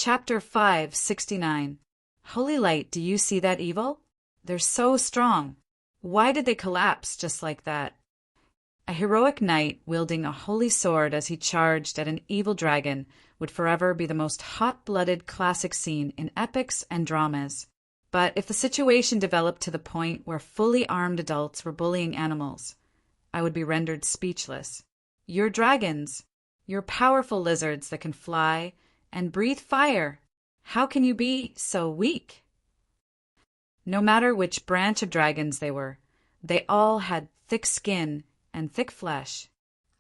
Chapter 569. Holy Light, do you see that evil? They're so strong. Why did they collapse just like that? A heroic knight wielding a holy sword as he charged at an evil dragon would forever be the most hot-blooded classic scene in epics and dramas. But if the situation developed to the point where fully armed adults were bullying animals, I would be rendered speechless. You're dragons. You're powerful lizards that can fly and breathe fire. How can you be so weak? No matter which branch of dragons they were, they all had thick skin and thick flesh.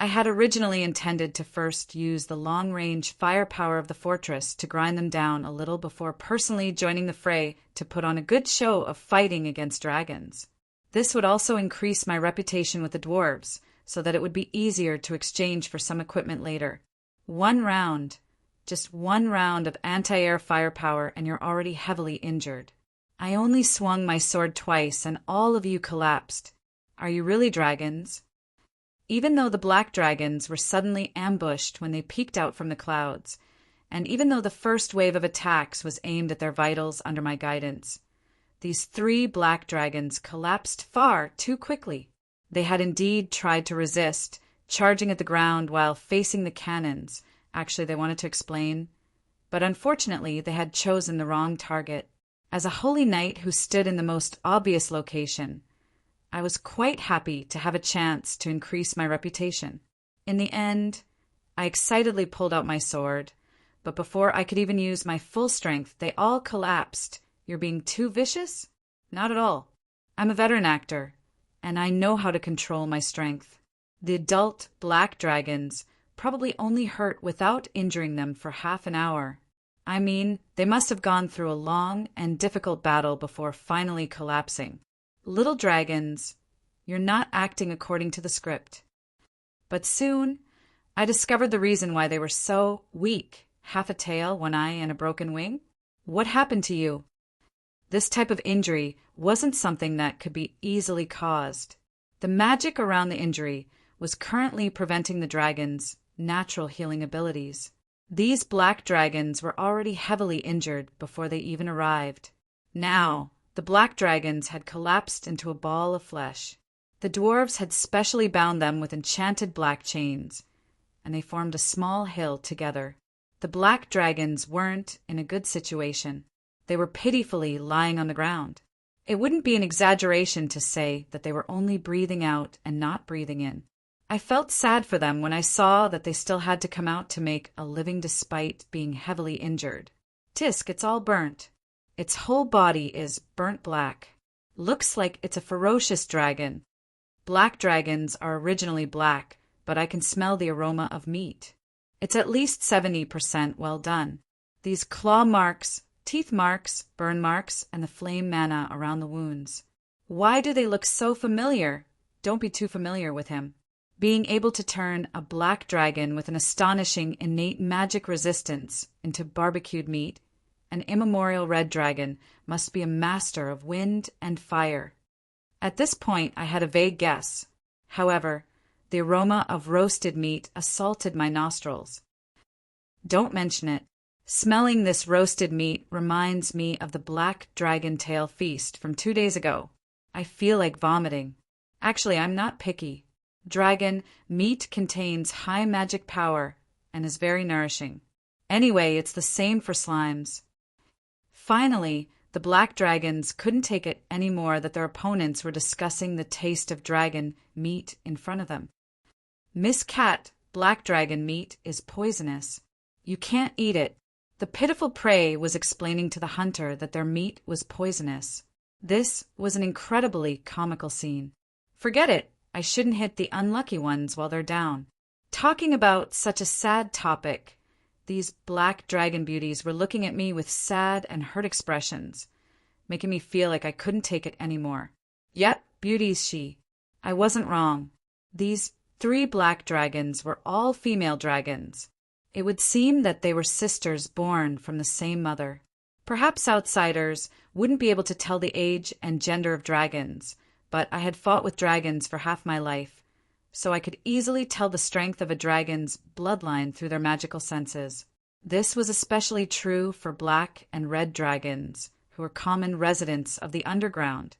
I had originally intended to first use the long-range firepower of the fortress to grind them down a little before personally joining the fray to put on a good show of fighting against dragons. This would also increase my reputation with the dwarves, so that it would be easier to exchange for some equipment later. Just one round of anti-air firepower and you're already heavily injured. I only swung my sword twice and all of you collapsed. Are you really dragons? Even though the black dragons were suddenly ambushed when they peeked out from the clouds, and even though the first wave of attacks was aimed at their vitals under my guidance, these 3 black dragons collapsed far too quickly. They had indeed tried to resist, charging at the ground while facing the cannons. Actually, they wanted to explain, but unfortunately they had chosen the wrong target. As a holy knight who stood in the most obvious location, I was quite happy to have a chance to increase my reputation. In the end, I excitedly pulled out my sword, but before I could even use my full strength, they all collapsed. You're being too vicious? Not at all. I'm a veteran actor, and I know how to control my strength. The adult black dragons probably only hurt without injuring them for half an hour. I mean, they must have gone through a long and difficult battle before finally collapsing. Little dragons, you're not acting according to the script. But soon, I discovered the reason why they were so weak. Half a tail, 1 eye, and a broken wing? What happened to you? This type of injury wasn't something that could be easily caused. The magic around the injury was currently preventing the dragon's natural healing abilities. These black dragons were already heavily injured before they even arrived. Now, the black dragons had collapsed into a ball of flesh. The dwarves had specially bound them with enchanted black chains, and they formed a small hill together. The black dragons weren't in a good situation. They were pitifully lying on the ground. It wouldn't be an exaggeration to say that they were only breathing out and not breathing in. I felt sad for them when I saw that they still had to come out to make a living despite being heavily injured. Tisk, it's all burnt. Its whole body is burnt black. Looks like it's a ferocious dragon. Black dragons are originally black, but I can smell the aroma of meat. It's at least 70% well done. These claw marks, teeth marks, burn marks, and the flame mana around the wounds. Why do they look so familiar? Don't be too familiar with him. Being able to turn a black dragon with an astonishing innate magic resistance into barbecued meat, an immemorial red dragon must be a master of wind and fire. At this point, I had a vague guess. However, the aroma of roasted meat assaulted my nostrils. Don't mention it. Smelling this roasted meat reminds me of the black dragon tail feast from 2 days ago. I feel like vomiting. Actually, I'm not picky. Dragon meat contains high magic power and is very nourishing. Anyway, it's the same for slimes. Finally, the black dragons couldn't take it anymore that their opponents were discussing the taste of dragon meat in front of them. Miss Cat, black dragon meat is poisonous. You can't eat it. The pitiful prey was explaining to the hunter that their meat was poisonous. This was an incredibly comical scene. Forget it. I shouldn't hit the unlucky ones while they're down. Talking about such a sad topic, these black dragon beauties were looking at me with sad and hurt expressions, making me feel like I couldn't take it anymore. Yep, beauties she. I wasn't wrong. These 3 black dragons were all female dragons. It would seem that they were sisters born from the same mother. Perhaps outsiders wouldn't be able to tell the age and gender of dragons, but I had fought with dragons for half my life, so I could easily tell the strength of a dragon's bloodline through their magical senses. This was especially true for black and red dragons, who were common residents of the underground.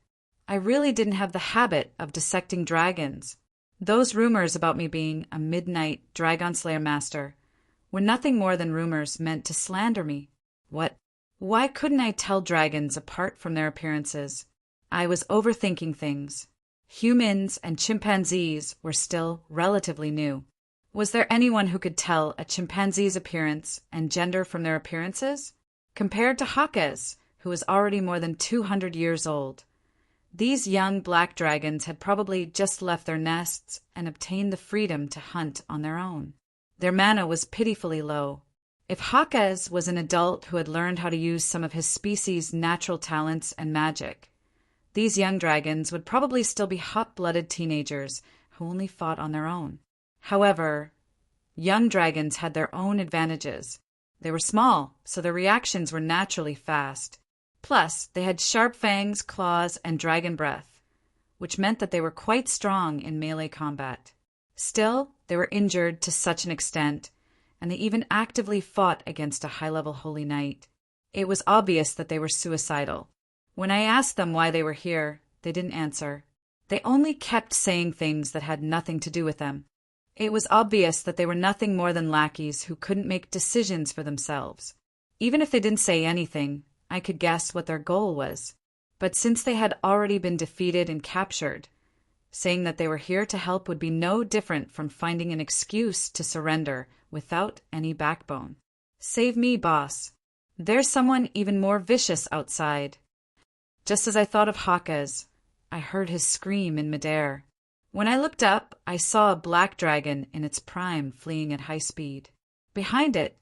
I really didn't have the habit of dissecting dragons. Those rumors about me being a midnight dragon slayer master were nothing more than rumors meant to slander me. What? Why couldn't I tell dragons apart from their appearances? I was overthinking things. Humans and chimpanzees were still relatively new. Was there anyone who could tell a chimpanzee's appearance and gender from their appearances? Compared to Hakez, who was already more than 200 years old. These young black dragons had probably just left their nests and obtained the freedom to hunt on their own. Their mana was pitifully low. If Hakez was an adult who had learned how to use some of his species' natural talents and magic, these young dragons would probably still be hot-blooded teenagers who only fought on their own. However, young dragons had their own advantages. They were small, so their reactions were naturally fast. Plus, they had sharp fangs, claws, and dragon breath, which meant that they were quite strong in melee combat. Still, they were injured to such an extent, and they even actively fought against a high-level holy knight. It was obvious that they were suicidal. When I asked them why they were here, they didn't answer. They only kept saying things that had nothing to do with them. It was obvious that they were nothing more than lackeys who couldn't make decisions for themselves. Even if they didn't say anything, I could guess what their goal was. But since they had already been defeated and captured, saying that they were here to help would be no different from finding an excuse to surrender without any backbone. Save me, boss. There's someone even more vicious outside. Just as I thought of Hakez, I heard his scream in midair. When I looked up, I saw a black dragon in its prime fleeing at high speed. Behind it,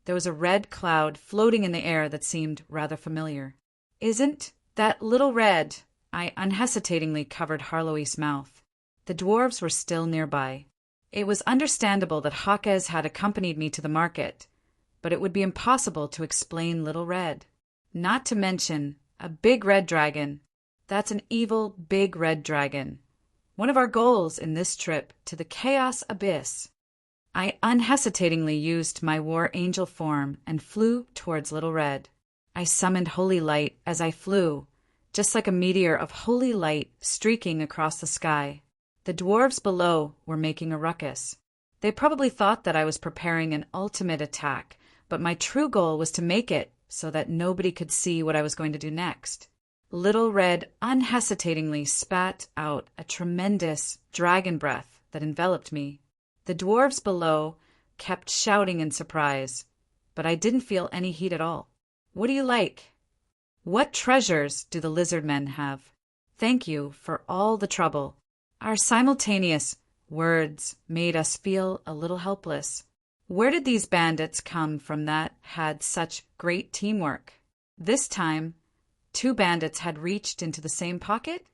there was a red cloud floating in the air that seemed rather familiar. Isn't that Little Red? I unhesitatingly covered Harlow's mouth. The dwarves were still nearby. It was understandable that Hakez had accompanied me to the market, but it would be impossible to explain Little Red. Not to mention a big red dragon. That's an evil big red dragon. One of our goals in this trip to the Chaos Abyss. I unhesitatingly used my War Angel form and flew towards Little Red. I summoned Holy Light as I flew, just like a meteor of holy light streaking across the sky. The dwarves below were making a ruckus. They probably thought that I was preparing an ultimate attack, but my true goal was to make it so that nobody could see what I was going to do next. Little Red unhesitatingly spat out a tremendous dragon breath that enveloped me. The dwarves below kept shouting in surprise, but I didn't feel any heat at all. What do you like? What treasures do the lizard men have? Thank you for all the trouble. Our simultaneous words made us feel a little helpless. Where did these bandits come from that had such great teamwork? This time, 2 bandits had reached into the same pocket?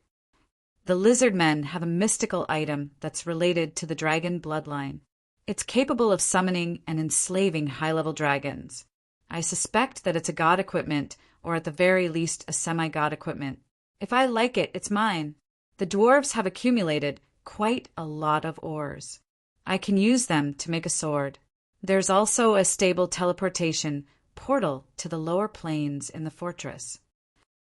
The lizard men have a mystical item that's related to the dragon bloodline. It's capable of summoning and enslaving high-level dragons. I suspect that it's a god equipment, or at the very least a semi-god equipment. If I like it, it's mine. The dwarves have accumulated quite a lot of ores. I can use them to make a sword. There's also a stable teleportation portal to the lower planes in the fortress.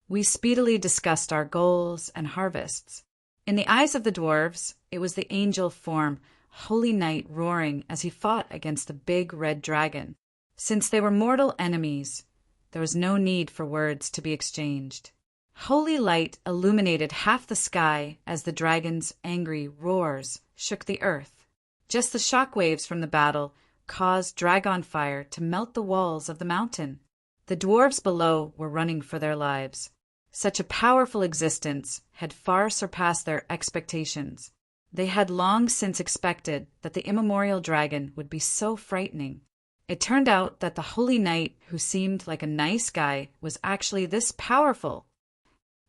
We speedily discussed our goals and harvests. In the eyes of the dwarves, it was the angel form, Holy Knight, roaring as he fought against the big red dragon. Since they were mortal enemies, there was no need for words to be exchanged. Holy Light illuminated half the sky as the dragon's angry roars shook the earth. Just the shockwaves from the battle caused dragon fire to melt the walls of the mountain. The dwarves below were running for their lives. Such a powerful existence had far surpassed their expectations. They had long since expected that the immemorial dragon would be so frightening. It turned out that the Holy Knight, who seemed like a nice guy, was actually this powerful.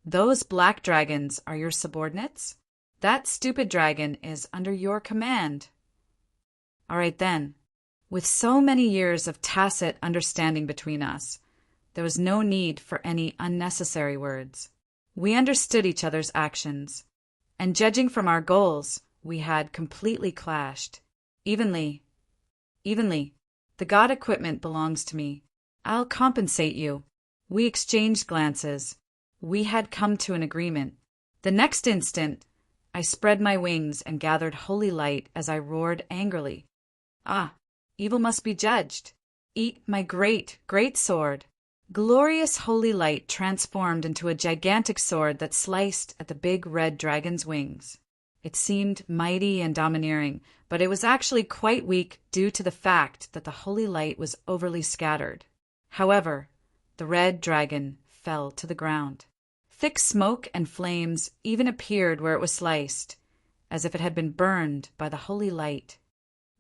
Those black dragons are your subordinates? That stupid dragon is under your command. All right then. With so many years of tacit understanding between us, there was no need for any unnecessary words. We understood each other's actions, and judging from our goals, we had completely clashed. Evenly. The god equipment belongs to me. I'll compensate you. We exchanged glances. We had come to an agreement. The next instant, I spread my wings and gathered holy light as I roared angrily. Ah, evil must be judged. Eat my great, great sword. Glorious holy light transformed into a gigantic sword that sliced at the big red dragon's wings. It seemed mighty and domineering, but it was actually quite weak due to the fact that the holy light was overly scattered. However, the red dragon fell to the ground. Thick smoke and flames even appeared where it was sliced, as if it had been burned by the holy light.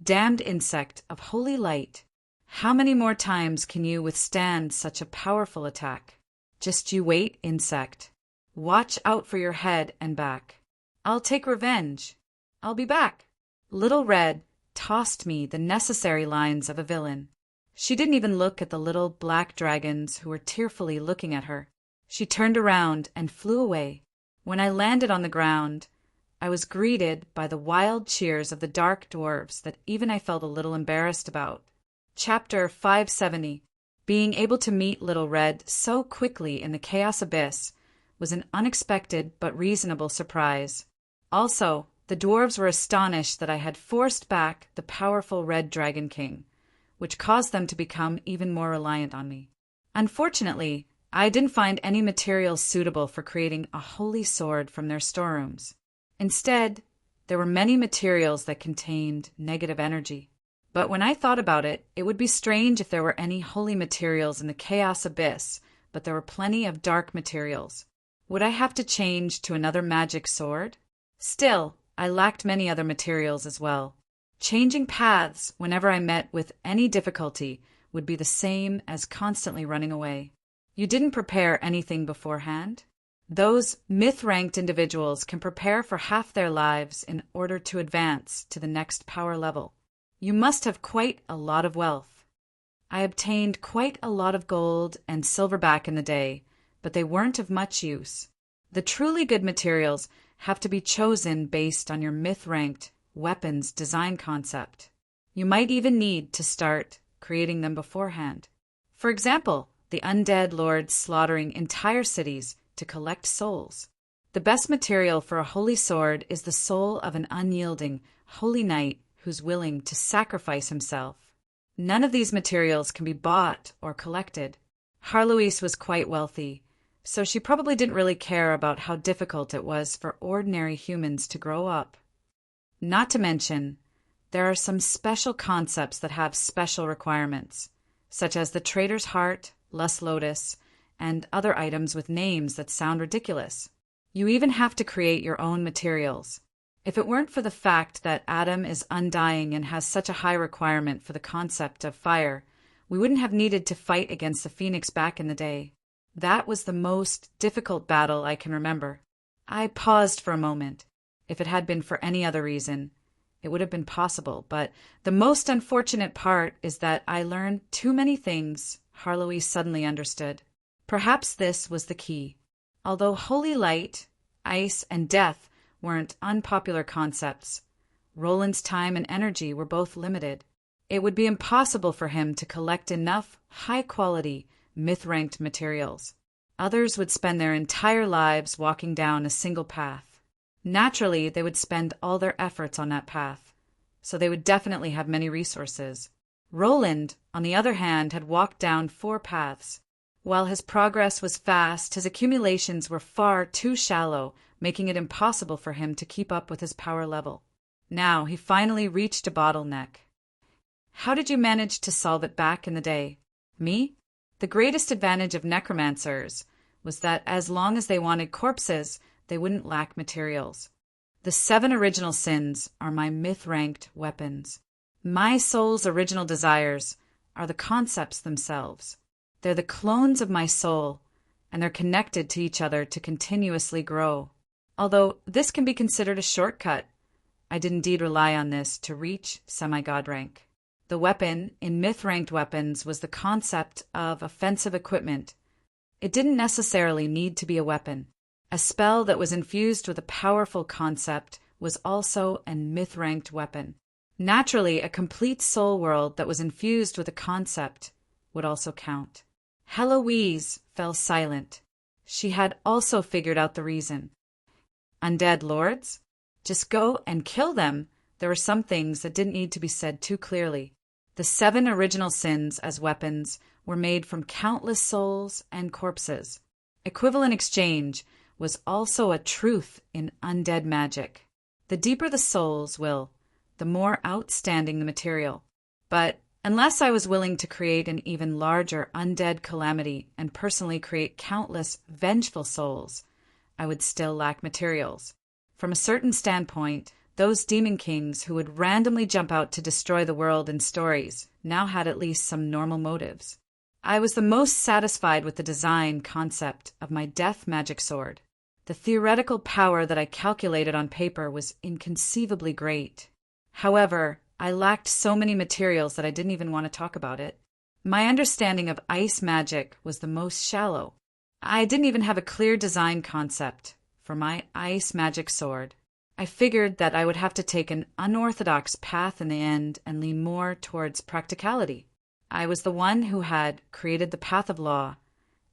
Damned insect of holy light! How many more times can you withstand such a powerful attack? Just you wait, insect. Watch out for your head and back. I'll take revenge. I'll be back. Little Red tossed me the necessary lines of a villain. She didn't even look at the little black dragons who were tearfully looking at her. She turned around and flew away. When I landed on the ground, I was greeted by the wild cheers of the dark dwarves that even I felt a little embarrassed about. Chapter 570. Being able to meet Little Red so quickly in the Chaos Abyss was an unexpected but reasonable surprise. Also, the dwarves were astonished that I had forced back the powerful Red Dragon King, which caused them to become even more reliant on me. Unfortunately, I didn't find any materials suitable for creating a holy sword from their storerooms. Instead, there were many materials that contained negative energy. But when I thought about it, it would be strange if there were any holy materials in the Chaos Abyss, but there were plenty of dark materials. Would I have to change to another magic sword? Still, I lacked many other materials as well. Changing paths whenever I met with any difficulty would be the same as constantly running away. You didn't prepare anything beforehand? Those myth-ranked individuals can prepare for half their lives in order to advance to the next power level. You must have quite a lot of wealth. I obtained quite a lot of gold and silver back in the day, but they weren't of much use. The truly good materials have to be chosen based on your myth-ranked weapons design concept. You might even need to start creating them beforehand. For example, the undead lords slaughtering entire cities to collect souls. The best material for a holy sword is the soul of an unyielding, holy knight who's willing to sacrifice himself. None of these materials can be bought or collected. Harloise was quite wealthy, so she probably didn't really care about how difficult it was for ordinary humans to grow up. Not to mention, there are some special concepts that have special requirements, such as the Trader's Heart, Lust Lotus, and other items with names that sound ridiculous. You even have to create your own materials. If it weren't for the fact that Adam is undying and has such a high requirement for the concept of fire, we wouldn't have needed to fight against the Phoenix back in the day. That was the most difficult battle I can remember. I paused for a moment. If it had been for any other reason, it would have been possible, but the most unfortunate part is that I learned too many things Harloise suddenly understood. Perhaps this was the key. Although holy light, ice, and death weren't unpopular concepts, Roland's time and energy were both limited. It would be impossible for him to collect enough high-quality, myth-ranked materials. Others would spend their entire lives walking down a single path. Naturally, they would spend all their efforts on that path, so they would definitely have many resources. Roland, on the other hand, had walked down 4 paths. While his progress was fast, his accumulations were far too shallow, making it impossible for him to keep up with his power level. Now he finally reached a bottleneck. How did you manage to solve it back in the day? Me? The greatest advantage of necromancers was that as long as they wanted corpses, they wouldn't lack materials. The 7 original sins are my myth-ranked weapons. My soul's original desires are the concepts themselves. They're the clones of my soul, and they're connected to each other to continuously grow. Although this can be considered a shortcut, I did indeed rely on this to reach semi-god rank. The weapon in myth-ranked weapons was the concept of offensive equipment. It didn't necessarily need to be a weapon. A spell that was infused with a powerful concept was also a myth-ranked weapon. Naturally, a complete soul world that was infused with a concept would also count. Heloise fell silent. She had also figured out the reason. Undead lords? Just go and kill them. There were some things that didn't need to be said too clearly. The 7 original sins as weapons were made from countless souls and corpses. Equivalent exchange was also a truth in undead magic. The deeper the souls, the more outstanding the material. But unless I was willing to create an even larger undead calamity and personally create countless vengeful souls, I would still lack materials. From a certain standpoint, those demon kings who would randomly jump out to destroy the world in stories now had at least some normal motives. I was the most satisfied with the design concept of my death magic sword. The theoretical power that I calculated on paper was inconceivably great. However, I lacked so many materials that I didn't even want to talk about it. My understanding of ice magic was the most shallow. I didn't even have a clear design concept for my ice magic sword. I figured that I would have to take an unorthodox path in the end and lean more towards practicality. I was the one who had created the path of law,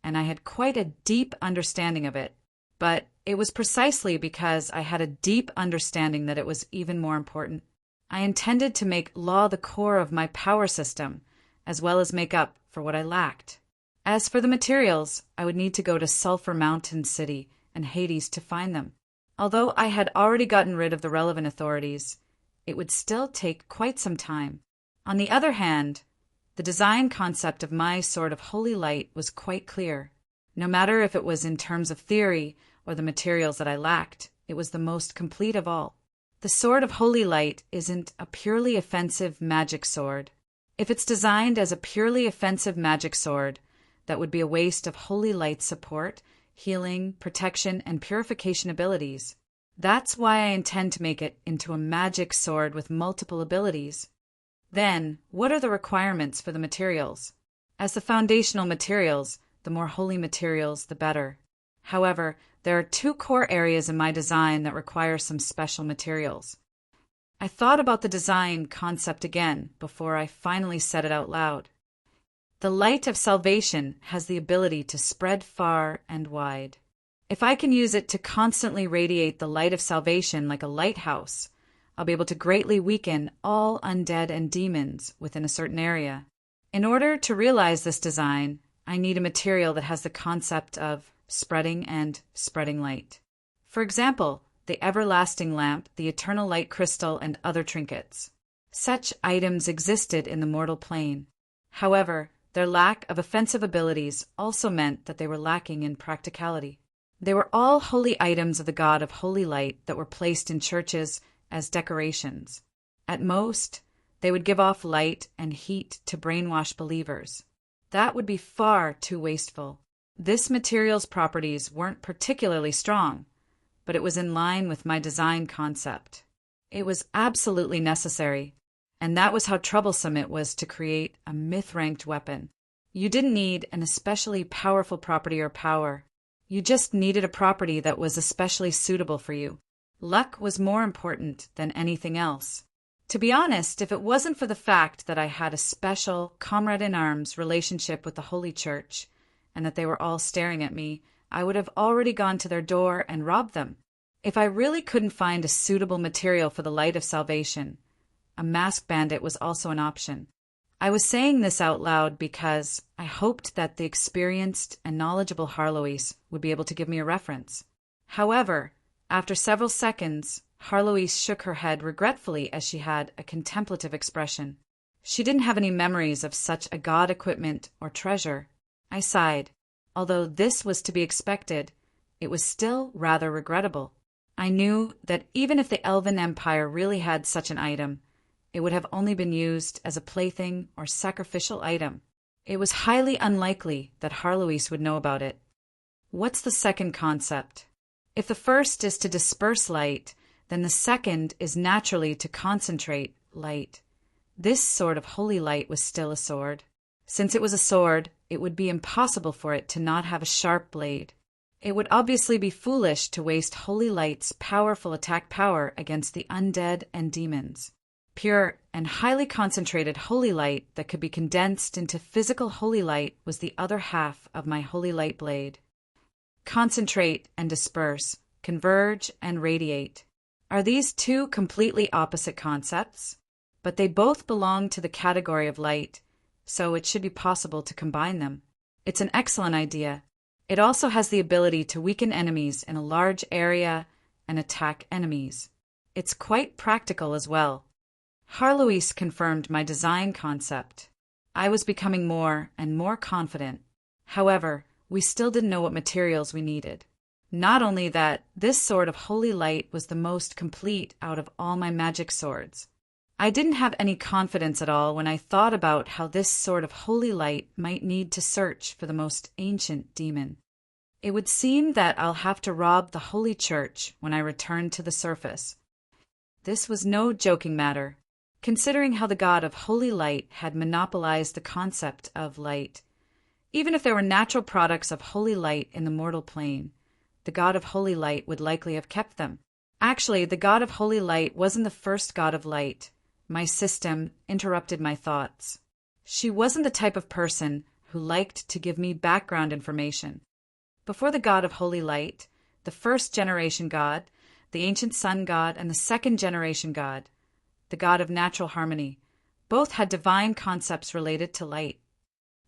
and I had quite a deep understanding of it. But it was precisely because I had a deep understanding that it was even more important. I intended to make law the core of my power system, as well as make up for what I lacked. As for the materials, I would need to go to Sulphur Mountain City and Hades to find them. Although I had already gotten rid of the relevant authorities, it would still take quite some time. On the other hand, the design concept of my Sword of Holy Light was quite clear. No matter if it was in terms of theory or the materials that I lacked, it was the most complete of all. The Sword of Holy Light isn't a purely offensive magic sword. If it's designed as a purely offensive magic sword, that would be a waste of Holy Light support, healing, protection, and purification abilities. That's why I intend to make it into a magic sword with multiple abilities. Then, what are the requirements for the materials? As the foundational materials, the more holy materials, the better. However, there are 2 core areas in my design that require some special materials. I thought about the design concept again before I finally said it out loud. The light of salvation has the ability to spread far and wide. If I can use it to constantly radiate the light of salvation like a lighthouse, I'll be able to greatly weaken all undead and demons within a certain area. In order to realize this design, I need a material that has the concept of spreading and spreading light. For example, the everlasting lamp, the eternal light crystal, and other trinkets. Such items existed in the mortal plane. However, their lack of offensive abilities also meant that they were lacking in practicality. They were all holy items of the god of holy light that were placed in churches as decorations. At most, they would give off light and heat to brainwash believers. That would be far too wasteful. This material's properties weren't particularly strong, but it was in line with my design concept. It was absolutely necessary, and that was how troublesome it was to create a myth-ranked weapon. You didn't need an especially powerful property or power. You just needed a property that was especially suitable for you. Luck was more important than anything else. To be honest, if it wasn't for the fact that I had a special comrade-in-arms relationship with the Holy Church, and that they were all staring at me, I would have already gone to their door and robbed them. If I really couldn't find a suitable material for the light of salvation, a masked bandit was also an option. I was saying this out loud because I hoped that the experienced and knowledgeable Harloise would be able to give me a reference. However, after several seconds, Harloise shook her head regretfully as she had a contemplative expression. She didn't have any memories of such a god equipment or treasure. I sighed. Although this was to be expected, it was still rather regrettable. I knew that even if the Elven Empire really had such an item, it would have only been used as a plaything or sacrificial item. It was highly unlikely that Harloise would know about it. What's the second concept? If the first is to disperse light, then the second is naturally to concentrate light. This sword of holy light was still a sword. Since it was a sword, it would be impossible for it to not have a sharp blade. It would obviously be foolish to waste holy light's powerful attack power against the undead and demons. Pure and highly concentrated holy light that could be condensed into physical holy light was the other half of my holy light blade. Concentrate and disperse, converge and radiate. Are these two completely opposite concepts? But they both belong to the category of light, so it should be possible to combine them. It's an excellent idea. It also has the ability to weaken enemies in a large area and attack enemies. It's quite practical as well. Harlois confirmed my design concept. I was becoming more and more confident. However, we still didn't know what materials we needed. Not only that, this sword of holy light was the most complete out of all my magic swords. I didn't have any confidence at all when I thought about how this sword of holy light might need to search for the most ancient demon. It would seem that I'll have to rob the Holy Church when I return to the surface. This was no joking matter, considering how the god of holy light had monopolized the concept of light. Even if there were natural products of holy light in the mortal plane, the god of holy light would likely have kept them. Actually, the god of holy light wasn't the first god of light. My system interrupted my thoughts. She wasn't the type of person who liked to give me background information. Before the god of holy light, the first generation god, the ancient sun god, and the second generation god, the god of natural harmony, both had divine concepts related to light.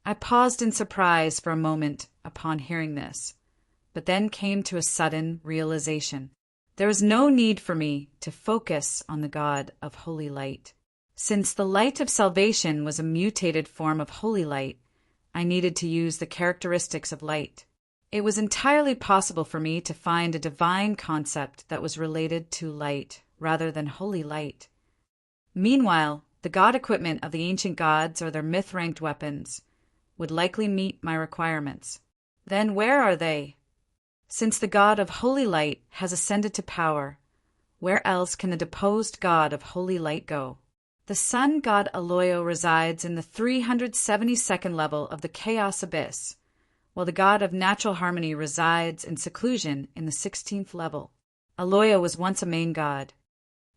I paused in surprise for a moment upon hearing this, but then came to a sudden realization. There was no need for me to focus on the god of holy light. Since the light of salvation was a mutated form of holy light, I needed to use the characteristics of light. It was entirely possible for me to find a divine concept that was related to light rather than holy light. Meanwhile, the god equipment of the ancient gods or their myth-ranked weapons would likely meet my requirements. Then where are they? Since the god of holy light has ascended to power, where else can the deposed god of holy light go? The sun god Aloyo resides in the 372nd level of the Chaos Abyss, while the god of natural harmony resides in seclusion in the 16th level. Aloyo was once a main god.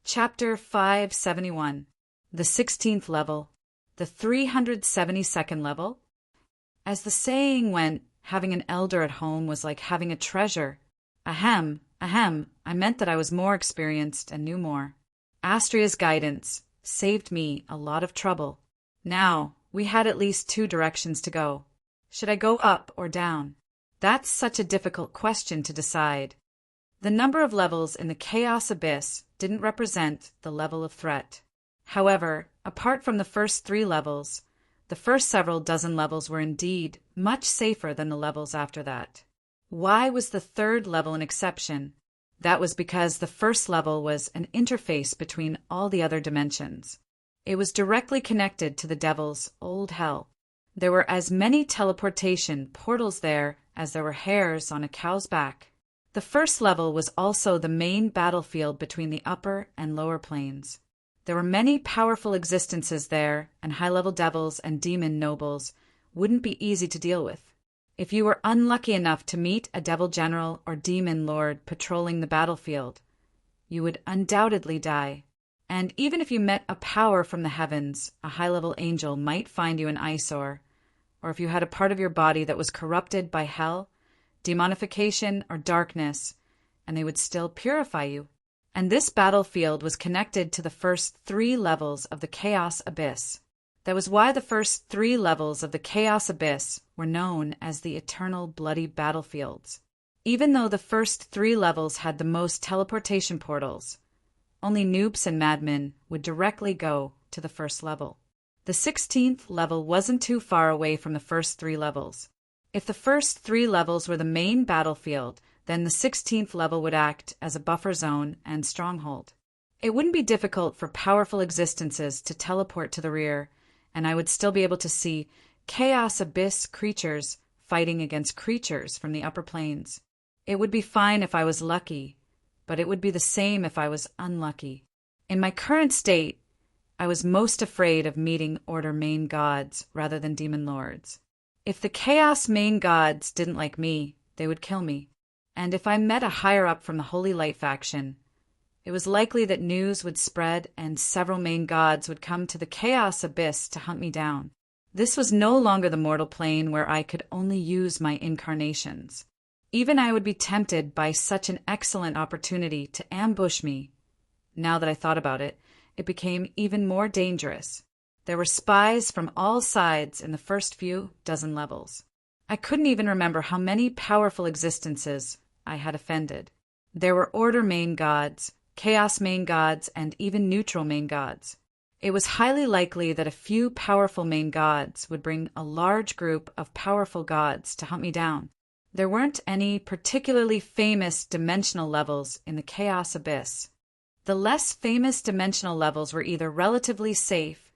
Chapter 571. The 16th level. The 372nd level. As the saying went, having an elder at home was like having a treasure. Ahem, I meant that I was more experienced and knew more. Astria's guidance saved me a lot of trouble. Now, we had at least 2 directions to go. Should I go up or down? That's such a difficult question to decide. The number of levels in the Chaos Abyss didn't represent the level of threat. However, apart from the first 3 levels, the first several dozen levels were indeed much safer than the levels after that. Why was the 3rd level an exception? That was because the first level was an interface between all the other dimensions. It was directly connected to the devil's old hell. There were as many teleportation portals there as there were hairs on a cow's back. The first level was also the main battlefield between the upper and lower planes. There were many powerful existences there, and high-level devils and demon nobles wouldn't be easy to deal with. If you were unlucky enough to meet a devil general or demon lord patrolling the battlefield, you would undoubtedly die. And even if you met a power from the heavens, a high-level angel might find you an eyesore, or if you had a part of your body that was corrupted by hell, demonification, or darkness, and they would still purify you. And this battlefield was connected to the first 3 levels of the Chaos Abyss. That was why the first 3 levels of the Chaos Abyss were known as the Eternal Bloody Battlefields. Even though the first 3 levels had the most teleportation portals, only noobs and madmen would directly go to the first level. The 16th level wasn't too far away from the first 3 levels. If the first 3 levels were the main battlefield, then the 16th level would act as a buffer zone and stronghold. It wouldn't be difficult for powerful existences to teleport to the rear, and I would still be able to see Chaos Abyss creatures fighting against creatures from the upper planes. It would be fine if I was lucky, but it would be the same if I was unlucky. In my current state, I was most afraid of meeting Order main gods rather than demon lords. If the Chaos main gods didn't like me, they would kill me. And if I met a higher-up from the Holy Light faction, It was likely that news would spread and several main gods would come to the chaos abyss to hunt me down. This was no longer the mortal plane where I could only use my incarnations. Even I would be tempted by such an excellent opportunity to ambush me. Now that I thought about it, it became even more dangerous. There were spies from all sides in the first few dozen levels. I couldn't even remember how many powerful existences I had offended. There were Order main gods, Chaos main gods, and even neutral main gods. It was highly likely that a few powerful main gods would bring a large group of powerful gods to hunt me down. There weren't any particularly famous dimensional levels in the Chaos Abyss. The less famous dimensional levels were either relatively safe,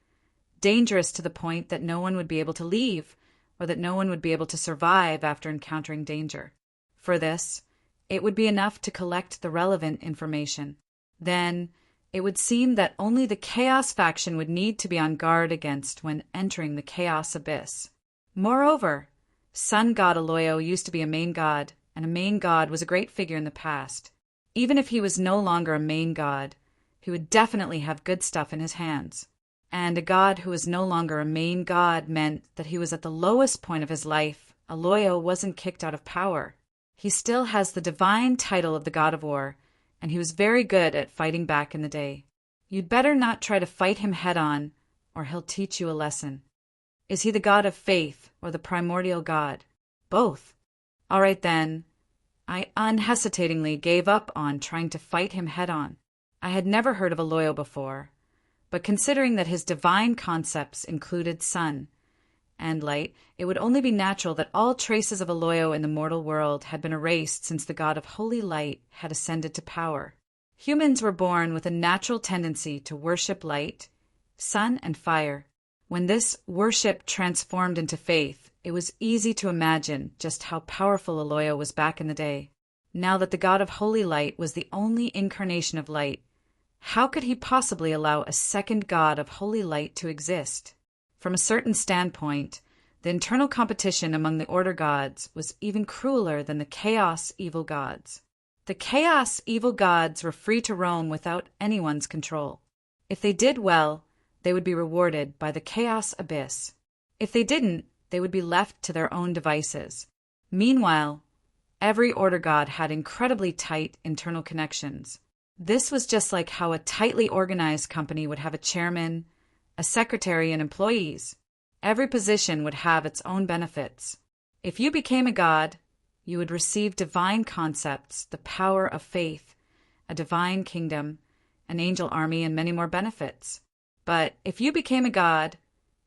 dangerous to the point that no one would be able to leave, or that no one would be able to survive after encountering danger. For this, it would be enough to collect the relevant information. Then, it would seem that only the Chaos faction would need to be on guard against when entering the Chaos Abyss. Moreover, Sun God Aloyo used to be a main god, and a main god was a great figure in the past. Even if he was no longer a main god, he would definitely have good stuff in his hands. And a god who was no longer a main god meant that he was at the lowest point of his life. Aloyo wasn't kicked out of power. He still has the divine title of the God of War, and he was very good at fighting back in the day. You'd better not try to fight him head-on, or he'll teach you a lesson. Is he the god of faith, or the primordial god? Both. All right then. I unhesitatingly gave up on trying to fight him head-on. I had never heard of Aloyo before, but considering that his divine concepts included sun and light, it would only be natural that all traces of Aloyo in the mortal world had been erased since the god of holy light had ascended to power. Humans were born with a natural tendency to worship light, sun, and fire. When this worship transformed into faith, it was easy to imagine just how powerful Aloyo was back in the day. Now that the god of holy light was the only incarnation of light, how could he possibly allow a second god of holy light to exist? From a certain standpoint, the internal competition among the Order gods was even crueler than the Chaos evil gods. The Chaos evil gods were free to roam without anyone's control. If they did well, they would be rewarded by the Chaos Abyss. If they didn't, they would be left to their own devices. Meanwhile, every Order god had incredibly tight internal connections. This was just like how a tightly organized company would have a chairman, a secretary, and employees. Every position would have its own benefits. If you became a god, you would receive divine concepts, the power of faith, a divine kingdom, an angel army, and many more benefits. But if you became a god,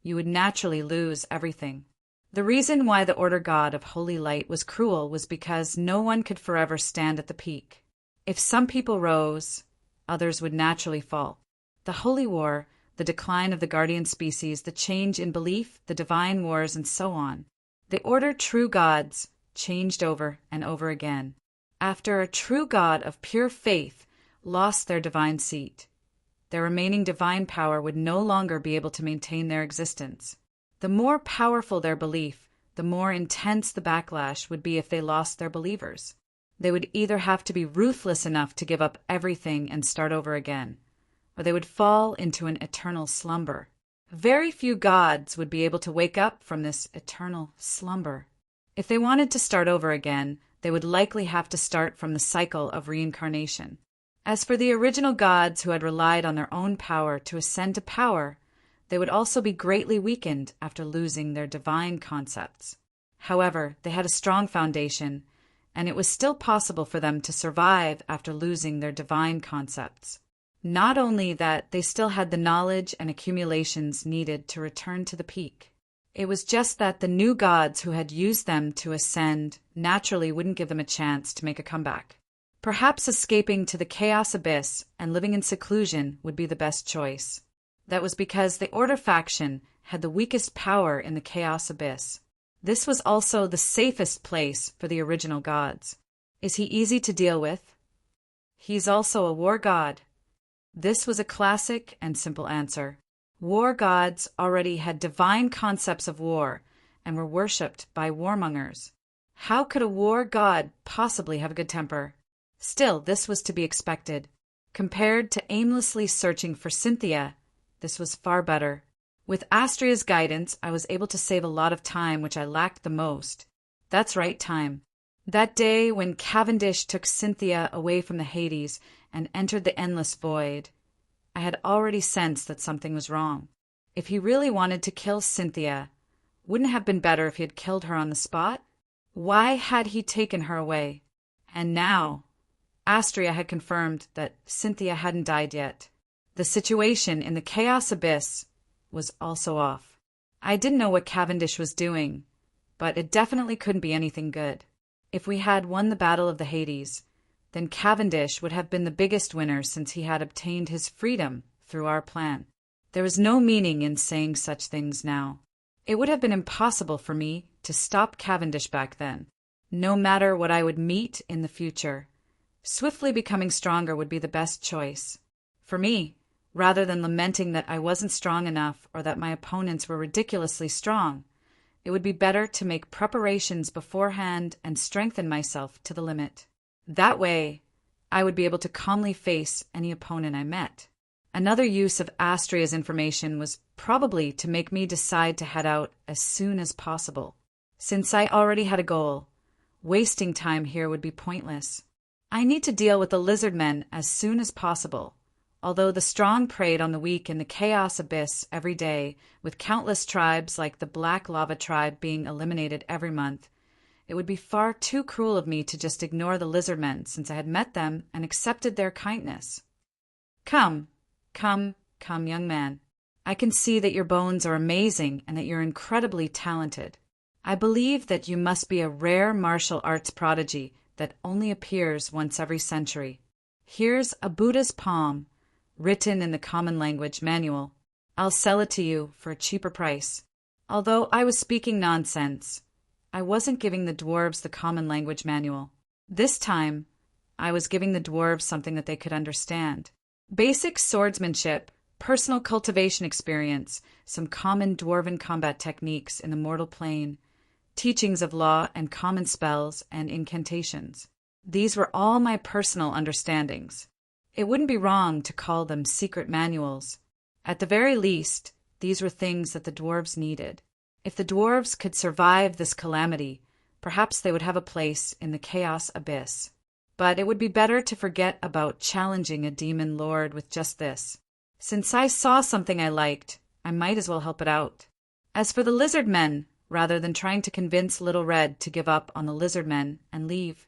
you would naturally lose everything. The reason why the Order god of holy light was cruel was because no one could forever stand at the peak. If some people rose, others would naturally fall. The Holy War, the decline of the guardian species, the change in belief, the divine wars, and so on. The Order true gods changed over and over again. After a true god of pure faith lost their divine seat, their remaining divine power would no longer be able to maintain their existence. The more powerful their belief, the more intense the backlash would be if they lost their believers. They would either have to be ruthless enough to give up everything and start over again, or they would fall into an eternal slumber. Very few gods would be able to wake up from this eternal slumber. If they wanted to start over again, they would likely have to start from the cycle of reincarnation. As for the original gods who had relied on their own power to ascend to power, they would also be greatly weakened after losing their divine concepts. However, they had a strong foundation, and it was still possible for them to survive after losing their divine concepts. Not only that, they still had the knowledge and accumulations needed to return to the peak. It was just that the new gods who had used them to ascend naturally wouldn't give them a chance to make a comeback. Perhaps escaping to the Chaos Abyss and living in seclusion would be the best choice. That was because the Order faction had the weakest power in the Chaos Abyss. This was also the safest place for the original gods. Is he easy to deal with? He's also a war god. This was a classic and simple answer. War gods already had divine concepts of war and were worshipped by warmongers. How could a war god possibly have a good temper? Still, this was to be expected. Compared to aimlessly searching for Cynthia, this was far better. With Astria's guidance, I was able to save a lot of time, which I lacked the most. That's right, time. That day when Cavendish took Cynthia away from the Hades and entered the endless void, I had already sensed that something was wrong. If he really wanted to kill Cynthia, wouldn't it have been better if he had killed her on the spot? Why had he taken her away? And now, Astria had confirmed that Cynthia hadn't died yet. The situation in the Chaos Abyss was also off. I didn't know what Cavendish was doing, but it definitely couldn't be anything good. If we had won the Battle of the Hades, then Cavendish would have been the biggest winner since he had obtained his freedom through our plan. There was no meaning in saying such things now. It would have been impossible for me to stop Cavendish back then, no matter what I would meet in the future. Swiftly becoming stronger would be the best choice. For me, rather than lamenting that I wasn't strong enough or that my opponents were ridiculously strong, it would be better to make preparations beforehand and strengthen myself to the limit. That way, I would be able to calmly face any opponent I met. Another use of Astria's information was probably to make me decide to head out as soon as possible. Since I already had a goal, wasting time here would be pointless. I need to deal with the lizard men as soon as possible. Although the strong preyed on the weak in the Chaos Abyss every day, with countless tribes like the Black Lava tribe being eliminated every month, it would be far too cruel of me to just ignore the lizard men since I had met them and accepted their kindness. Come, young man. I can see that your bones are amazing and that you're incredibly talented. I believe that you must be a rare martial arts prodigy that only appears once every century. Here's a Buddha's palm, written in the Common Language Manual. I'll sell it to you for a cheaper price. Although I was speaking nonsense, I wasn't giving the dwarves the Common Language Manual. This time, I was giving the dwarves something that they could understand. Basic swordsmanship, personal cultivation experience, some common dwarven combat techniques in the mortal plane, teachings of law and common spells and incantations. These were all my personal understandings. It wouldn't be wrong to call them secret manuals. At the very least, these were things that the dwarves needed. If the dwarves could survive this calamity, perhaps they would have a place in the Chaos Abyss. But it would be better to forget about challenging a demon lord with just this. Since I saw something I liked, I might as well help it out. As for the lizard men, rather than trying to convince Little Red to give up on the lizard men and leave,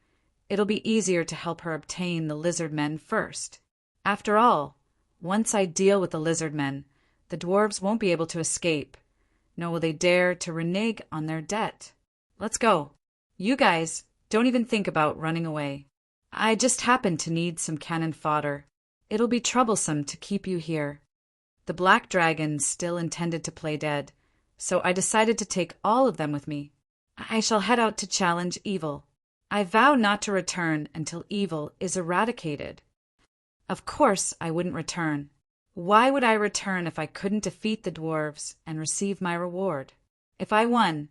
it'll be easier to help her obtain the lizard men first. After all, once I deal with the lizard men, the dwarves won't be able to escape, nor will they dare to renege on their debt. Let's go. You guys, don't even think about running away. I just happen to need some cannon fodder. It'll be troublesome to keep you here. The black dragons still intended to play dead, so I decided to take all of them with me. I shall head out to challenge evil. I vow not to return until evil is eradicated. Of course I wouldn't return. Why would I return if I couldn't defeat the dwarves and receive my reward? If I won,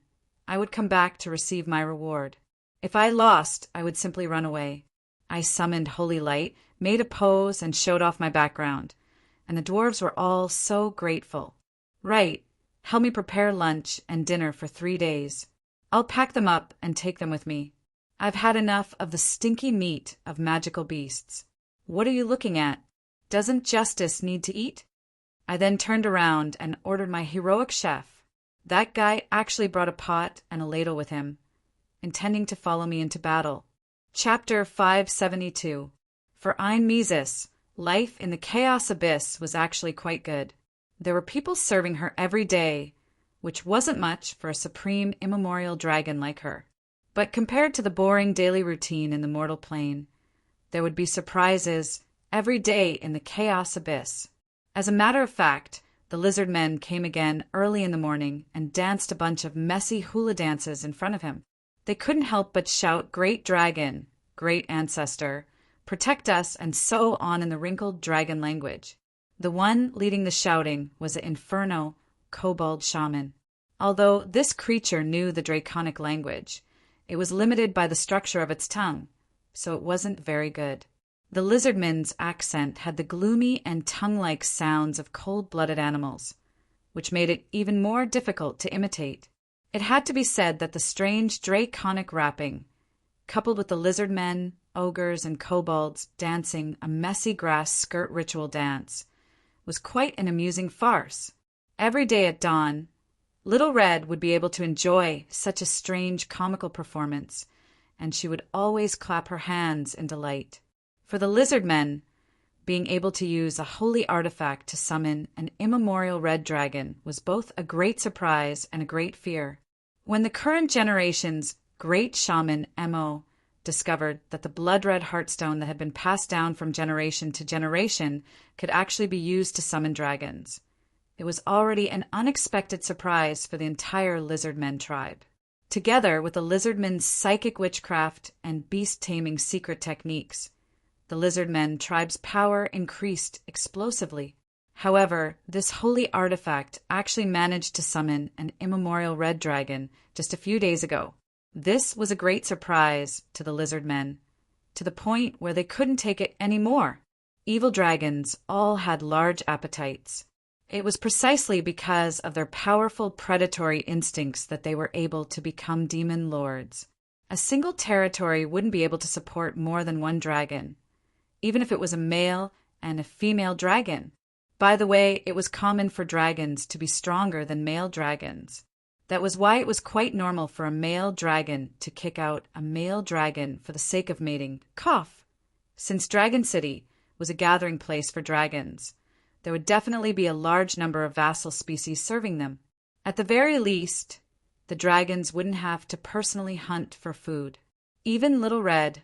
I would come back to receive my reward. If I lost, I would simply run away. I summoned holy light, made a pose, and showed off my background, and the dwarves were all so grateful. Right, help me prepare lunch and dinner for 3 days. I'll pack them up and take them with me. I've had enough of the stinky meat of magical beasts. What are you looking at? Doesn't justice need to eat? I then turned around and ordered my heroic chef. That guy actually brought a pot and a ladle with him, intending to follow me into battle. Chapter 572. For Ein Mises, life in the Chaos Abyss was actually quite good. There were people serving her every day, which wasn't much for a supreme immemorial dragon like her. But compared to the boring daily routine in the mortal plane, there would be surprises every day in the Chaos Abyss. As a matter of fact, the lizard men came again early in the morning and danced a bunch of messy hula dances in front of him. They couldn't help but shout, "Great Dragon, Great Ancestor, protect us," and so on in the wrinkled dragon language. The one leading the shouting was an Inferno kobold shaman. Although this creature knew the draconic language, it was limited by the structure of its tongue, so it wasn't very good. The lizardman's accent had the gloomy and tongue-like sounds of cold-blooded animals, which made it even more difficult to imitate. It had to be said that the strange draconic rapping, coupled with the lizard men, ogres, and kobolds dancing a messy grass skirt ritual dance, was quite an amusing farce. Every day at dawn, Little Red would be able to enjoy such a strange comical performance, and she would always clap her hands in delight. For the lizard men, being able to use a holy artifact to summon an immemorial red dragon was both a great surprise and a great fear. When the current generation's great shaman, Mo, discovered that the blood-red heartstone that had been passed down from generation to generation could actually be used to summon dragons, it was already an unexpected surprise for the entire lizardmen tribe. Together with the lizardmen's psychic witchcraft and beast-taming secret techniques, the lizardmen tribe's power increased explosively. However, this holy artifact actually managed to summon an immemorial red dragon just a few days ago. This was a great surprise to the lizardmen, to the point where they couldn't take it anymore. Evil dragons all had large appetites. It was precisely because of their powerful predatory instincts that they were able to become demon lords. A single territory wouldn't be able to support more than one dragon, even if it was a male and a female dragon. By the way, it was common for dragons to be stronger than male dragons. That was why it was quite normal for a male dragon to kick out a male dragon for the sake of mating. Cough! Since Dragon City was a gathering place for dragons, there would definitely be a large number of vassal species serving them. At the very least, the dragons wouldn't have to personally hunt for food. Even Little Red,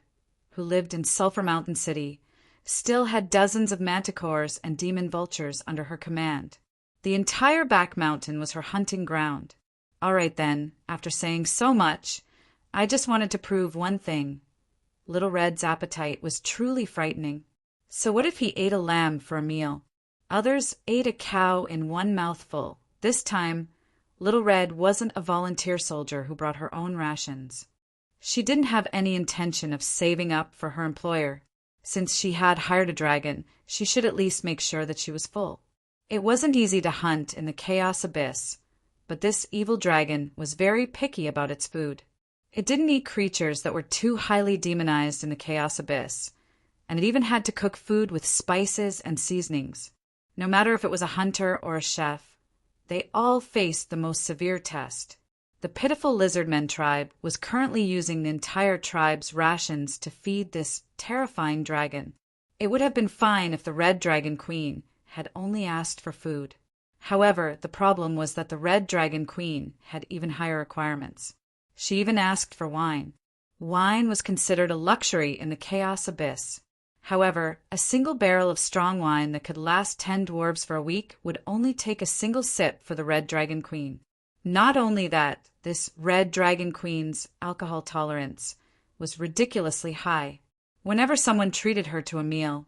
who lived in Sulphur Mountain City, still had dozens of manticores and demon vultures under her command. The entire back mountain was her hunting ground. All right then, after saying so much, I just wanted to prove one thing. Little Red's appetite was truly frightening. So what if he ate a lamb for a meal? Others ate a cow in one mouthful. This time, Little Red wasn't a volunteer soldier who brought her own rations. She didn't have any intention of saving up for her employer. Since she had hired a dragon, she should at least make sure that she was full. It wasn't easy to hunt in the Chaos Abyss, but this evil dragon was very picky about its food. It didn't eat creatures that were too highly demonized in the Chaos Abyss, and it even had to cook food with spices and seasonings. No matter if it was a hunter or a chef, they all faced the most severe test. The pitiful lizardmen tribe was currently using the entire tribe's rations to feed this terrifying dragon. It would have been fine if the Red Dragon Queen had only asked for food. However, the problem was that the Red Dragon Queen had even higher requirements. She even asked for wine. Wine was considered a luxury in the Chaos Abyss. However, a single barrel of strong wine that could last 10 dwarves for a week would only take a single sip for the Red Dragon Queen. Not only that, this Red Dragon Queen's alcohol tolerance was ridiculously high. Whenever someone treated her to a meal,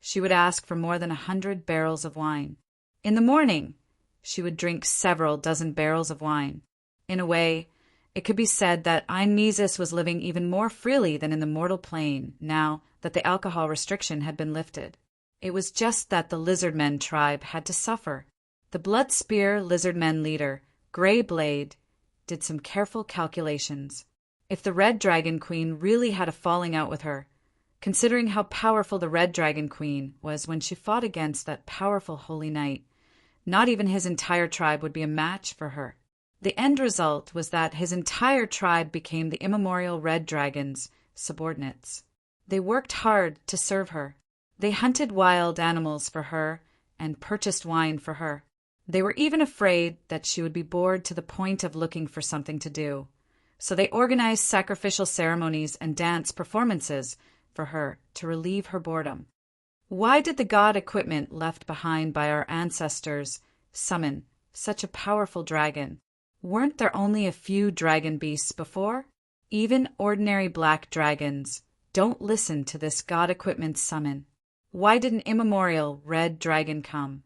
she would ask for more than 100 barrels of wine. In the morning, she would drink several dozen barrels of wine. In a way, it could be said that Mises was living even more freely than in the mortal plane now that the alcohol restriction had been lifted. It was just that the Lizardmen tribe had to suffer. The Blood Spear Lizardmen leader, Grey Blade, did some careful calculations. If the Red Dragon Queen really had a falling out with her, considering how powerful the Red Dragon Queen was when she fought against that powerful Holy Knight, not even his entire tribe would be a match for her. The end result was that his entire tribe became the immemorial Red Dragon's subordinates. They worked hard to serve her. They hunted wild animals for her and purchased wine for her. They were even afraid that she would be bored to the point of looking for something to do. So they organized sacrificial ceremonies and dance performances for her to relieve her boredom. Why did the god equipment left behind by our ancestors summon such a powerful dragon? Weren't there only a few dragon beasts before? Even ordinary black dragons don't listen to this god equipment summon. Why did an immemorial red dragon come?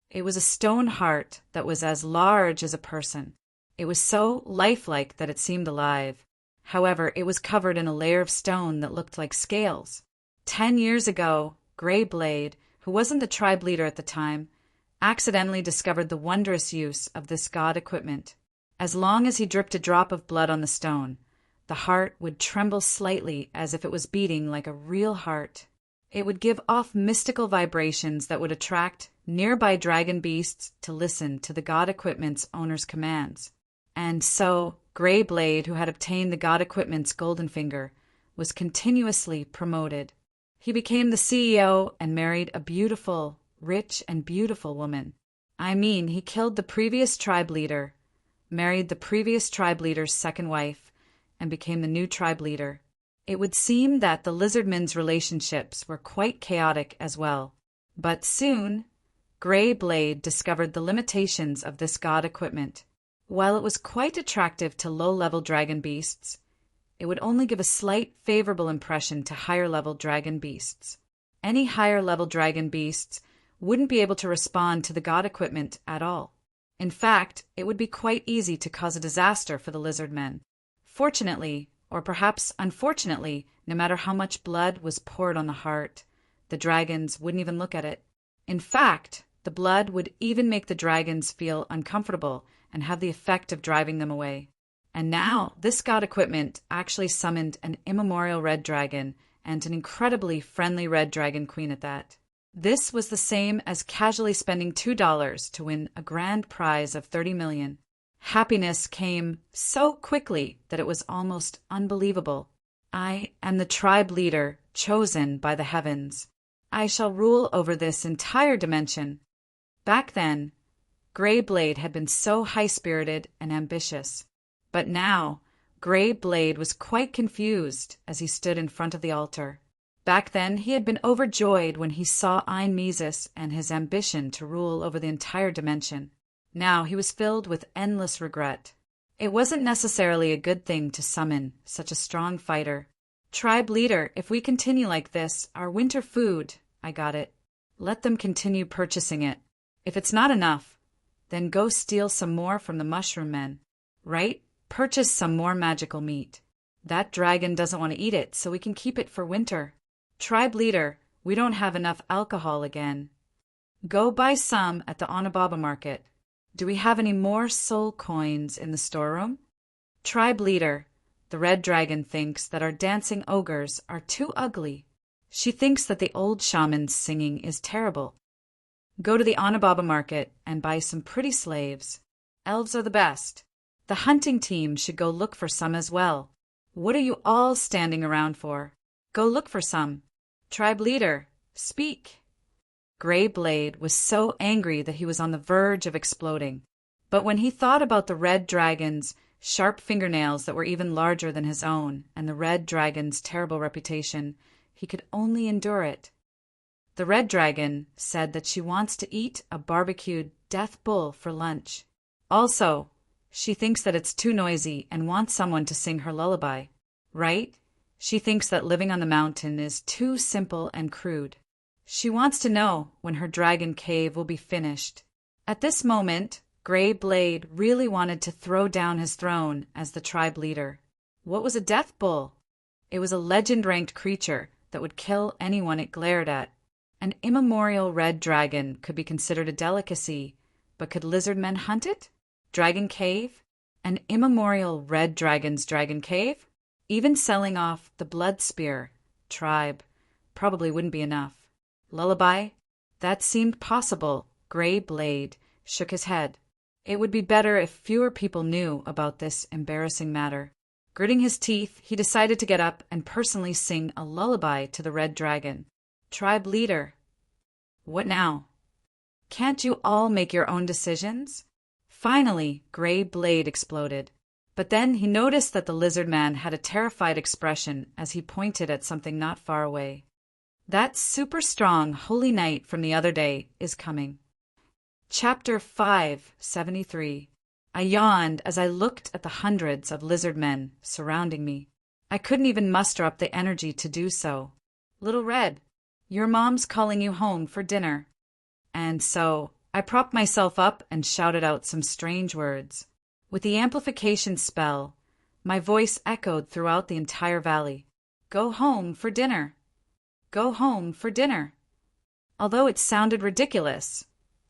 It was a stone heart that was as large as a person. It was so lifelike that it seemed alive. However, it was covered in a layer of stone that looked like scales. 10 years ago, Grey Blade, who wasn't the tribe leader at the time, accidentally discovered the wondrous use of this god equipment. As long as he dripped a drop of blood on the stone, the heart would tremble slightly as if it was beating like a real heart. It would give off mystical vibrations that would attract nearby dragon beasts to listen to the god equipment's owner's commands. And so, Grey Blade, who had obtained the god equipment's golden finger, was continuously promoted. He became the CEO and married a beautiful, rich and beautiful woman. I mean, he killed the previous tribe leader, married the previous tribe leader's second wife, and became the new tribe leader. It would seem that the lizardmen's relationships were quite chaotic as well. But soon, Grey Blade discovered the limitations of this god equipment. While it was quite attractive to low-level dragon beasts, it would only give a slight favorable impression to higher-level dragon beasts. Any higher-level dragon beasts wouldn't be able to respond to the god equipment at all. In fact, it would be quite easy to cause a disaster for the lizard men. Fortunately, or perhaps unfortunately, no matter how much blood was poured on the heart, the dragons wouldn't even look at it. In fact, the blood would even make the dragons feel uncomfortable and have the effect of driving them away. And now, this god equipment actually summoned an immemorial red dragon and an incredibly friendly red dragon queen at that. This was the same as casually spending $2 to win a grand prize of 30 million. Happiness came so quickly that it was almost unbelievable. I am the tribe leader chosen by the heavens. I shall rule over this entire dimension. Back then, Grey Blade had been so high-spirited and ambitious. But now, Grey Blade was quite confused as he stood in front of the altar. Back then, he had been overjoyed when he saw Ein Mises and his ambition to rule over the entire dimension. Now he was filled with endless regret. It wasn't necessarily a good thing to summon such a strong fighter. Tribe leader, if we continue like this, our winter food, I got it. Let them continue purchasing it. If it's not enough, then go steal some more from the mushroom men. Right? Purchase some more magical meat. That dragon doesn't want to eat it, so we can keep it for winter. Tribe leader, we don't have enough alcohol again. Go buy some at the Audiobook market. Do we have any more soul coins in the storeroom? Tribe leader, the red dragon thinks that our dancing ogres are too ugly. She thinks that the old shaman's singing is terrible. Go to the Audiobook market and buy some pretty slaves. Elves are the best. The hunting team should go look for some as well. What are you all standing around for? Go look for some. Tribe leader, speak. Grey Blade was so angry that he was on the verge of exploding. But when he thought about the red dragon's sharp fingernails that were even larger than his own and the red dragon's terrible reputation, he could only endure it. The red dragon said that she wants to eat a barbecued death bull for lunch. Also, she thinks that it's too noisy and wants someone to sing her lullaby. Right? She thinks that living on the mountain is too simple and crude. She wants to know when her dragon cave will be finished. At this moment, Grey Blade really wanted to throw down his throne as the tribe leader. What was a death bull? It was a legend-ranked creature that would kill anyone it glared at. An immemorial red dragon could be considered a delicacy, but could lizard men hunt it? Dragon cave? An immemorial red dragon's dragon cave? Even selling off the blood spear tribe probably wouldn't be enough. Lullaby? That seemed possible. Grey Blade shook his head. It would be better if fewer people knew about this embarrassing matter. Gritting his teeth, he decided to get up and personally sing a lullaby to the red dragon. Tribe leader. What now? Can't you all make your own decisions? Finally, Grey Blade exploded. But then he noticed that the lizard man had a terrified expression as he pointed at something not far away. That super strong holy knight from the other day is coming. Chapter 573. I yawned as I looked at the hundreds of lizard men surrounding me. I couldn't even muster up the energy to do so. Little Red, your mom's calling you home for dinner. And so I propped myself up and shouted out some strange words. With the amplification spell, my voice echoed throughout the entire valley. Go home for dinner. go home for dinner. Although it sounded ridiculous,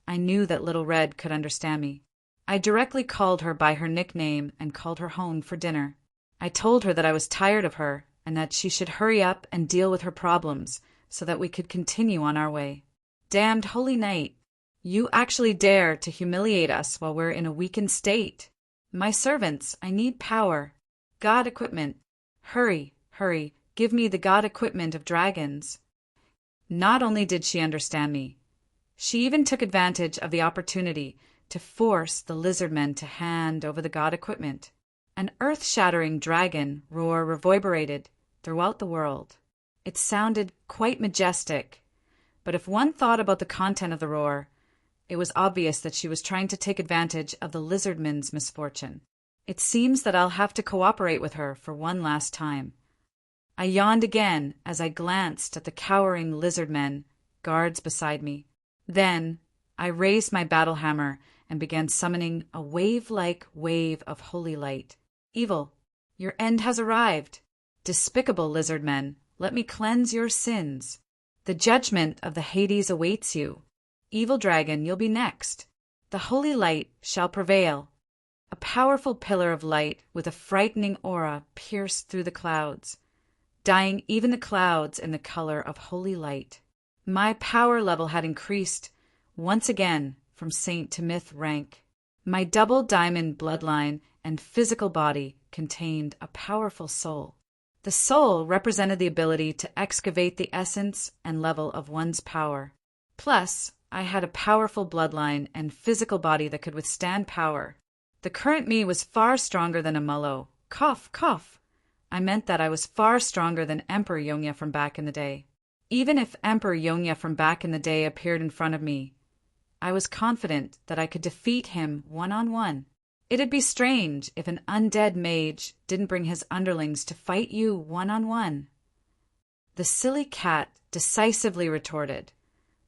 I knew that Little Red could understand me. I directly called her by her nickname and called her home for dinner. I told her that I was tired of her and that she should hurry up and deal with her problems so that we could continue on our way. Damned holy night! You actually dare to humiliate us while we're in a weakened state. My servants, I need power. God equipment. Hurry, hurry, give me the god equipment of dragons. Not only did she understand me, she even took advantage of the opportunity to force the lizardmen to hand over the god equipment. An earth-shattering dragon roar reverberated throughout the world. It sounded quite majestic, but if one thought about the content of the roar, it was obvious that she was trying to take advantage of the lizardmen's misfortune. It seems that I'll have to cooperate with her for one last time. I yawned again as I glanced at the cowering lizardmen, guards beside me. Then I raised my battle hammer and began summoning a wave-like wave of holy light. Evil, your end has arrived. Despicable lizardmen, let me cleanse your sins. The judgment of the Hades awaits you. Evil dragon, you'll be next. The holy light shall prevail. A powerful pillar of light with a frightening aura pierced through the clouds, dyeing even the clouds in the color of holy light. My power level had increased once again from saint to myth rank. My double diamond bloodline and physical body contained a powerful soul. The soul represented the ability to excavate the essence and level of one's power. Plus, I had a powerful bloodline and physical body that could withstand power. The current me was far stronger than a Mullo. Cough, cough. I meant that I was far stronger than Emperor Yonya from back in the day. Even if Emperor Yonya from back in the day appeared in front of me, I was confident that I could defeat him one-on-one. It'd be strange if an undead mage didn't bring his underlings to fight you one-on-one. The silly cat decisively retorted,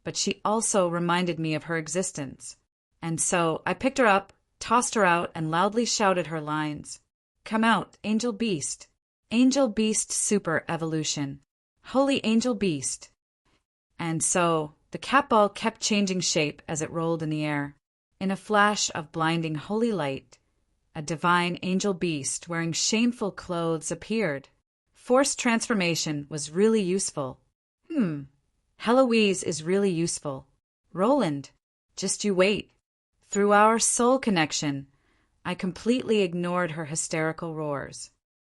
but she also reminded me of her existence. And so I picked her up, tossed her out, and loudly shouted her lines. Come out, Angel Beast. Angel Beast Super Evolution. Holy Angel Beast. And so the cat ball kept changing shape as it rolled in the air. In a flash of blinding holy light, a divine angel beast wearing shameful clothes appeared. Forced transformation was really useful. Heloise is really useful. Roland, just you wait. Through our soul connection, I completely ignored her hysterical roars.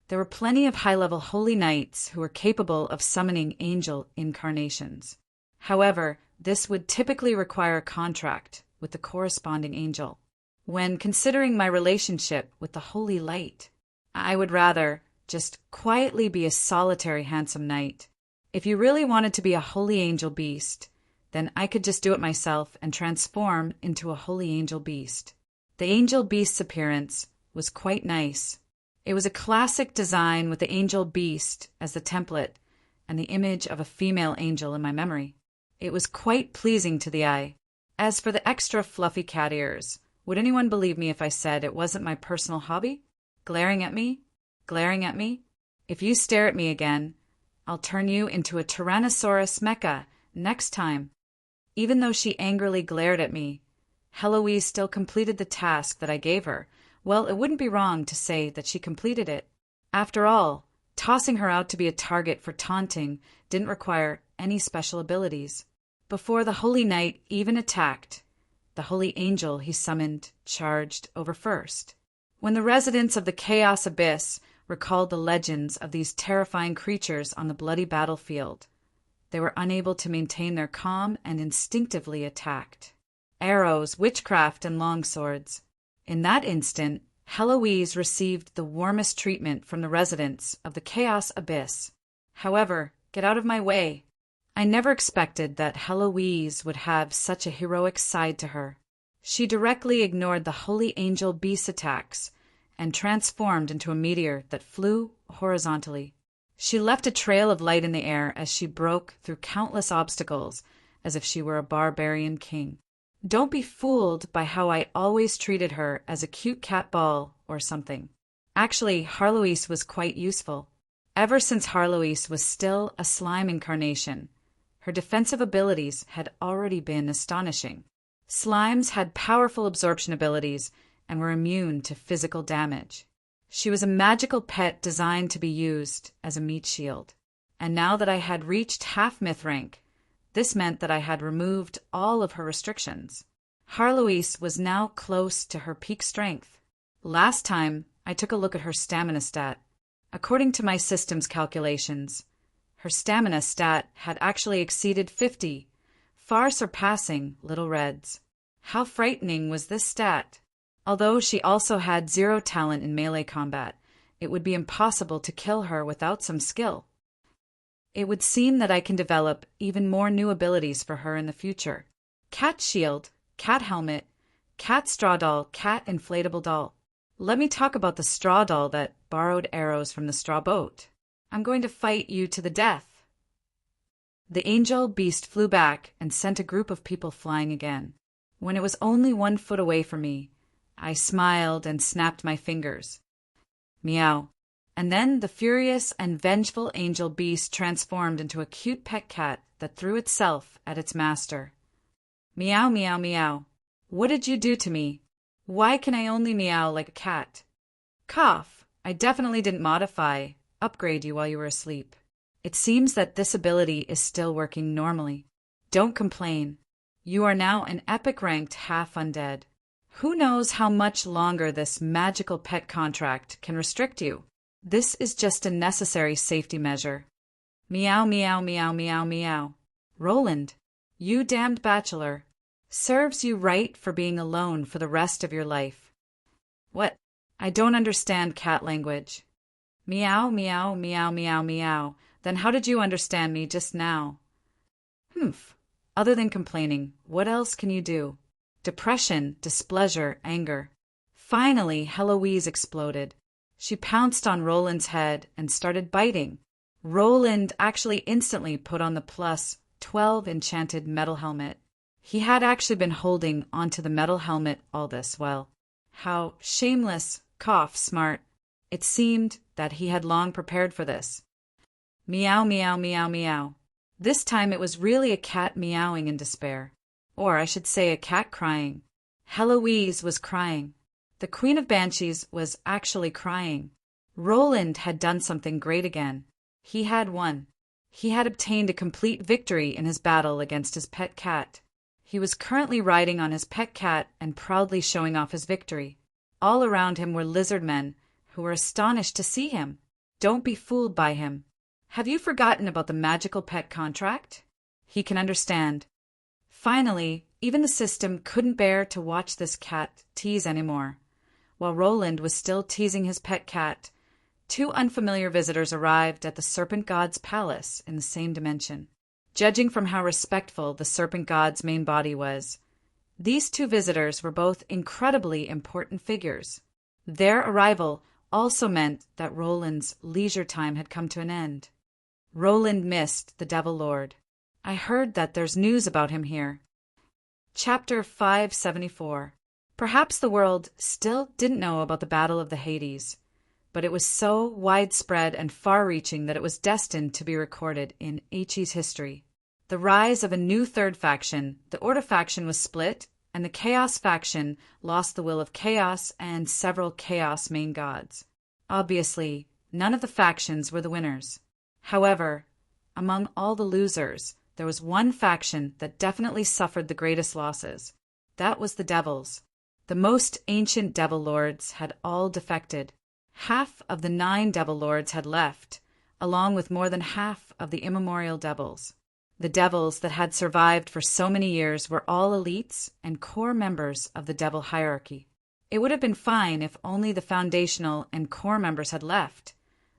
There were plenty of high-level holy knights who were capable of summoning angel incarnations. However, this would typically require a contract with the corresponding angel. When considering my relationship with the holy light, I would rather just quietly be a solitary handsome knight. If you really wanted to be a holy angel beast, then I could just do it myself and transform into a holy angel beast. The angel beast's appearance was quite nice. It was a classic design with the angel beast as the template and the image of a female angel in my memory. It was quite pleasing to the eye. As for the extra fluffy cat ears, would anyone believe me if I said it wasn't my personal hobby? Glaring at me? Glaring at me? If you stare at me again, I'll turn you into a Tyrannosaurus mecha next time. Even though she angrily glared at me, Heloise still completed the task that I gave her. Well, it wouldn't be wrong to say that she completed it. After all, tossing her out to be a target for taunting didn't require any special abilities. Before the Holy Knight even attacked, the Holy Angel he summoned charged over first. When the residents of the Chaos Abyss recalled the legends of these terrifying creatures on the bloody battlefield, they were unable to maintain their calm and instinctively attacked. Arrows, witchcraft, and longswords. In that instant, Heloise received the warmest treatment from the residents of the Chaos Abyss. However, get out of my way. I never expected that Heloise would have such a heroic side to her. She directly ignored the Holy Angel Beast attacks and transformed into a meteor that flew horizontally. She left a trail of light in the air as she broke through countless obstacles as if she were a barbarian king. Don't be fooled by how I always treated her as a cute cat ball or something. Actually, Heloise was quite useful. Ever since Harloise was still a slime incarnation, her defensive abilities had already been astonishing. Slimes had powerful absorption abilities and were immune to physical damage. She was a magical pet designed to be used as a meat shield. And now that I had reached half myth rank, this meant that I had removed all of her restrictions. Harloise was now close to her peak strength. Last time, I took a look at her stamina stat. According to my system's calculations, her stamina stat had actually exceeded 50, far surpassing Little Red's. How frightening was this stat? Although she also had 0 talent in melee combat, it would be impossible to kill her without some skill. It would seem that I can develop even more new abilities for her in the future. Cat shield, cat helmet, cat straw doll, cat inflatable doll. Let me talk about the straw doll that borrowed arrows from the straw boat. I'm going to fight you to the death. The angel beast flew back and sent a group of people flying again. When it was only 1 foot away from me, I smiled and snapped my fingers. Meow. And then the furious and vengeful angel beast transformed into a cute pet cat that threw itself at its master. Meow, meow, meow. What did you do to me? Why can I only meow like a cat? Cough. I definitely didn't upgrade you while you were asleep. It seems that this ability is still working normally. Don't complain. You are now an epic ranked half undead. Who knows how much longer this magical pet contract can restrict you? This is just a necessary safety measure. Meow, meow, meow, meow, meow. Roland, you damned bachelor. Serves you right for being alone for the rest of your life. What? I don't understand cat language. Meow, meow, meow, meow, meow. Then how did you understand me just now? Humph. Other than complaining, what else can you do? Depression, displeasure, anger. Finally, Heloise exploded. She pounced on Roland's head and started biting. Roland actually instantly put on the +12 enchanted metal helmet. He had actually been holding onto the metal helmet all this while. How shameless, smart. It seemed that he had long prepared for this. Meow, meow, meow, meow. This time it was really a cat meowing in despair. Or I should say a cat crying. Heloise was crying. The Queen of Banshees was actually crying. Roland had done something great again. He had won. He had obtained a complete victory in his battle against his pet cat. He was currently riding on his pet cat and proudly showing off his victory. All around him were lizard men, who were astonished to see him. Don't be fooled by him. Have you forgotten about the magical pet contract? He can understand. Finally, even the system couldn't bear to watch this cat tease anymore. While Roland was still teasing his pet cat, 2 unfamiliar visitors arrived at the Serpent God's palace in the same dimension. Judging from how respectful the Serpent God's main body was, these 2 visitors were both incredibly important figures. Their arrival also meant that Roland's leisure time had come to an end. Roland missed the Devil Lord. I heard that there's news about him here. Chapter 574. Perhaps the world still didn't know about the Battle of the Hades, but it was so widespread and far-reaching that it was destined to be recorded in HE's history. The rise of a new third faction, the Order faction, was split, and the Chaos faction lost the will of Chaos and several Chaos main gods. Obviously, none of the factions were the winners. However, among all the losers, there was one faction that definitely suffered the greatest losses. That was the Devils. The most ancient Devil Lords had all defected. Half of the 9 Devil Lords had left, along with more than half of the immemorial devils. The devils that had survived for so many years were all elites and core members of the devil hierarchy. It would have been fine if only the foundational and core members had left,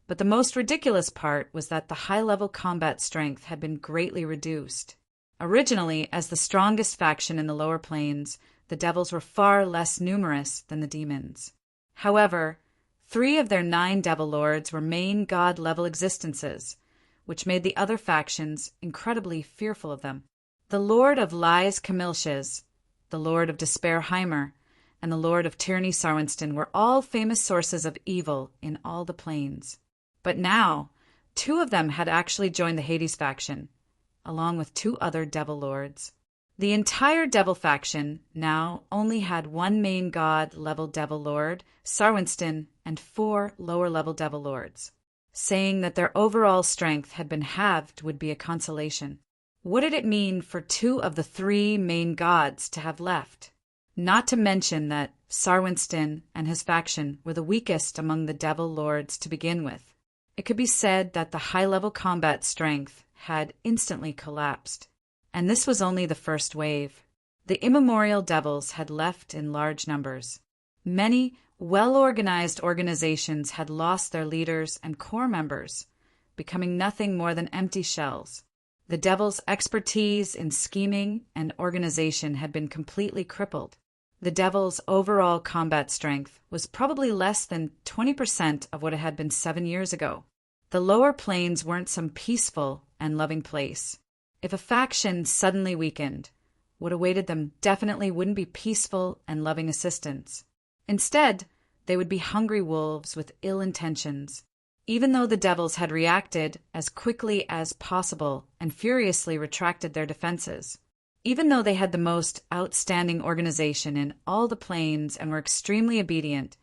but the most ridiculous part was that the high-level combat strength had been greatly reduced. Originally, as the strongest faction in the lower planes, the devils were far less numerous than the demons. However, 3 of their 9 devil lords were main god-level existences, which made the other factions incredibly fearful of them. The Lord of Lies Camilches, the Lord of Despair Heimer, and the Lord of Tyranny Sarwinston were all famous sources of evil in all the planes. But now, Two of them had actually joined the Hades faction, along with two other devil lords. The entire devil faction now only had one main god-level devil lord, Sarwinston, and four lower-level devil lords. Saying that their overall strength had been halved would be a consolation. What did it mean for two of the three main gods to have left? Not to mention that Sarwinston and his faction were the weakest among the devil lords to begin with. It could be said that the high-level combat strength had instantly collapsed. And this was only the first wave. The immemorial devils had left in large numbers. Many well-organized organizations had lost their leaders and core members, becoming nothing more than empty shells. The devils' expertise in scheming and organization had been completely crippled. The devils' overall combat strength was probably less than 20% of what it had been 7 years ago. The lower planes weren't some peaceful and loving place. If a faction suddenly weakened, what awaited them definitely wouldn't be peaceful and loving assistance. Instead, they would be hungry wolves with ill intentions. Even though the devils had reacted as quickly as possible and furiously retracted their defenses, even though they had the most outstanding organization in all the planes and were extremely obedient,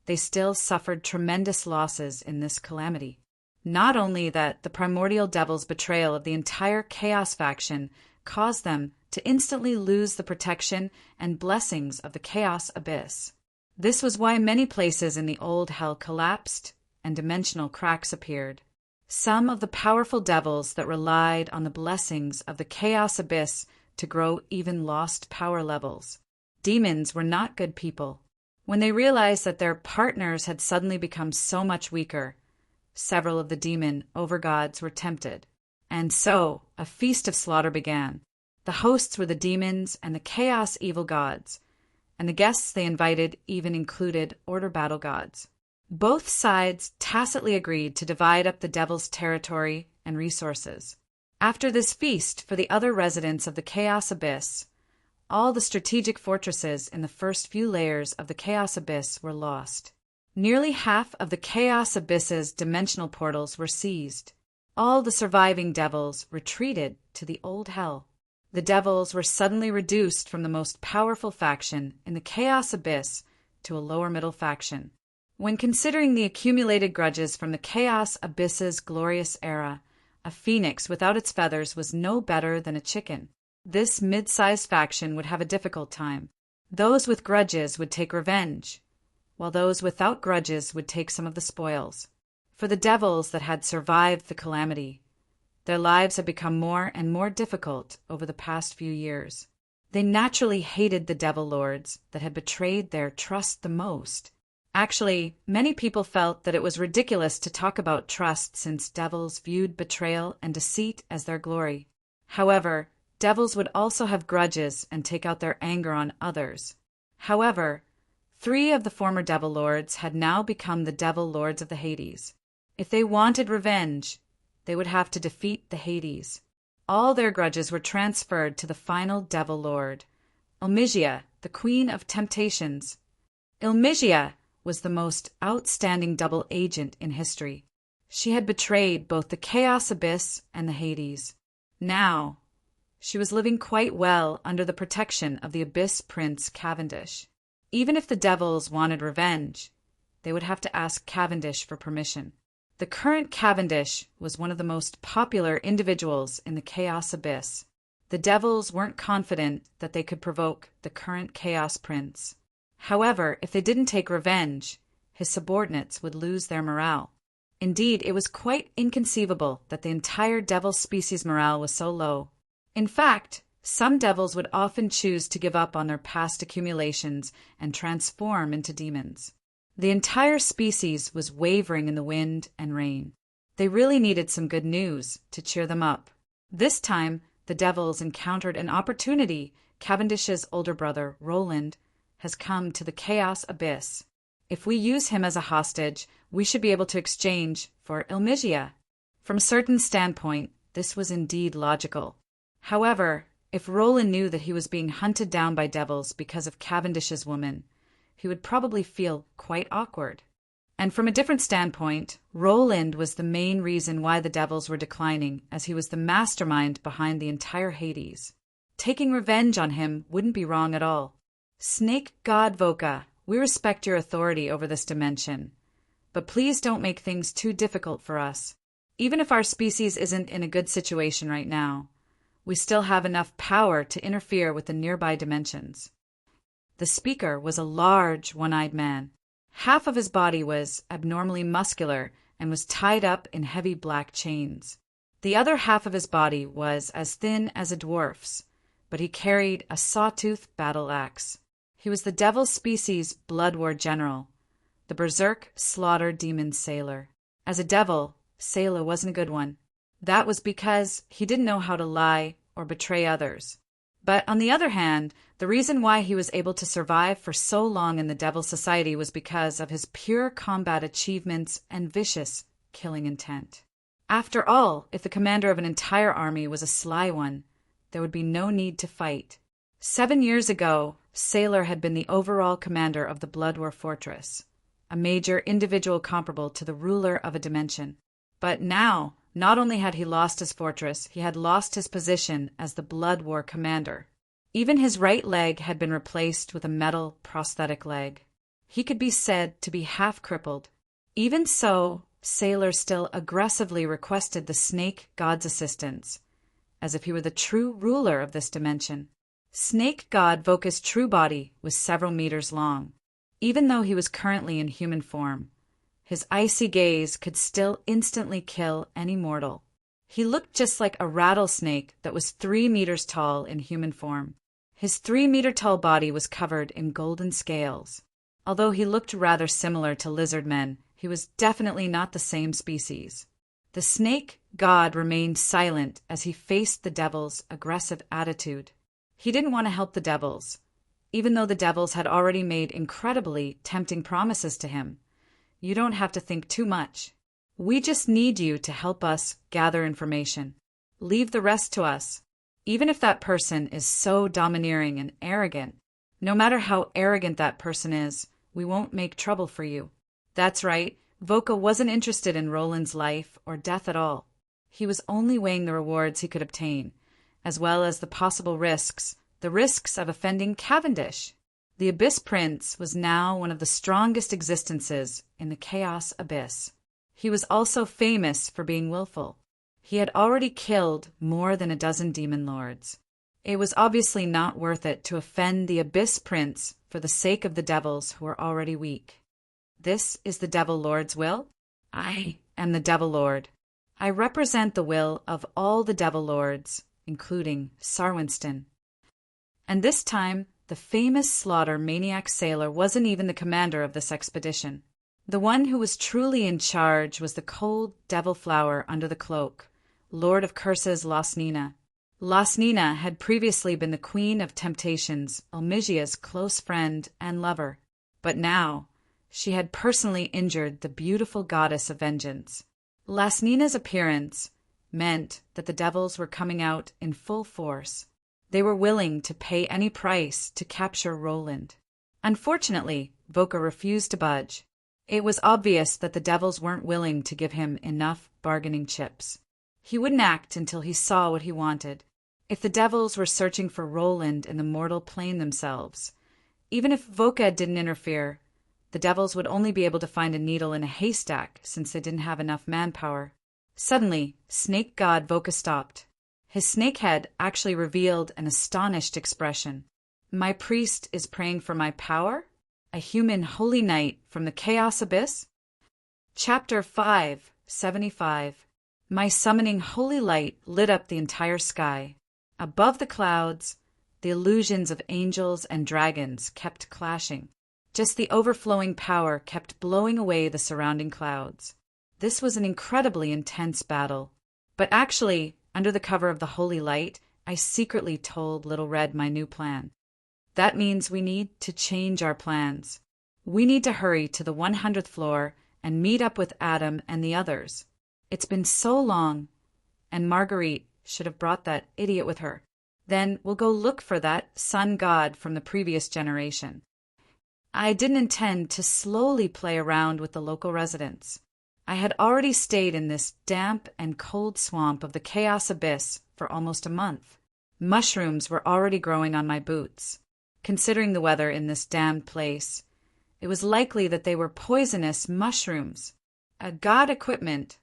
they still suffered tremendous losses in this calamity. Not only that, the primordial devil's betrayal of the entire Chaos faction caused them to instantly lose the protection and blessings of the Chaos Abyss. This was why many places in the old hell collapsed and dimensional cracks appeared. Some of the powerful devils that relied on the blessings of the Chaos Abyss to grow even lost power levels. Demons were not good people. When they realized that their partners had suddenly become so much weaker, several of the demon overgods were tempted. And so, a feast of slaughter began. The hosts were the demons and the chaos evil gods, and the guests they invited even included order battle gods. Both sides tacitly agreed to divide up the devil's territory and resources. After this feast for the other residents of the Chaos Abyss, all the strategic fortresses in the first few layers of the Chaos Abyss were lost. Nearly half of the Chaos Abyss's dimensional portals were seized. All the surviving devils retreated to the old hell. The devils were suddenly reduced from the most powerful faction in the Chaos Abyss to a lower middle faction. When considering the accumulated grudges from the Chaos Abyss's glorious era, a phoenix without its feathers was no better than a chicken. This mid-sized faction would have a difficult time. Those with grudges would take revenge, while those without grudges would take some of the spoils. For the devils that had survived the calamity, their lives had become more and more difficult over the past few years. They naturally hated the devil lords that had betrayed their trust the most. Actually, many people felt that it was ridiculous to talk about trust since devils viewed betrayal and deceit as their glory. However, devils would also have grudges and take out their anger on others. However, 3 of the former devil lords had now become the devil lords of the Hades. If they wanted revenge, they would have to defeat the Hades. All their grudges were transferred to the final devil lord, Ilmigia, the queen of temptations. Ilmigia was the most outstanding double agent in history. She had betrayed both the Chaos Abyss and the Hades. Now, she was living quite well under the protection of the Abyss Prince Cavendish. Even if the devils wanted revenge, they would have to ask Cavendish for permission. The current Cavendish was one of the most popular individuals in the Chaos Abyss. The devils weren't confident that they could provoke the current Chaos Prince. However, if they didn't take revenge, his subordinates would lose their morale. Indeed, it was quite inconceivable that the entire devil species' morale was so low. In fact, some devils would often choose to give up on their past accumulations and transform into demons. The entire species was wavering in the wind and rain. They really needed some good news to cheer them up. This time, the devils encountered an opportunity. Cavendish's older brother, Roland, has come to the Chaos Abyss. If we use him as a hostage, we should be able to exchange for Ilmigia. From a certain standpoint, this was indeed logical. However, if Roland knew that he was being hunted down by devils because of Cavendish's woman, he would probably feel quite awkward. And from a different standpoint, Roland was the main reason why the devils were declining, as he was the mastermind behind the entire Hades. Taking revenge on him wouldn't be wrong at all. Snake God Voka, we respect your authority over this dimension, but please don't make things too difficult for us. Even if our species isn't in a good situation right now, we still have enough power to interfere with the nearby dimensions. The speaker was a large, one-eyed man. Half of his body was abnormally muscular and was tied up in heavy black chains. The other half of his body was as thin as a dwarf's, but he carried a sawtooth battle axe. He was the devil species blood war general, the berserk slaughter demon sailor. As a devil, Sailor wasn't a good one. That was because he didn't know how to lie or betray others. But on the other hand, the reason why he was able to survive for so long in the Devil Society was because of his pure combat achievements and vicious killing intent. After all, if the commander of an entire army was a sly one, there would be no need to fight. 7 years ago, Sailor had been the overall commander of the Blood War Fortress, a major individual comparable to the ruler of a dimension. But now, not only had he lost his fortress, he had lost his position as the Blood War commander. Even his right leg had been replaced with a metal prosthetic leg. He could be said to be half-crippled. Even so, Sailor still aggressively requested the Snake God's assistance, as if he were the true ruler of this dimension. Snake God Voka's true body was several meters long. Even though he was currently in human form, his icy gaze could still instantly kill any mortal. He looked just like a rattlesnake that was 3 meters tall in human form. His 3-meter-tall body was covered in golden scales. Although he looked rather similar to lizard men, he was definitely not the same species. The snake god remained silent as he faced the devil's aggressive attitude. He didn't want to help the devils, even though the devils had already made incredibly tempting promises to him. You don't have to think too much. We just need you to help us gather information. Leave the rest to us. Even if that person is so domineering and arrogant, no matter how arrogant that person is, we won't make trouble for you. That's right, Voka wasn't interested in Roland's life or death at all. He was only weighing the rewards he could obtain, as well as the possible risks, the risks of offending Cavendish. The Abyss Prince was now one of the strongest existences in the Chaos Abyss. He was also famous for being willful. He had already killed more than a dozen demon lords. It was obviously not worth it to offend the Abyss Prince for the sake of the devils who were already weak. This is the Devil Lord's will? I am the Devil Lord. I represent the will of all the Devil Lords, including Sarwinston. And this time, the famous slaughter maniac sailor wasn't even the commander of this expedition. The one who was truly in charge was the cold devil flower under the cloak, Lord of Curses Lasnina. Lasnina had previously been the Queen of Temptations, Olmigia's close friend and lover, but now she had personally injured the beautiful goddess of vengeance. Lasnina's appearance meant that the devils were coming out in full force. They were willing to pay any price to capture Roland. Unfortunately, Voka refused to budge. It was obvious that the devils weren't willing to give him enough bargaining chips. He wouldn't act until he saw what he wanted. If the devils were searching for Roland in the mortal plane themselves, even if Voka didn't interfere, the devils would only be able to find a needle in a haystack since they didn't have enough manpower. Suddenly, Snake God Voka stopped. His snake head actually revealed an astonished expression. My priest is praying for my power? A human holy knight from the Chaos Abyss? Chapter 575. My summoning holy light lit up the entire sky. Above the clouds, the illusions of angels and dragons kept clashing. Just the overflowing power kept blowing away the surrounding clouds. This was an incredibly intense battle. But actually, under the cover of the holy light, I secretly told Little Red my new plan. That means we need to change our plans. We need to hurry to the 100th floor and meet up with Adam and the others. It's been so long, and Marguerite should have brought that idiot with her. Then we'll go look for that sun god from the previous generation. I didn't intend to slowly play around with the local residents. I had already stayed in this damp and cold swamp of the Chaos Abyss for almost a month. Mushrooms were already growing on my boots. Considering the weather in this damned place, it was likely that they were poisonous mushrooms. A god equipment.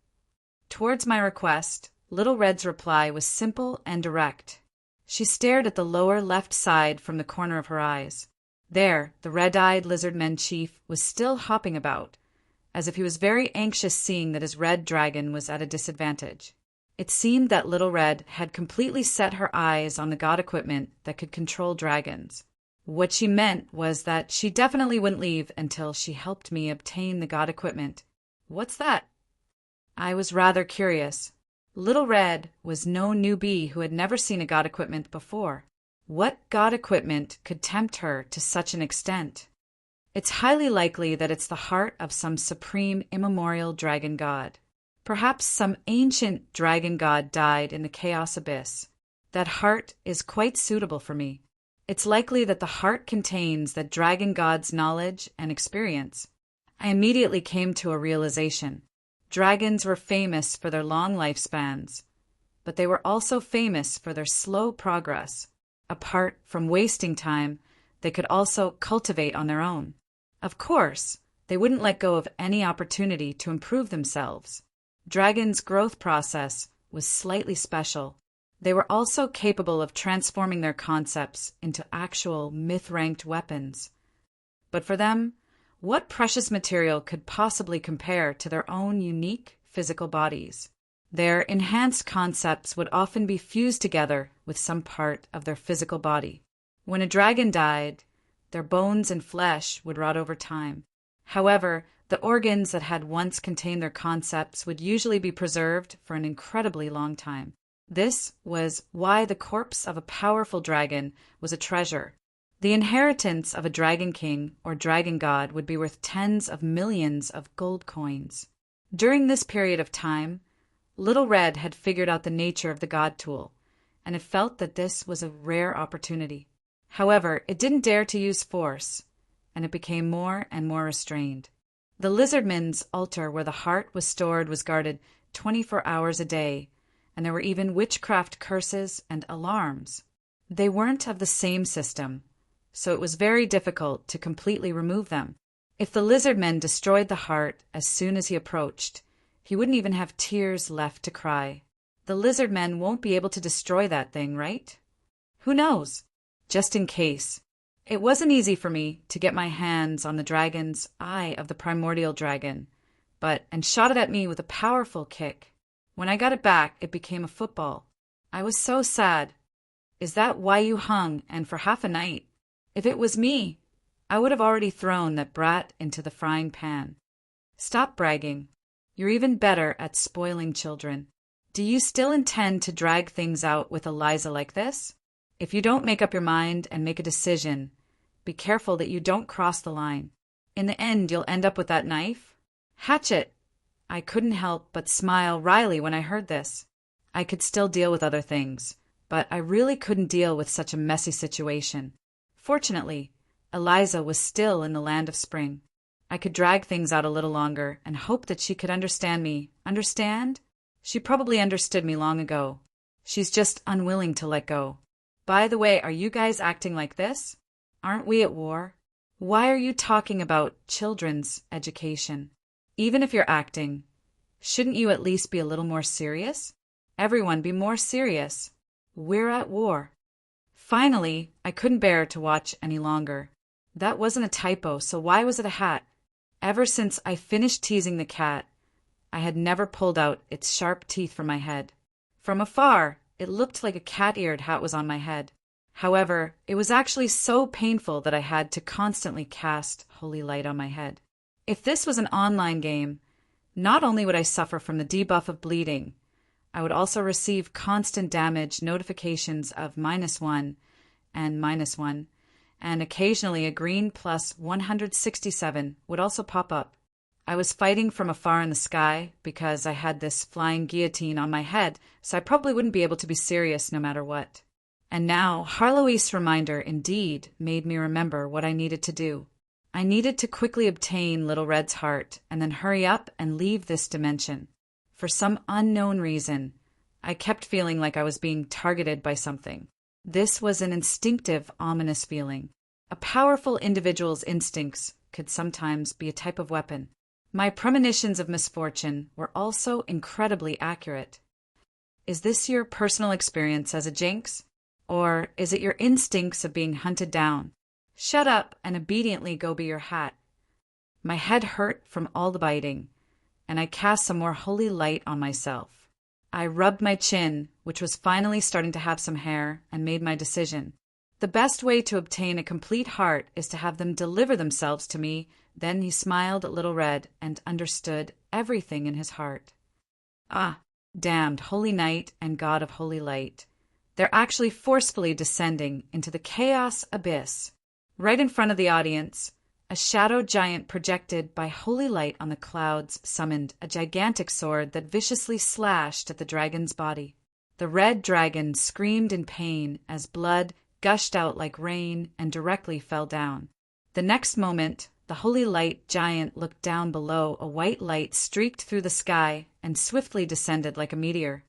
Towards my request, Little Red's reply was simple and direct. She stared at the lower left side from the corner of her eyes. There, the red-eyed lizardman chief was still hopping about, as if he was very anxious seeing that his red dragon was at a disadvantage. It seemed that Little Red had completely set her eyes on the god equipment that could control dragons. What she meant was that she definitely wouldn't leave until she helped me obtain the god equipment. What's that? I was rather curious. Little Red was no newbie who had never seen a god equipment before. What god equipment could tempt her to such an extent? It's highly likely that it's the heart of some supreme immemorial dragon god. Perhaps some ancient dragon god died in the Chaos Abyss. That heart is quite suitable for me. It's likely that the heart contains that dragon god's knowledge and experience. I immediately came to a realization. Dragons were famous for their long lifespans, but they were also famous for their slow progress. Apart from wasting time, they could also cultivate on their own. Of course, they wouldn't let go of any opportunity to improve themselves. Dragons' growth process was slightly special. They were also capable of transforming their concepts into actual myth-ranked weapons. But for them, what precious material could possibly compare to their own unique physical bodies? Their enhanced concepts would often be fused together with some part of their physical body. When a dragon died, their bones and flesh would rot over time. However, the organs that had once contained their concepts would usually be preserved for an incredibly long time. This was why the corpse of a powerful dragon was a treasure. The inheritance of a dragon king or dragon god would be worth tens of millions of gold coins. During this period of time, Little Red had figured out the nature of the god tool, and it felt that this was a rare opportunity. However, it didn't dare to use force, and it became more and more restrained. The lizardman's altar where the heart was stored was guarded 24 hours a day, and there were even witchcraft curses and alarms. They weren't of the same system, so it was very difficult to completely remove them. If the lizardman destroyed the heart as soon as he approached, he wouldn't even have tears left to cry. The lizardmen won't be able to destroy that thing, right? Who knows? Just in case. It wasn't easy for me to get my hands on the dragon's eye of the primordial dragon, and shot it at me with a powerful kick. When I got it back, it became a football. I was so sad. Is that why you hung, and for half a night? If it was me, I would have already thrown that brat into the frying pan. Stop bragging. You're even better at spoiling children. Do you still intend to drag things out with Eliza like this? If you don't make up your mind and make a decision, be careful that you don't cross the line. In the end, you'll end up with that knife. Hatchet! I couldn't help but smile wryly when I heard this. I could still deal with other things, but I really couldn't deal with such a messy situation. Fortunately, Eliza was still in the land of spring. I could drag things out a little longer and hope that she could understand me. Understand? She probably understood me long ago. She's just unwilling to let go. By the way, are you guys acting like this? Aren't we at war? Why are you talking about children's education? Even if you're acting, shouldn't you at least be a little more serious? Everyone be more serious. We're at war. Finally, I couldn't bear to watch any longer. That wasn't a typo, so why was it a hat? Ever since I finished teasing the cat, I had never pulled out its sharp teeth from my head. From afar, it looked like a cat-eared hat was on my head. However, it was actually so painful that I had to constantly cast holy light on my head. If this was an online game, not only would I suffer from the debuff of bleeding, I would also receive constant damage notifications of -1 and -1, and occasionally a green plus 167 would also pop up. I was fighting from afar in the sky because I had this flying guillotine on my head, so I probably wouldn't be able to be serious no matter what. And now, Harlowe's reminder indeed made me remember what I needed to do. I needed to quickly obtain Little Red's heart and then hurry up and leave this dimension. For some unknown reason, I kept feeling like I was being targeted by something. This was an instinctive, ominous feeling. A powerful individual's instincts could sometimes be a type of weapon. My premonitions of misfortune were also incredibly accurate. Is this your personal experience as a jinx? Or is it your instincts of being hunted down? Shut up and obediently go be your hat. My head hurt from all the biting, and I cast some more holy light on myself. I rubbed my chin, which was finally starting to have some hair, and made my decision. The best way to obtain a complete heart is to have them deliver themselves to me. Then he smiled at Little Red and understood everything in his heart. Ah, damned holy night and god of holy light. They're actually forcefully descending into the chaos abyss. Right in front of the audience, a shadow giant projected by holy light on the clouds summoned a gigantic sword that viciously slashed at the dragon's body. The red dragon screamed in pain as blood gushed out like rain and directly fell down. The next moment, the holy light giant looked down below. A white light streaked through the sky and swiftly descended like a meteor.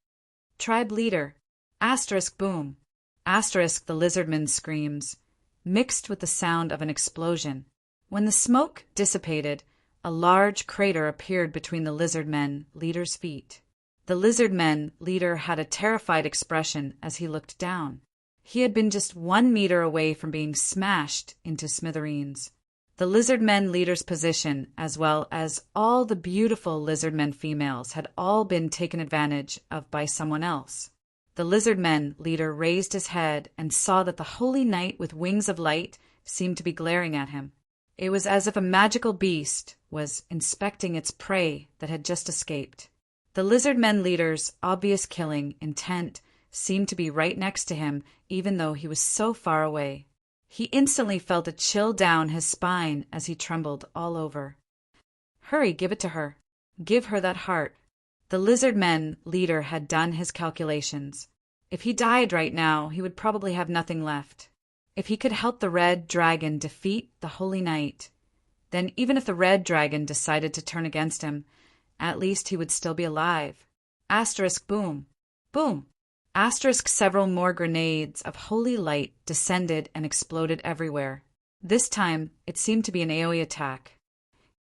Tribe leader, asterisk boom, asterisk the lizardman screams, mixed with the sound of an explosion. When the smoke dissipated, a large crater appeared between the lizardmen leader's feet. The lizardmen leader had a terrified expression as he looked down. He had been just 1 meter away from being smashed into smithereens. The lizardmen leader's position, as well as all the beautiful lizardmen females, had all been taken advantage of by someone else. The lizardmen leader raised his head and saw that the holy knight with wings of light seemed to be glaring at him. It was as if a magical beast was inspecting its prey that had just escaped. The lizardmen leader's obvious killing intent seemed to be right next to him, even though he was so far away. He instantly felt a chill down his spine as he trembled all over. Hurry, give it to her. Give her that heart. The lizardmen leader had done his calculations. If he died right now, he would probably have nothing left. If he could help the red dragon defeat the holy knight, then even if the red dragon decided to turn against him, at least he would still be alive. Asterisk boom. Boom. Asterisk several more grenades of holy light descended and exploded everywhere. This time, it seemed to be an AoE attack.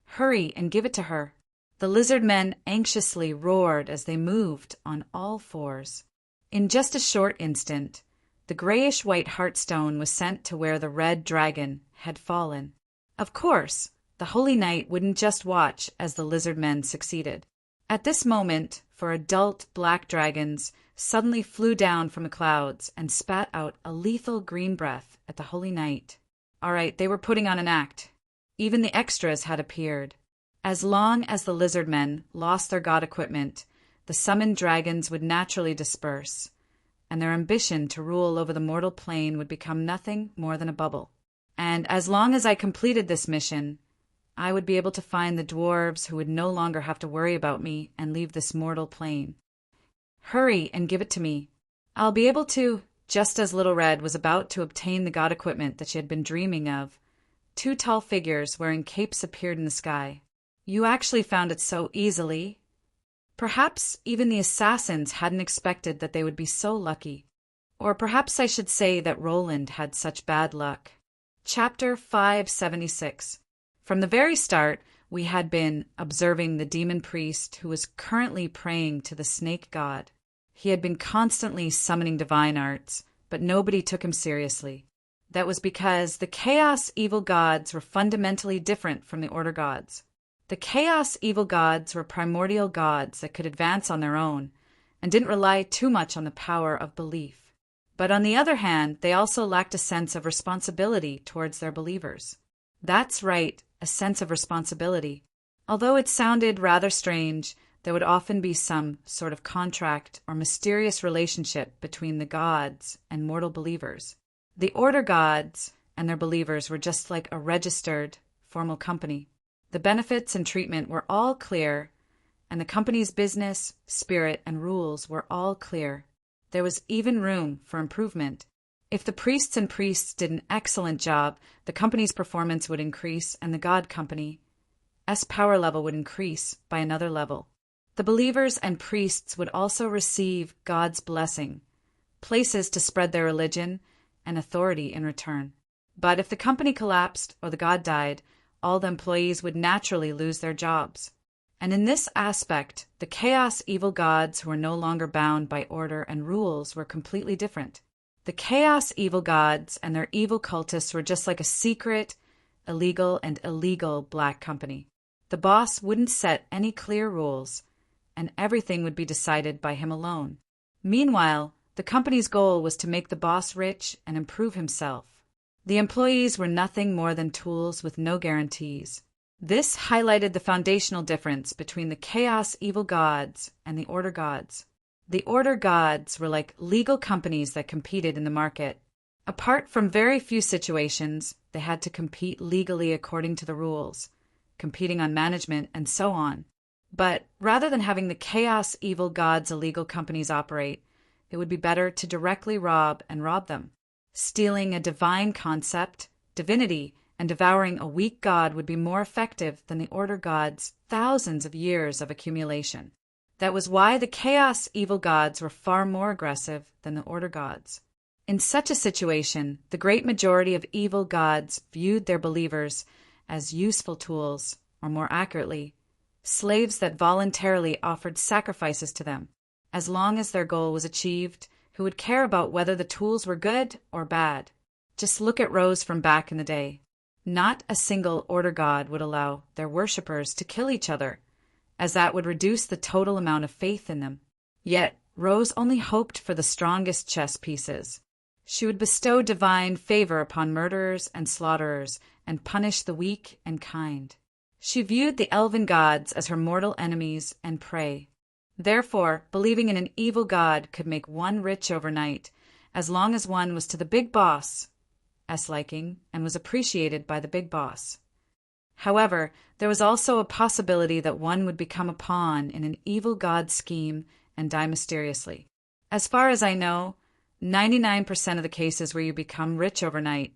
Hurry and give it to her. The lizard men anxiously roared as they moved on all fours. In just a short instant, the grayish-white heartstone was sent to where the red dragon had fallen. Of course, the holy knight wouldn't just watch as the lizard men succeeded. At this moment, 4 adult black dragons suddenly flew down from the clouds and spat out a lethal green breath at the holy knight. All right, they were putting on an act. Even the extras had appeared. As long as the lizard men lost their god equipment, the summoned dragons would naturally disperse, and their ambition to rule over the mortal plane would become nothing more than a bubble. And as long as I completed this mission, I would be able to find the dwarves who would no longer have to worry about me and leave this mortal plane. Hurry and give it to me. I'll be able to. Just as Little Red was about to obtain the god equipment that she had been dreaming of, 2 tall figures wearing capes appeared in the sky. You actually found it so easily. Perhaps even the assassins hadn't expected that they would be so lucky. Or perhaps I should say that Roland had such bad luck. Chapter 576. From the very start, we had been observing the demon priest who was currently praying to the snake god. He had been constantly summoning divine arts, but nobody took him seriously. That was because the chaos evil gods were fundamentally different from the order gods. The chaos evil gods were primordial gods that could advance on their own and didn't rely too much on the power of belief. But on the other hand, they also lacked a sense of responsibility towards their believers. That's right, a sense of responsibility. Although it sounded rather strange, there would often be some sort of contract or mysterious relationship between the gods and mortal believers. The order gods and their believers were just like a registered, formal company. The benefits and treatment were all clear, and the company's business, spirit, and rules were all clear. There was even room for improvement. If the priests did an excellent job, the company's performance would increase and the God company's power level would increase by another level. The believers and priests would also receive God's blessing, places to spread their religion, and authority in return. But if the company collapsed or the god died, all the employees would naturally lose their jobs. And in this aspect, the chaos evil gods who were no longer bound by order and rules were completely different. The chaos evil gods and their evil cultists were just like a secret, illegal, and illegal black company. The boss wouldn't set any clear rules, and everything would be decided by him alone. Meanwhile, the company's goal was to make the boss rich and improve himself. The employees were nothing more than tools with no guarantees. This highlighted the foundational difference between the chaos evil gods and the order gods. The order gods were like legal companies that competed in the market. Apart from very few situations, they had to compete legally according to the rules, competing on management and so on. But rather than having the chaos evil gods illegal companies operate, it would be better to directly rob them. Stealing a divine concept, divinity, and devouring a weak god would be more effective than the order gods' thousands of years of accumulation. That was why the chaos evil gods were far more aggressive than the order gods. In such a situation, the great majority of evil gods viewed their believers as useful tools, or more accurately, slaves that voluntarily offered sacrifices to them. As long as their goal was achieved, who would care about whether the tools were good or bad? Just look at Rose from back in the day. Not a single order god would allow their worshippers to kill each other, as that would reduce the total amount of faith in them. Yet, Rose only hoped for the strongest chess pieces. She would bestow divine favor upon murderers and slaughterers, and punish the weak and kind. She viewed the elven gods as her mortal enemies and prey. Therefore, believing in an evil god could make one rich overnight, as long as one was to the big boss's liking and was appreciated by the big boss. However, there was also a possibility that one would become a pawn in an evil god's scheme and die mysteriously. As far as I know, 99% of the cases where you become rich overnight,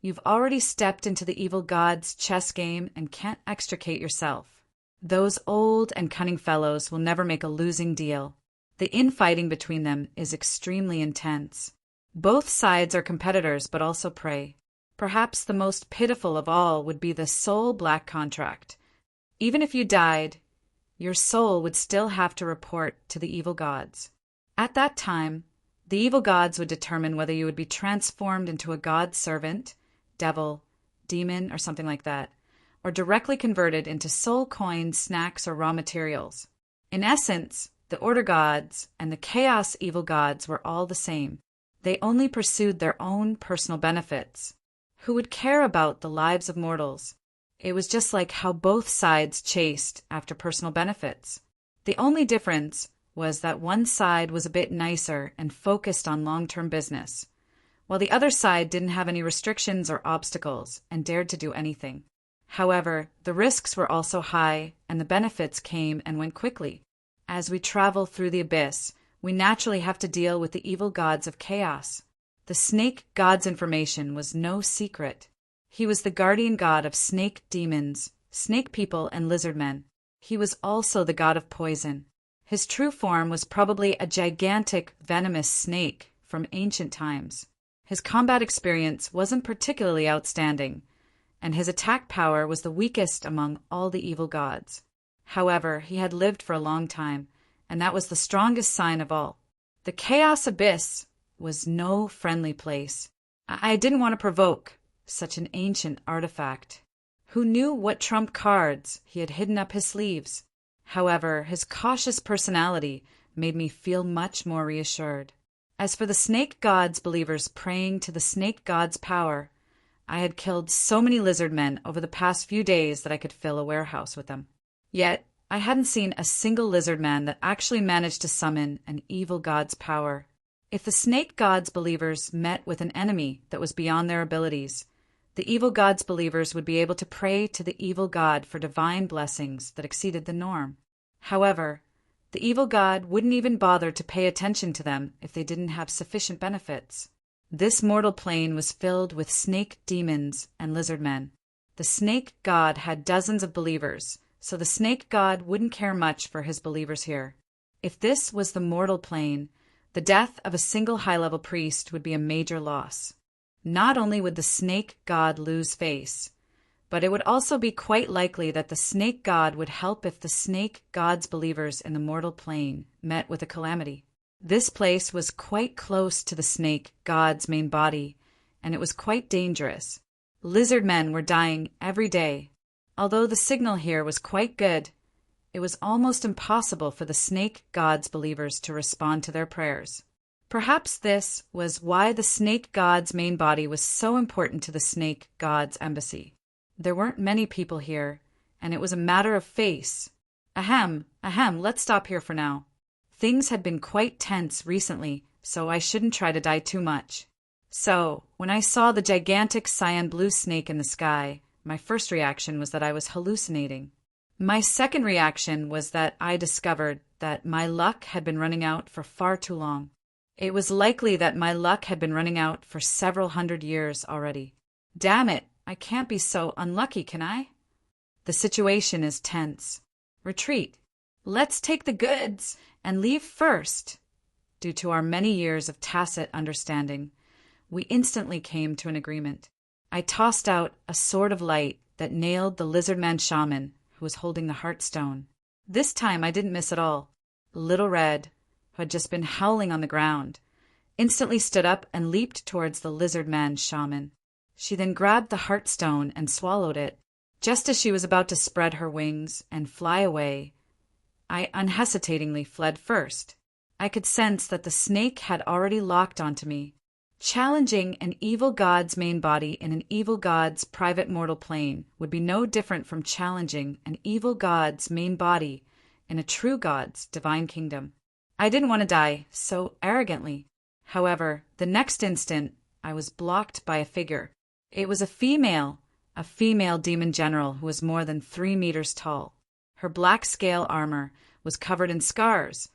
you've already stepped into the evil god's chess game and can't extricate yourself. Those old and cunning fellows will never make a losing deal. The infighting between them is extremely intense. Both sides are competitors but also prey. Perhaps the most pitiful of all would be the soul black contract. Even if you died, your soul would still have to report to the evil gods. At that time, the evil gods would determine whether you would be transformed into a god servant, devil, demon, or something like that, or directly converted into soul coins, snacks, or raw materials. In essence, the order gods and the chaos evil gods were all the same. They only pursued their own personal benefits. Who would care about the lives of mortals? It was just like how both sides chased after personal benefits. The only difference was that one side was a bit nicer and focused on long-term business, while the other side didn't have any restrictions or obstacles and dared to do anything. However, the risks were also high, and the benefits came and went quickly. As we travel through the abyss, we naturally have to deal with the evil gods of chaos. The snake god's information was no secret. He was the guardian god of snake demons, snake people, and lizard men. He was also the god of poison. His true form was probably a gigantic venomous snake from ancient times. His combat experience wasn't particularly outstanding, and his attack power was the weakest among all the evil gods. However, he had lived for a long time, and that was the strongest sign of all. The Chaos Abyss was no friendly place. I didn't want to provoke such an ancient artifact. Who knew what trump cards he had hidden up his sleeves? However, his cautious personality made me feel much more reassured. As for the snake god's believers praying to the snake god's power, I had killed so many lizard men over the past few days that I could fill a warehouse with them. Yet, I hadn't seen a single lizard man that actually managed to summon an evil god's power. If the snake god's believers met with an enemy that was beyond their abilities, the evil god's believers would be able to pray to the evil god for divine blessings that exceeded the norm. However, the evil god wouldn't even bother to pay attention to them if they didn't have sufficient benefits. This mortal plane was filled with snake demons and lizard men. The snake god had dozens of believers, so the snake god wouldn't care much for his believers here. If this was the mortal plane, the death of a single high-level priest would be a major loss. Not only would the snake god lose face, but it would also be quite likely that the snake god would help if the snake god's believers in the mortal plane met with a calamity. This place was quite close to the snake god's main body, and it was quite dangerous. Lizard men were dying every day. Although the signal here was quite good, it was almost impossible for the snake god's believers to respond to their prayers. Perhaps this was why the snake god's main body was so important to the snake god's embassy. There weren't many people here, and it was a matter of face. Ahem, let's stop here for now. Things had been quite tense recently, so I shouldn't try to die too much. So, when I saw the gigantic cyan blue snake in the sky, my first reaction was that I was hallucinating. My second reaction was that I discovered that my luck had been running out for far too long. It was likely that my luck had been running out for several hundred years already. Damn it, I can't be so unlucky, can I? The situation is tense. Retreat. Let's take the goods and leave first. Due to our many years of tacit understanding, we instantly came to an agreement. I tossed out a sword of light that nailed the lizardman shaman who was holding the heartstone. This time I didn't miss at all. Little Red, who had just been howling on the ground, instantly stood up and leaped towards the lizardman shaman. She then grabbed the heartstone and swallowed it. Just as she was about to spread her wings and fly away, I unhesitatingly fled first. I could sense that the snake had already locked onto me. Challenging an evil god's main body in an evil god's private mortal plane would be no different from challenging an evil god's main body in a true god's divine kingdom. I didn't want to die so arrogantly. However, the next instant, I was blocked by a figure. It was a female demon general who was more than 3 meters tall. Her black scale armor was covered in scars,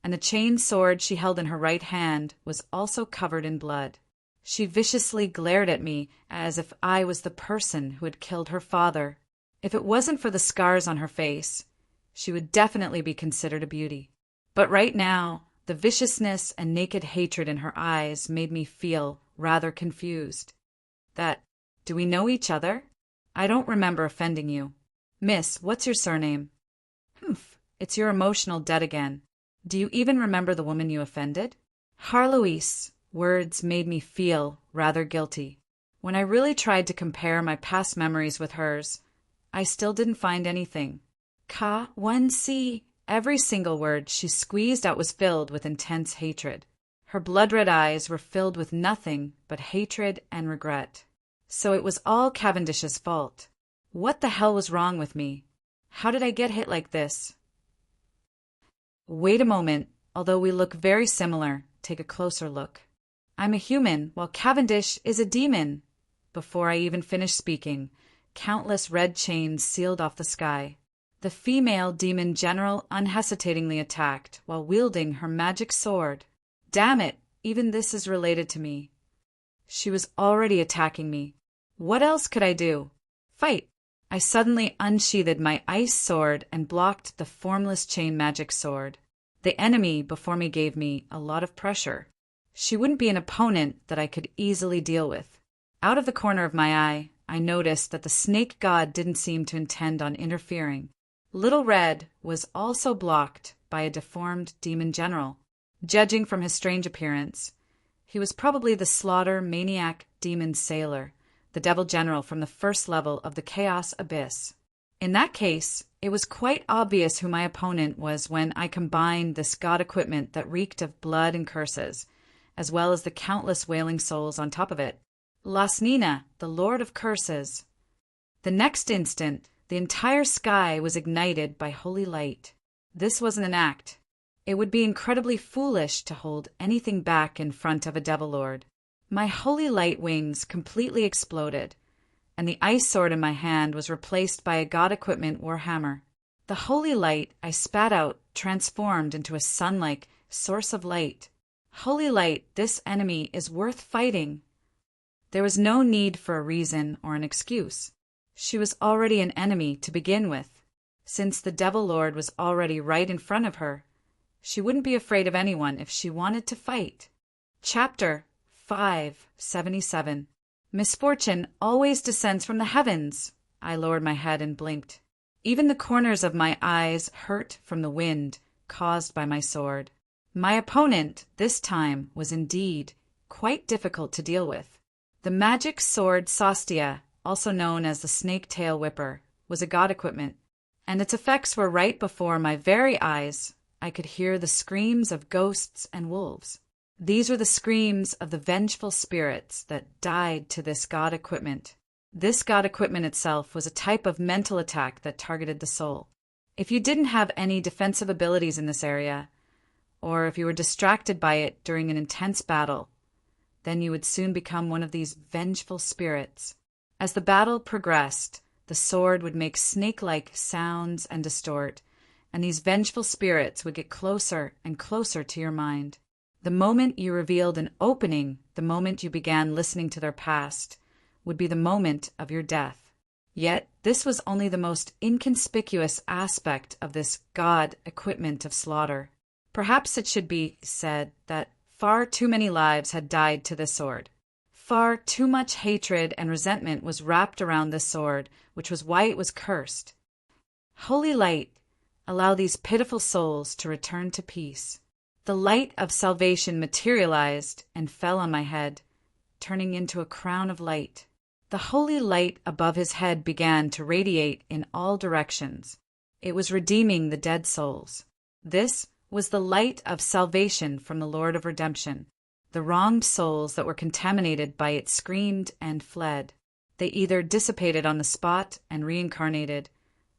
and the chain sword she held in her right hand was also covered in blood. She viciously glared at me as if I was the person who had killed her father. If it wasn't for the scars on her face, she would definitely be considered a beauty. But right now, the viciousness and naked hatred in her eyes made me feel rather confused. Do we know each other? I don't remember offending you. Miss, what's your surname? Humph, it's your emotional debt again. Do you even remember the woman you offended? Harloise. Words made me feel rather guilty. When I really tried to compare my past memories with hers, I still didn't find anything. Ka-1-C. Every single word she squeezed out was filled with intense hatred. Her blood-red eyes were filled with nothing but hatred and regret. So it was all Cavendish's fault. What the hell was wrong with me? How did I get hit like this? Wait a moment. Although we look very similar, take a closer look. I'm a human, while Cavendish is a demon. Before I even finished speaking, countless red chains sealed off the sky. The female demon general unhesitatingly attacked while wielding her magic sword. Damn it, even this is related to me. She was already attacking me. What else could I do? Fight! I suddenly unsheathed my ice sword and blocked the formless chain magic sword. The enemy before me gave me a lot of pressure. She wouldn't be an opponent that I could easily deal with. Out of the corner of my eye, I noticed that the snake god didn't seem to intend on interfering. Little Red was also blocked by a deformed demon general. Judging from his strange appearance, he was probably the slaughter maniac demon sailor, the devil general from the first level of the Chaos Abyss. In that case, it was quite obvious who my opponent was when I combined this god equipment that reeked of blood and curses, as well as the countless wailing souls on top of it. Las Nina, the Lord of Curses. The next instant, the entire sky was ignited by holy light. This wasn't an act. It would be incredibly foolish to hold anything back in front of a devil lord. My holy light wings completely exploded, and the ice sword in my hand was replaced by a god equipment warhammer. The holy light I spat out transformed into a sun-like source of light. Holy light, this enemy is worth fighting. There was no need for a reason or an excuse. She was already an enemy to begin with. Since the Devil Lord was already right in front of her, she wouldn't be afraid of anyone if she wanted to fight. Chapter 577. Misfortune always descends from the heavens. I lowered my head and blinked. Even the corners of my eyes hurt from the wind caused by my sword. My opponent, this time, was indeed quite difficult to deal with. The magic sword Sastia, also known as the Snake Tail Whipper, was a god equipment, and its effects were right before my very eyes. I could hear the screams of ghosts and wolves. These were the screams of the vengeful spirits that died to this god equipment. This god equipment itself was a type of mental attack that targeted the soul. If you didn't have any defensive abilities in this area, or if you were distracted by it during an intense battle, then you would soon become one of these vengeful spirits. As the battle progressed, the sword would make snake-like sounds and distort, and these vengeful spirits would get closer and closer to your mind. The moment you revealed an opening, the moment you began listening to their past, would be the moment of your death. Yet this was only the most inconspicuous aspect of this god equipment of slaughter. Perhaps it should be said that far too many lives had died to this sword. Far too much hatred and resentment was wrapped around this sword, which was why it was cursed. Holy light, allow these pitiful souls to return to peace. The light of salvation materialized and fell on my head, turning into a crown of light. The holy light above his head began to radiate in all directions. It was redeeming the dead souls. This was the light of salvation from the Lord of Redemption. The wronged souls that were contaminated by it screamed and fled. They either dissipated on the spot and reincarnated,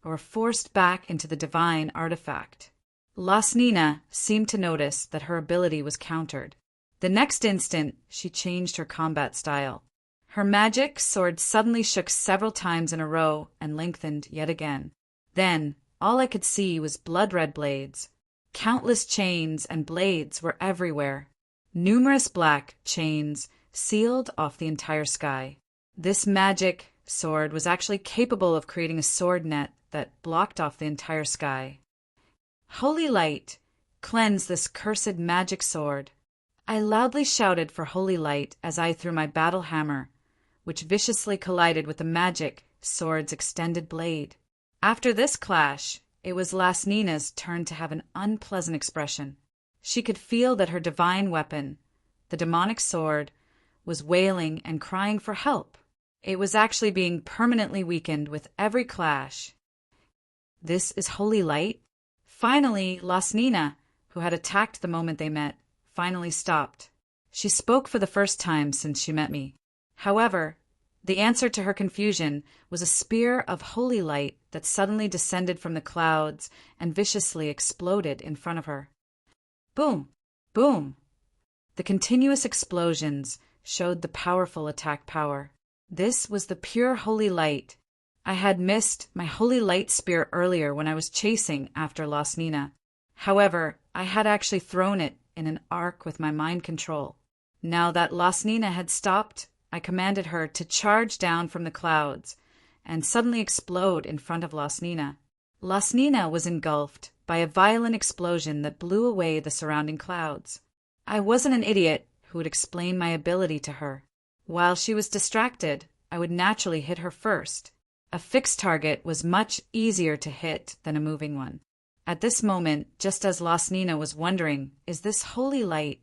or forced back into the divine artifact. Lasnina seemed to notice that her ability was countered. The next instant, she changed her combat style. Her magic sword suddenly shook several times in a row and lengthened yet again. Then, all I could see was blood-red blades. Countless chains and blades were everywhere. Numerous black chains sealed off the entire sky. This magic sword was actually capable of creating a sword net that blocked off the entire sky. Holy light, cleanse this cursed magic sword. I loudly shouted for holy light as I threw my battle hammer, which viciously collided with the magic sword's extended blade. After this clash, it was Lasnina's turn to have an unpleasant expression. She could feel that her divine weapon, the demonic sword, was wailing and crying for help. It was actually being permanently weakened with every clash. This is holy light? Finally, Lasnina, who had attacked the moment they met, finally stopped. She spoke for the first time since she met me. However, the answer to her confusion was a spear of holy light that suddenly descended from the clouds and viciously exploded in front of her. Boom! Boom! The continuous explosions showed the powerful attack power. This was the pure holy light. I had missed my holy light spear earlier when I was chasing after Lasnina. However, I had actually thrown it in an arc with my mind control. Now that Lasnina had stopped, I commanded her to charge down from the clouds and suddenly explode in front of Lasnina. Lasnina was engulfed by a violent explosion that blew away the surrounding clouds. I wasn't an idiot who would explain my ability to her. While she was distracted, I would naturally hit her first. A fixed target was much easier to hit than a moving one. At this moment, just as Lasnina was wondering, is this holy light?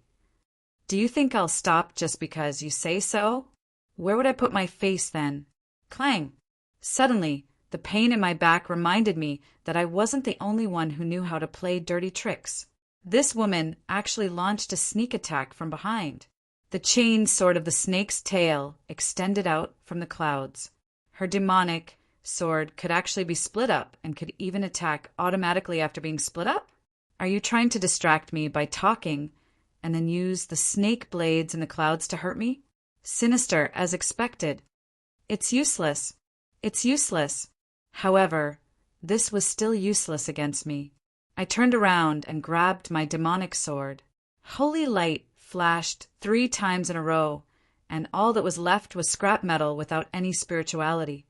Do you think I'll stop just because you say so? Where would I put my face then? Clang! Suddenly, the pain in my back reminded me that I wasn't the only one who knew how to play dirty tricks. This woman actually launched a sneak attack from behind. The chain sword of the snake's tail extended out from the clouds. Her demonic sword could actually be split up and could even attack automatically after being split up? Are you trying to distract me by talking and then use the snake blades in the clouds to hurt me? Sinister as expected. It's useless. It's useless. However, this was still useless against me. I turned around and grabbed my demonic sword. Holy light flashed 3 times in a row, and all that was left was scrap metal without any spirituality.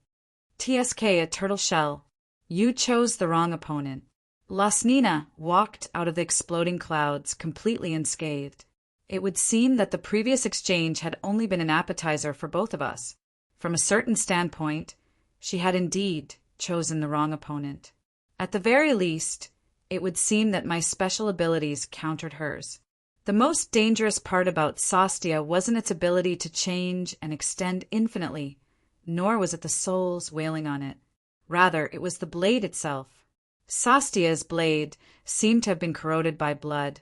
TSK, a turtle shell. You chose the wrong opponent. Lasnina walked out of the exploding clouds completely unscathed. It would seem that the previous exchange had only been an appetizer for both of us. From a certain standpoint, she had indeed chosen the wrong opponent. At the very least, it would seem that my special abilities countered hers. The most dangerous part about Sastia wasn't its ability to change and extend infinitely, nor was it the souls wailing on it. Rather, it was the blade itself. Sastia's blade seemed to have been corroded by blood,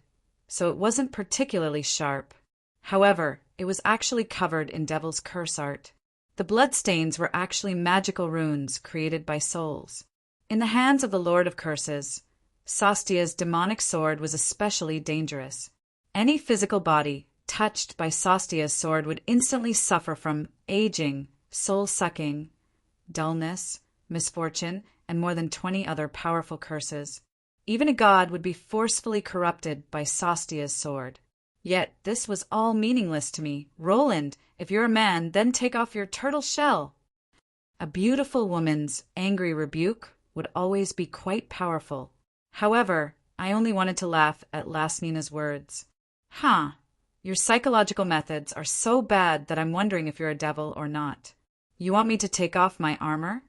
so it wasn't particularly sharp. However, it was actually covered in Devil's Curse art. The bloodstains were actually magical runes created by souls. In the hands of the Lord of Curses, Sastia's demonic sword was especially dangerous. Any physical body touched by Sastia's sword would instantly suffer from aging, soul-sucking, dullness, misfortune, and more than 20 other powerful curses. Even a god would be forcefully corrupted by Sastia's sword. Yet this was all meaningless to me. Roland, if you're a man, then take off your turtle shell. A beautiful woman's angry rebuke would always be quite powerful. However, I only wanted to laugh at Lasnina's words. Your psychological methods are so bad that I'm wondering if you're a devil or not. You want me to take off my armor?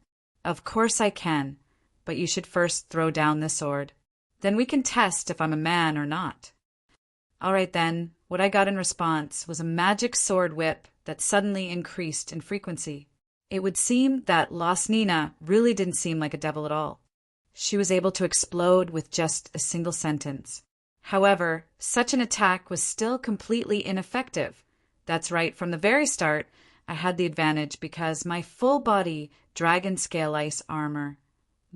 Of course I can, but you should first throw down the sword. Then we can test if I'm a man or not. All right then, what I got in response was a magic sword whip that suddenly increased in frequency. It would seem that Lasnina really didn't seem like a devil at all. She was able to explode with just a single sentence. However, such an attack was still completely ineffective. That's right, from the very start, I had the advantage because my full-body dragon scale ice armor,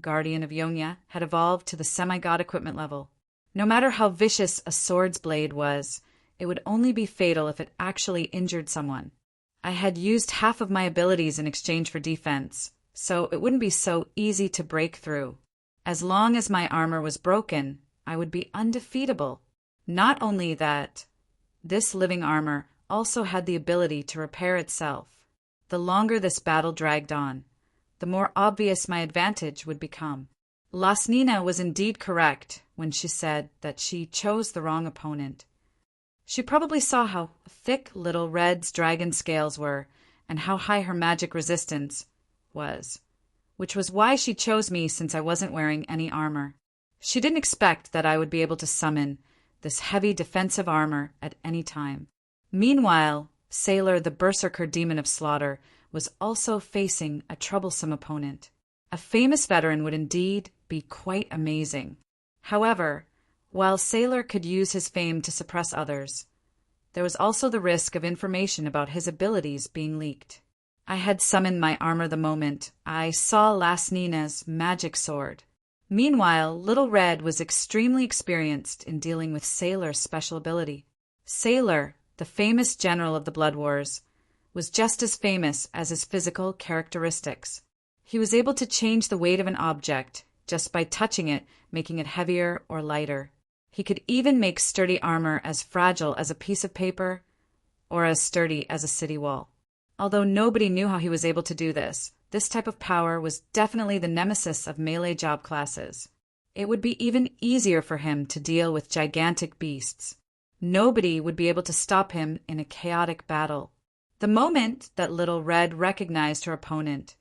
Guardian of Yonya, had evolved to the semi-god equipment level. No matter how vicious a sword's blade was, it would only be fatal if it actually injured someone. I had used half of my abilities in exchange for defense, so it wouldn't be so easy to break through. As long as my armor was broken, I would be undefeatable. Not only that, this living armor also had the ability to repair itself. The longer this battle dragged on, the more obvious my advantage would become. Lasnina was indeed correct when she said that she chose the wrong opponent. She probably saw how thick Little Red's dragon scales were and how high her magic resistance was, which was why she chose me since I wasn't wearing any armor. She didn't expect that I would be able to summon this heavy defensive armor at any time. Meanwhile, Sailor, the Berserker Demon of Slaughter, was also facing a troublesome opponent. A famous veteran would indeed be quite amazing. However, while Sailor could use his fame to suppress others, there was also the risk of information about his abilities being leaked. I had summoned my armor the moment I saw Lasnina's magic sword. Meanwhile, Little Red was extremely experienced in dealing with Sailor's special ability. Sailor, the famous general of the Blood Wars, was just as famous as his physical characteristics. He was able to change the weight of an object just by touching it, making it heavier or lighter. He could even make sturdy armor as fragile as a piece of paper or as sturdy as a city wall. Although nobody knew how he was able to do this type of power was definitely the nemesis of melee job classes. It would be even easier for him to deal with gigantic beasts. Nobody would be able to stop him in a chaotic battle. The moment that Little Red recognized her opponent,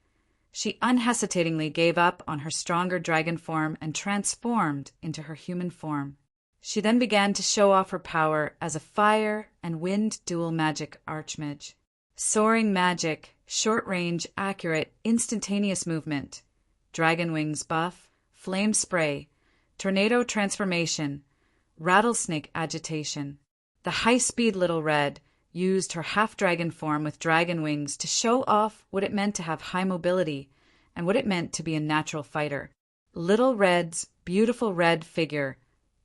she unhesitatingly gave up on her stronger dragon form and transformed into her human form. She then began to show off her power as a fire and wind dual magic archmage. Soaring magic, short-range, accurate, instantaneous movement, dragon wings buff, flame spray, tornado transformation, rattlesnake agitation. The high-speed Little Red used her half-dragon form with dragon wings to show off what it meant to have high mobility and what it meant to be a natural fighter. Little Red's beautiful red figure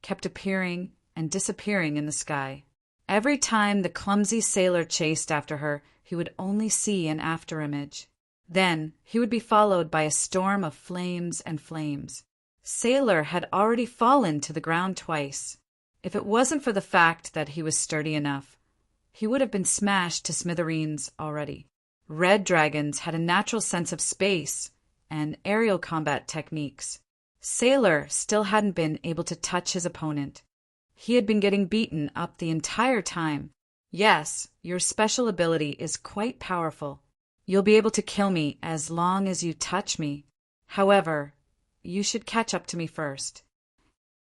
kept appearing and disappearing in the sky. Every time the clumsy Sailor chased after her, he would only see an afterimage. Then he would be followed by a storm of flames and flames. Sailor had already fallen to the ground twice. If it wasn't for the fact that he was sturdy enough, he would have been smashed to smithereens already. Red dragons had a natural sense of space and aerial combat techniques. Sailor still hadn't been able to touch his opponent. He had been getting beaten up the entire time. Yes, your special ability is quite powerful. You'll be able to kill me as long as you touch me. However, you should catch up to me first.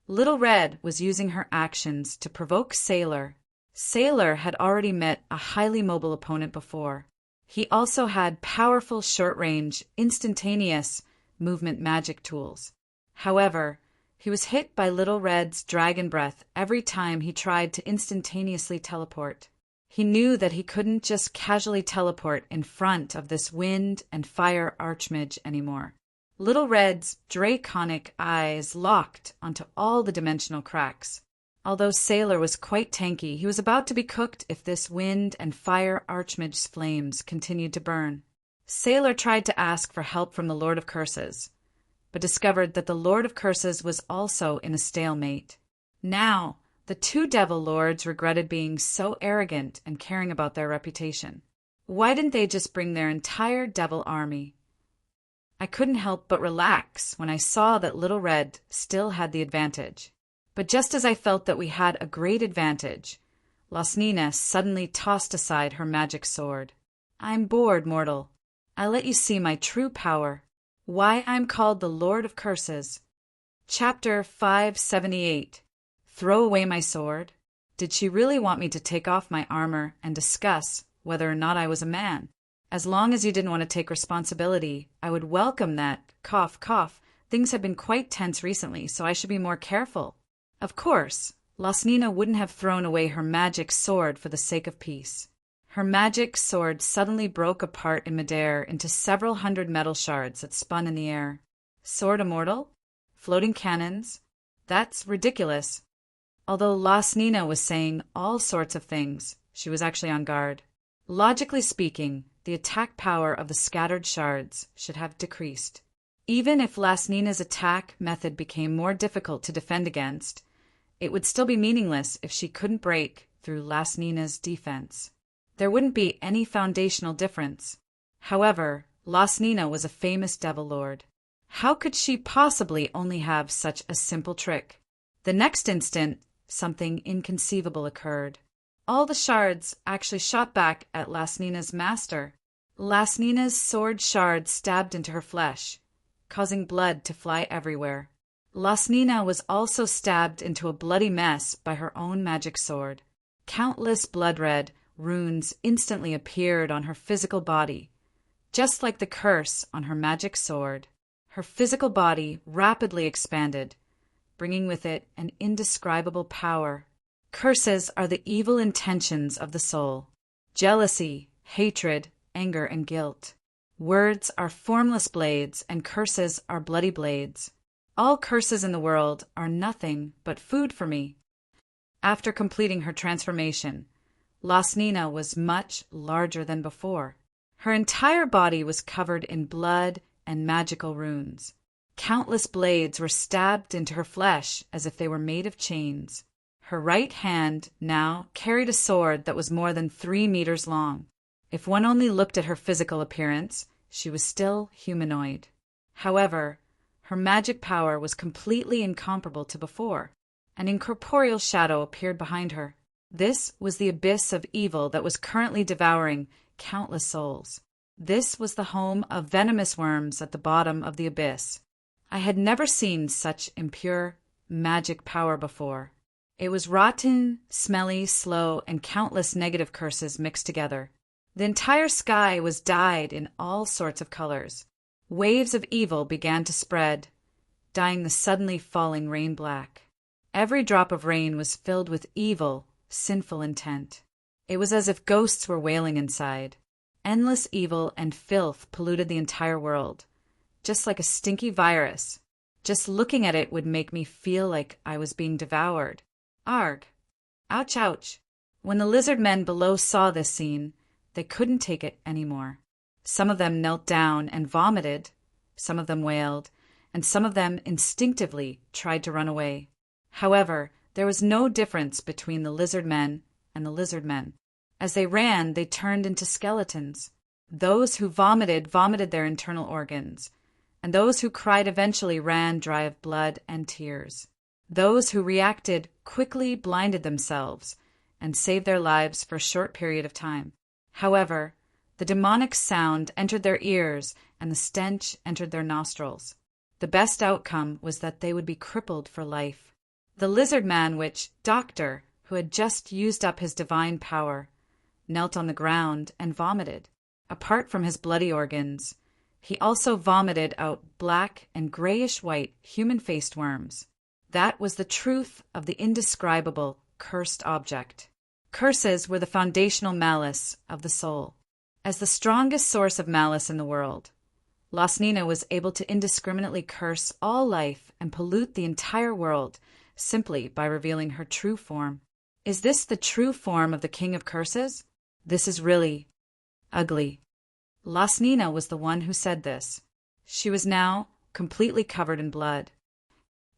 Little Red was using her actions to provoke Sailor. Sailor had already met a highly mobile opponent before. He also had powerful short-range, instantaneous movement magic tools. However, he was hit by Little Red's dragon breath every time he tried to instantaneously teleport. He knew that he couldn't just casually teleport in front of this wind and fire archmage anymore. Little Red's draconic eyes locked onto all the dimensional cracks. Although Sailor was quite tanky, he was about to be cooked if this wind and fire archmage's flames continued to burn. Sailor tried to ask for help from the Lord of Curses, but discovered that the Lord of Curses was also in a stalemate. Now, the two devil lords regretted being so arrogant and caring about their reputation. Why didn't they just bring their entire devil army? I couldn't help but relax when I saw that Little Red still had the advantage. But just as I felt that we had a great advantage, Las Ninas suddenly tossed aside her magic sword. I'm bored, mortal. I'll let you see my true power. Why I'm called the Lord of Curses. Chapter 578. Throw away my sword? Did she really want me to take off my armor and discuss whether or not I was a man? As long as you didn't want to take responsibility, I would welcome that. Cough, cough. Things have been quite tense recently, so I should be more careful. Of course, Las Ninas wouldn't have thrown away her magic sword for the sake of peace. Her magic sword suddenly broke apart in midair into several hundred metal shards that spun in the air. Sword immortal? Floating cannons? That's ridiculous. Although Las Ninas was saying all sorts of things, she was actually on guard. Logically speaking, the attack power of the scattered shards should have decreased. Even if Las Ninas' attack method became more difficult to defend against, it would still be meaningless if she couldn't break through Las Ninas' defense. There wouldn't be any foundational difference. However, Las Ninas was a famous devil lord. How could she possibly only have such a simple trick? The next instant, something inconceivable occurred. All the shards actually shot back at Las Ninas' master. Las Ninas' sword shard stabbed into her flesh, causing blood to fly everywhere. Las Ninas was also stabbed into a bloody mess by her own magic sword. Countless blood-red runes instantly appeared on her physical body, just like the curse on her magic sword. Her physical body rapidly expanded, bringing with it an indescribable power. Curses are the evil intentions of the soul. Jealousy, hatred, anger, and guilt. Words are formless blades, and curses are bloody blades. All curses in the world are nothing but food for me. After completing her transformation, Las Ninas was much larger than before. Her entire body was covered in blood and magical runes. Countless blades were stabbed into her flesh as if they were made of chains. Her right hand now carried a sword that was more than 3 meters long. If one only looked at her physical appearance, she was still humanoid. However, her magic power was completely incomparable to before. An incorporeal shadow appeared behind her. This was the abyss of evil that was currently devouring countless souls. This was the home of venomous worms at the bottom of the abyss. I had never seen such impure magic power before. It was rotten, smelly, slow, and countless negative curses mixed together. The entire sky was dyed in all sorts of colors. Waves of evil began to spread, dyeing the suddenly falling rain black. Every drop of rain was filled with evil, sinful intent. It was as if ghosts were wailing inside. Endless evil and filth polluted the entire world, just like a stinky virus. Just looking at it would make me feel like I was being devoured. Arg! Ouch, ouch! When the lizard men below saw this scene, they couldn't take it anymore. Some of them knelt down and vomited, some of them wailed, and some of them instinctively tried to run away. However, there was no difference between the lizard men and the lizard men. As they ran, they turned into skeletons. Those who vomited their internal organs, and those who cried eventually ran dry of blood and tears. Those who reacted quickly blinded themselves and saved their lives for a short period of time. However, the demonic sound entered their ears and the stench entered their nostrils. The best outcome was that they would be crippled for life. The lizard man doctor, who had just used up his divine power, knelt on the ground and vomited. Apart from his bloody organs, he also vomited out black and grayish-white human-faced worms. That was the truth of the indescribable, cursed object. Curses were the foundational malice of the soul. As the strongest source of malice in the world, Lasnina was able to indiscriminately curse all life and pollute the entire world simply by revealing her true form. Is this the true form of the King of Curses? This is really ugly. Lasnina was the one who said this. She was now completely covered in blood.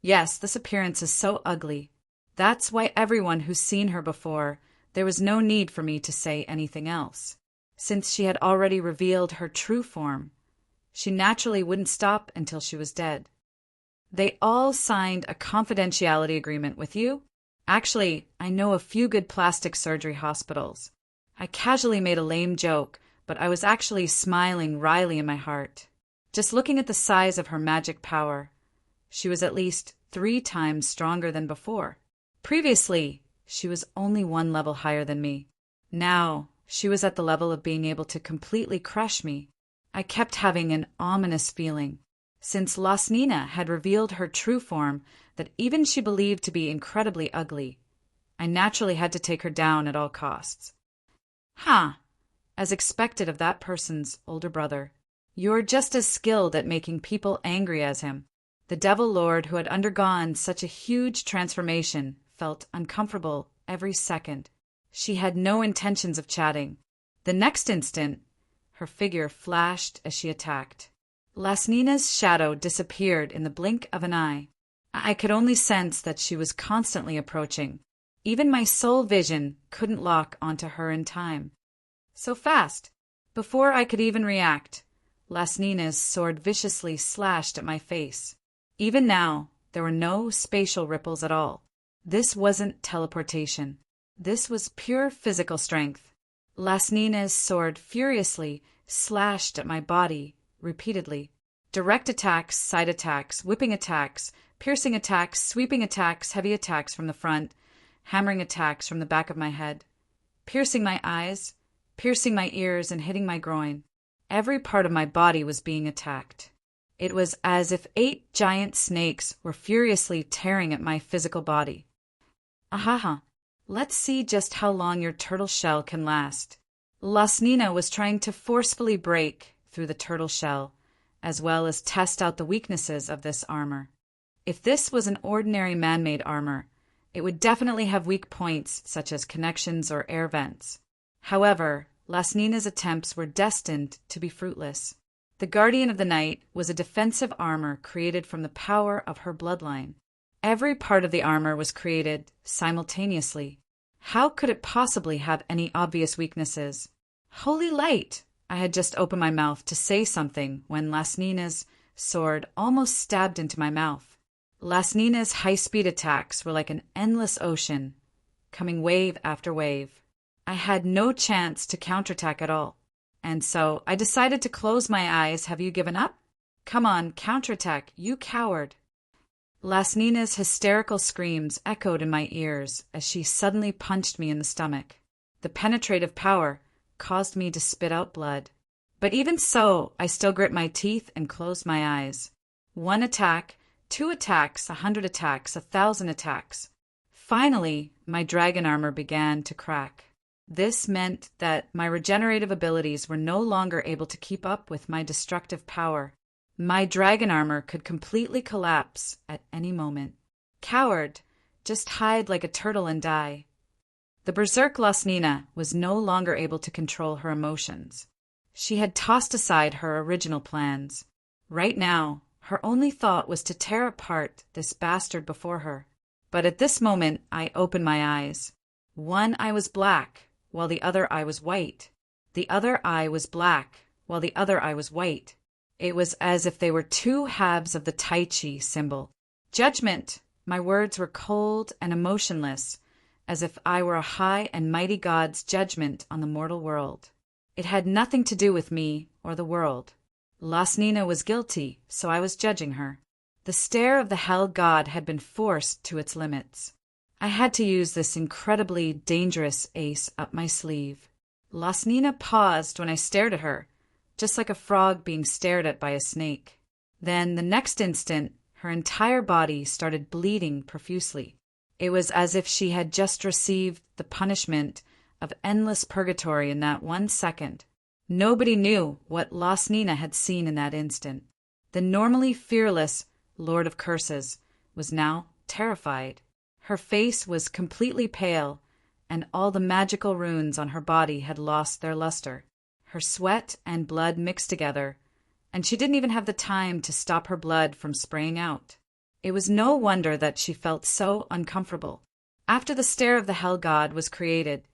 Yes, this appearance is so ugly. That's why everyone who's seen her before, there was no need for me to say anything else. Since she had already revealed her true form, she naturally wouldn't stop until she was dead. They all signed a confidentiality agreement with you? Actually, I know a few good plastic surgery hospitals. I casually made a lame joke, but I was actually smiling wryly in my heart. Just looking at the size of her magic power, she was at least 3 times stronger than before. Previously, she was only 1 level higher than me. Now, she was at the level of being able to completely crush me. I kept having an ominous feeling, since Lasnina had revealed her true form that even she believed to be incredibly ugly. I naturally had to take her down at all costs. As expected of that person's older brother. You're just as skilled at making people angry as him. The Devil Lord, who had undergone such a huge transformation, felt uncomfortable every second. She had no intentions of chatting. The next instant, her figure flashed as she attacked. Lasnina's shadow disappeared in the blink of an eye. I could only sense that she was constantly approaching. Even my soul vision couldn't lock onto her in time. So fast! Before I could even react, Lasnina's sword viciously slashed at my face. Even now, there were no spatial ripples at all. This wasn't teleportation. This was pure physical strength. Lasnina's sword furiously slashed at my body repeatedly. Direct attacks, side attacks, whipping attacks, piercing attacks, sweeping attacks, heavy attacks from the front, hammering attacks from the back of my head, piercing my eyes, piercing my ears, and hitting my groin. Every part of my body was being attacked. It was as if 8 giant snakes were furiously tearing at my physical body. Ahaha, let's see just how long your turtle shell can last. Lasnina was trying to forcefully break through the turtle shell, as well as test out the weaknesses of this armor. If this was an ordinary man-made armor, it would definitely have weak points such as connections or air vents. However, Lasnina's attempts were destined to be fruitless. The Guardian of the Night was a defensive armor created from the power of her bloodline. Every part of the armor was created simultaneously. How could it possibly have any obvious weaknesses? Holy light! I had just opened my mouth to say something when Lasnina's sword almost stabbed into my mouth. Lasnina's high-speed attacks were like an endless ocean, coming wave after wave. I had no chance to counterattack at all, and so I decided to close my eyes. Have you given up? Come on, counterattack, you coward! Lasnina's hysterical screams echoed in my ears as she suddenly punched me in the stomach. The penetrative power caused me to spit out blood. But even so, I still grit my teeth and closed my eyes. 1 attack, 2 attacks, 100 attacks, 1,000 attacks. Finally, my dragon armor began to crack. This meant that my regenerative abilities were no longer able to keep up with my destructive power. My dragon armor could completely collapse at any moment. Coward, just hide like a turtle and die. The berserk Lasnina was no longer able to control her emotions. She had tossed aside her original plans. Right now, her only thought was to tear apart this bastard before her. But at this moment, I opened my eyes. One eye was black, while the other eye was white. The other eye was black, while the other eye was white. It was as if they were two halves of the Tai Chi symbol. Judgment! My words were cold and emotionless, as if I were a high and mighty God's judgment on the mortal world. It had nothing to do with me or the world. Lasnina was guilty, so I was judging her. The stare of the hell god had been forced to its limits. I had to use this incredibly dangerous ace up my sleeve. Lasnina paused when I stared at her, just like a frog being stared at by a snake. Then, the next instant, her entire body started bleeding profusely. It was as if she had just received the punishment of endless purgatory in that 1 second. Nobody knew what Lasnina had seen in that instant. The normally fearless Lord of Curses was now terrified. Her face was completely pale, and all the magical runes on her body had lost their luster. Her sweat and blood mixed together, and she didn't even have the time to stop her blood from spraying out. It was no wonder that she felt so uncomfortable. After the stare of the Hell God was created,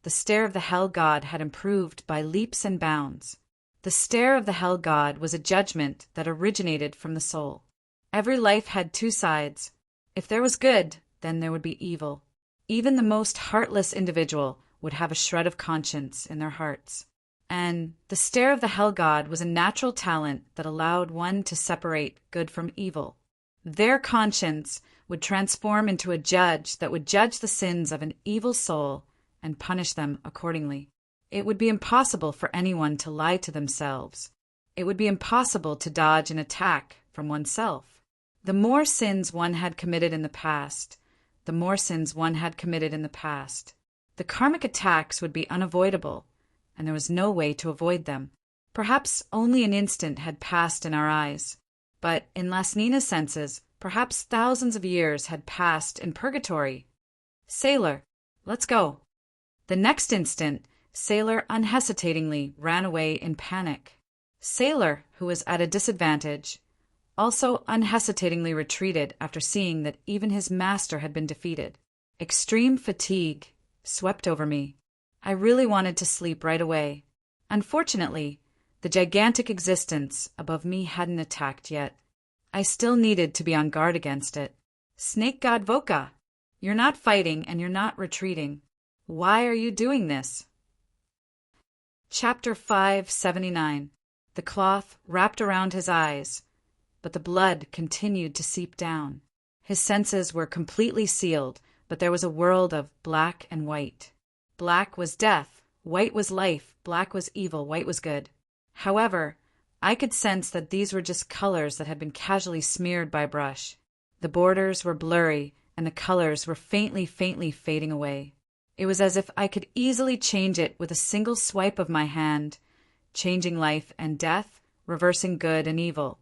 the stare of the Hell God had improved by leaps and bounds. The stare of the Hell God was a judgment that originated from the soul. Every life had two sides. If there was good, then there would be evil. Even the most heartless individual would have a shred of conscience in their hearts. And the stare of the Hell God was a natural talent that allowed one to separate good from evil. Their conscience would transform into a judge that would judge the sins of an evil soul and punish them accordingly. It would be impossible for anyone to lie to themselves. It would be impossible to dodge an attack from oneself. The more sins one had committed in the past, the more sins one had committed in the past. The karmic attacks would be unavoidable, and there was no way to avoid them. Perhaps only an instant had passed in our eyes, but in Lasnina's senses, perhaps thousands of years had passed in purgatory. Sailor, let's go. The next instant, Sailor unhesitatingly ran away in panic. Sailor, who was at a disadvantage, also unhesitatingly retreated after seeing that even his master had been defeated. Extreme fatigue swept over me. I really wanted to sleep right away. Unfortunately, the gigantic existence above me hadn't attacked yet. I still needed to be on guard against it. Snake God Voka, you're not fighting and you're not retreating. Why are you doing this? Chapter 579. The cloth wrapped around his eyes, but the blood continued to seep down. His senses were completely sealed, but there was a world of black and white. Black was death, white was life, black was evil, white was good. However, I could sense that these were just colors that had been casually smeared by brush. The borders were blurry, and the colors were faintly fading away. It was as if I could easily change it with a single swipe of my hand, changing life and death, reversing good and evil.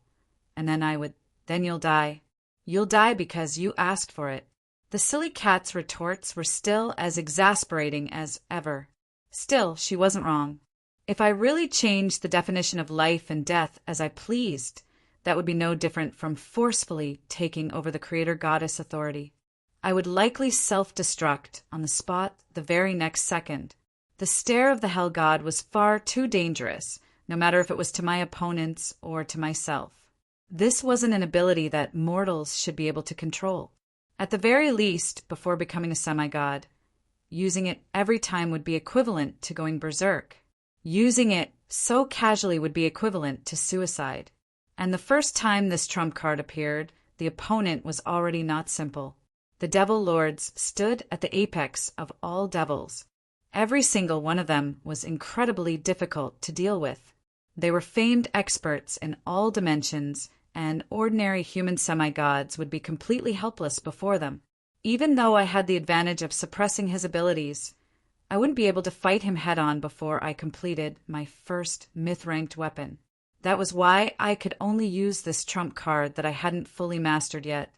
And then you'll die. You'll die because you asked for it. The silly cat's retorts were still as exasperating as ever. Still, she wasn't wrong. If I really changed the definition of life and death as I pleased, that would be no different from forcefully taking over the creator-goddess authority. I would likely self-destruct on the spot the very next second. The stare of the Hell God was far too dangerous, no matter if it was to my opponents or to myself. This wasn't an ability that mortals should be able to control. At the very least, before becoming a semi-god, using it every time would be equivalent to going berserk. Using it so casually would be equivalent to suicide. And the first time this trump card appeared, the opponent was already not simple. The Devil Lords stood at the apex of all devils. Every single one of them was incredibly difficult to deal with. They were famed experts in all dimensions, and ordinary human semi-gods would be completely helpless before them. Even though I had the advantage of suppressing his abilities, I wouldn't be able to fight him head-on before I completed my first myth-ranked weapon. That was why I could only use this trump card that I hadn't fully mastered yet.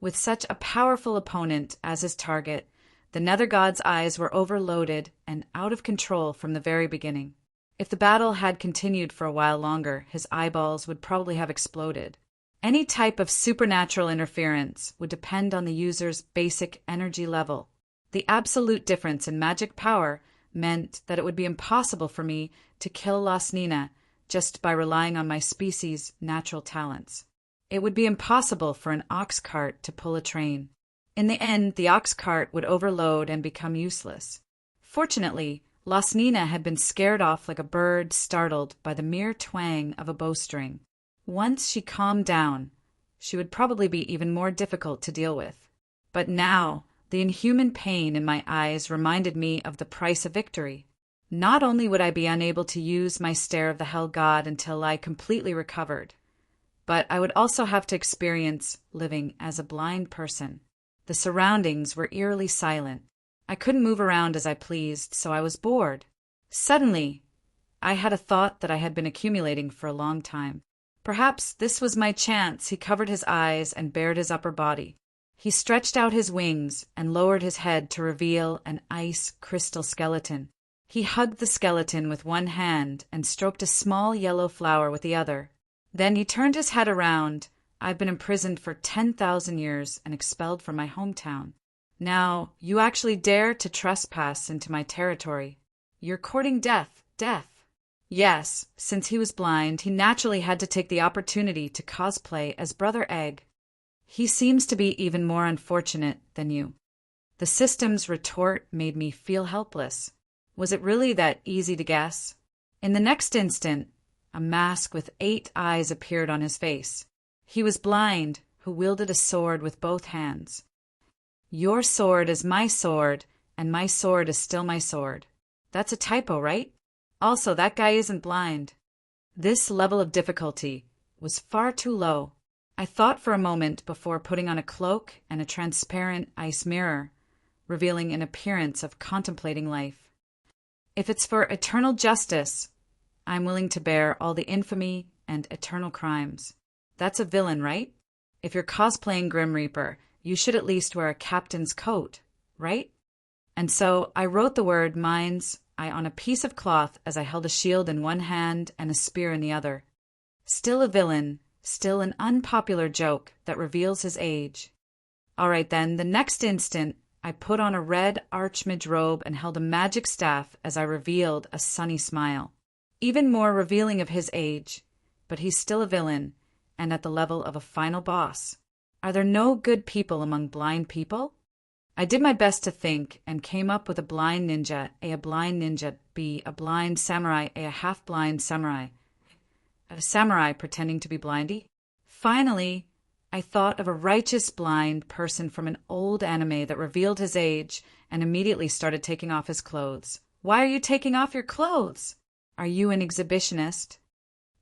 With such a powerful opponent as his target, the Nether God's eyes were overloaded and out of control from the very beginning. If the battle had continued for a while longer, his eyeballs would probably have exploded. Any type of supernatural interference would depend on the user's basic energy level. The absolute difference in magic power meant that it would be impossible for me to kill Lasnina just by relying on my species' natural talents. It would be impossible for an ox cart to pull a train. In the end, the ox cart would overload and become useless. Fortunately, Lasnina had been scared off like a bird startled by the mere twang of a bowstring. Once she calmed down, she would probably be even more difficult to deal with. But now, the inhuman pain in my eyes reminded me of the price of victory. Not only would I be unable to use my Stare of the Hell God until I completely recovered, but I would also have to experience living as a blind person. The surroundings were eerily silent. I couldn't move around as I pleased, so I was bored. Suddenly, I had a thought that I had been accumulating for a long time. Perhaps this was my chance. He covered his eyes and bared his upper body. He stretched out his wings and lowered his head to reveal an ice crystal skeleton. He hugged the skeleton with one hand and stroked a small yellow flower with the other. Then he turned his head around. I've been imprisoned for 10,000 years and expelled from my hometown. Now, you actually dare to trespass into my territory. You're courting death. Yes, since he was blind, he naturally had to take the opportunity to cosplay as Brother Egg. He seems to be even more unfortunate than you. The system's retort made me feel helpless. Was it really that easy to guess? In the next instant, a mask with 8 eyes appeared on his face. He was blind, who wielded a sword with both hands. Your sword is my sword, and my sword is still my sword. That's a typo, right? Also, that guy isn't blind. This level of difficulty was far too low. I thought for a moment before putting on a cloak and a transparent ice mirror, revealing an appearance of contemplating life. If it's for eternal justice, I'm willing to bear all the infamy and eternal crimes. That's a villain, right? If you're cosplaying Grim Reaper, you should at least wear a captain's coat, right? And so I wrote the word Mind's Eye on a piece of cloth as I held a shield in one hand and a spear in the other. Still a villain, still an unpopular joke that reveals his age. All right then, the next instant, I put on a red archmage robe and held a magic staff as I revealed a sunny smile. Even more revealing of his age, but he's still a villain, and at the level of a final boss. Are there no good people among blind people? I did my best to think and came up with a blind ninja, a blind ninja, B, a blind samurai, a half-blind samurai, a samurai pretending to be blindy. Finally, I thought of a righteous blind person from an old anime that revealed his age and immediately started taking off his clothes. Why are you taking off your clothes? Are you an exhibitionist?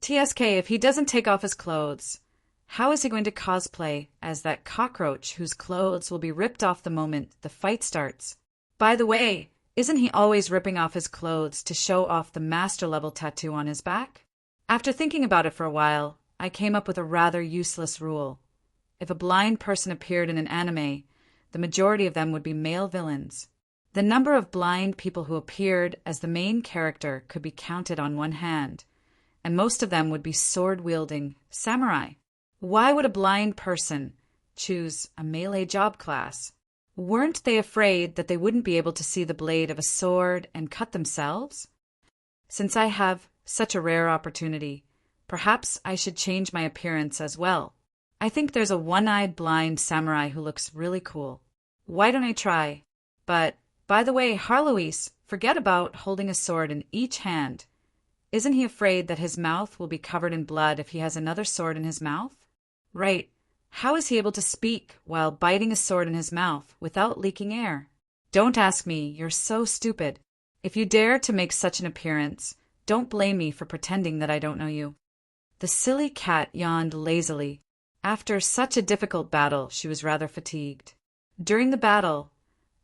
TSK, if he doesn't take off his clothes, how is he going to cosplay as that cockroach whose clothes will be ripped off the moment the fight starts? By the way, isn't he always ripping off his clothes to show off the master-level tattoo on his back? After thinking about it for a while, I came up with a rather useless rule. If a blind person appeared in an anime, the majority of them would be male villains. The number of blind people who appeared as the main character could be counted on one hand, and most of them would be sword-wielding samurai. Why would a blind person choose a melee job class? Weren't they afraid that they wouldn't be able to see the blade of a sword and cut themselves? Since I have such a rare opportunity, perhaps I should change my appearance as well. I think there's a one-eyed blind samurai who looks really cool. Why don't I try? But, by the way, Harloise, forget about holding a sword in each hand. Isn't he afraid that his mouth will be covered in blood if he has another sword in his mouth? Right. How is he able to speak while biting a sword in his mouth without leaking air? Don't ask me, you're so stupid. If you dare to make such an appearance, don't blame me for pretending that I don't know you. The silly cat yawned lazily. After such a difficult battle, she was rather fatigued. During the battle,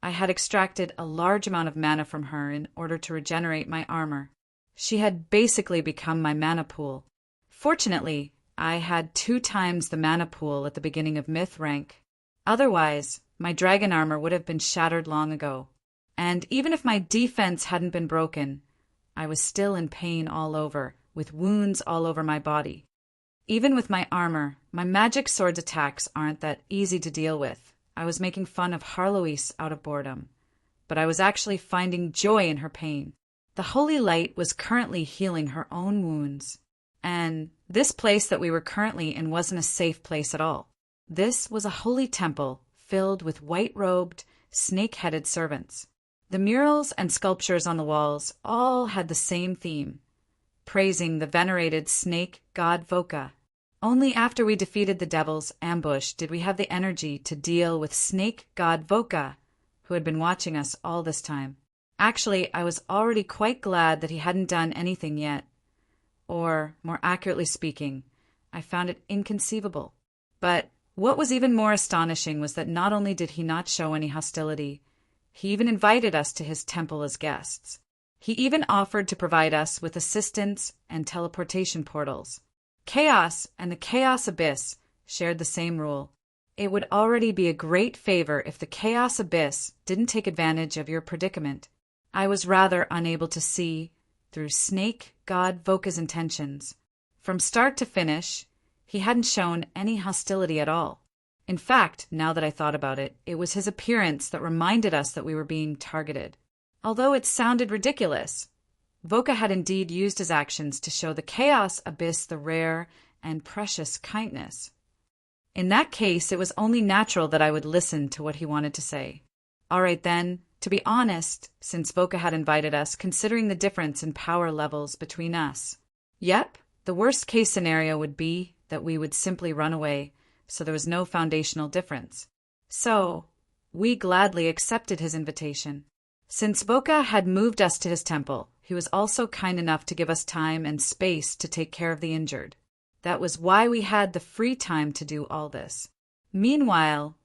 I had extracted a large amount of mana from her in order to regenerate my armor. She had basically become my mana pool. Fortunately, I had 2 times the mana pool at the beginning of myth rank. Otherwise, my dragon armor would have been shattered long ago. And even if my defense hadn't been broken, I was still in pain all over, with wounds all over my body. Even with my armor, my magic sword's attacks aren't that easy to deal with. I was making fun of Harloise out of boredom. but I was actually finding joy in her pain. The holy light was currently healing her own wounds. And this place that we were currently in wasn't a safe place at all. This was a holy temple filled with white-robed, snake-headed servants. The murals and sculptures on the walls all had the same theme, praising the venerated snake god Voka. Only after we defeated the devil's ambush did we have the energy to deal with snake god Voka, who had been watching us all this time. Actually, I was already quite glad that he hadn't done anything yet. Or, more accurately speaking, I found it inconceivable. But what was even more astonishing was that not only did he not show any hostility, he even invited us to his temple as guests. He even offered to provide us with assistance and teleportation portals. Chaos and the Chaos Abyss shared the same rule. It would already be a great favor if the Chaos Abyss didn't take advantage of your predicament. I was rather unable to see through Snake God Voka's intentions. From start to finish, he hadn't shown any hostility at all. In fact, now that I thought about it, it was his appearance that reminded us that we were being targeted. Although it sounded ridiculous, Voka had indeed used his actions to show the Chaos Abyss the rare and precious kindness. In that case, it was only natural that I would listen to what he wanted to say. All right then, to be honest, since Voka had invited us, considering the difference in power levels between us. Yep, the worst-case scenario would be that we would simply run away, so there was no foundational difference. So, we gladly accepted his invitation. Since Voka had moved us to his temple, he was also kind enough to give us time and space to take care of the injured. That was why we had the free time to do all this. Meanwhile,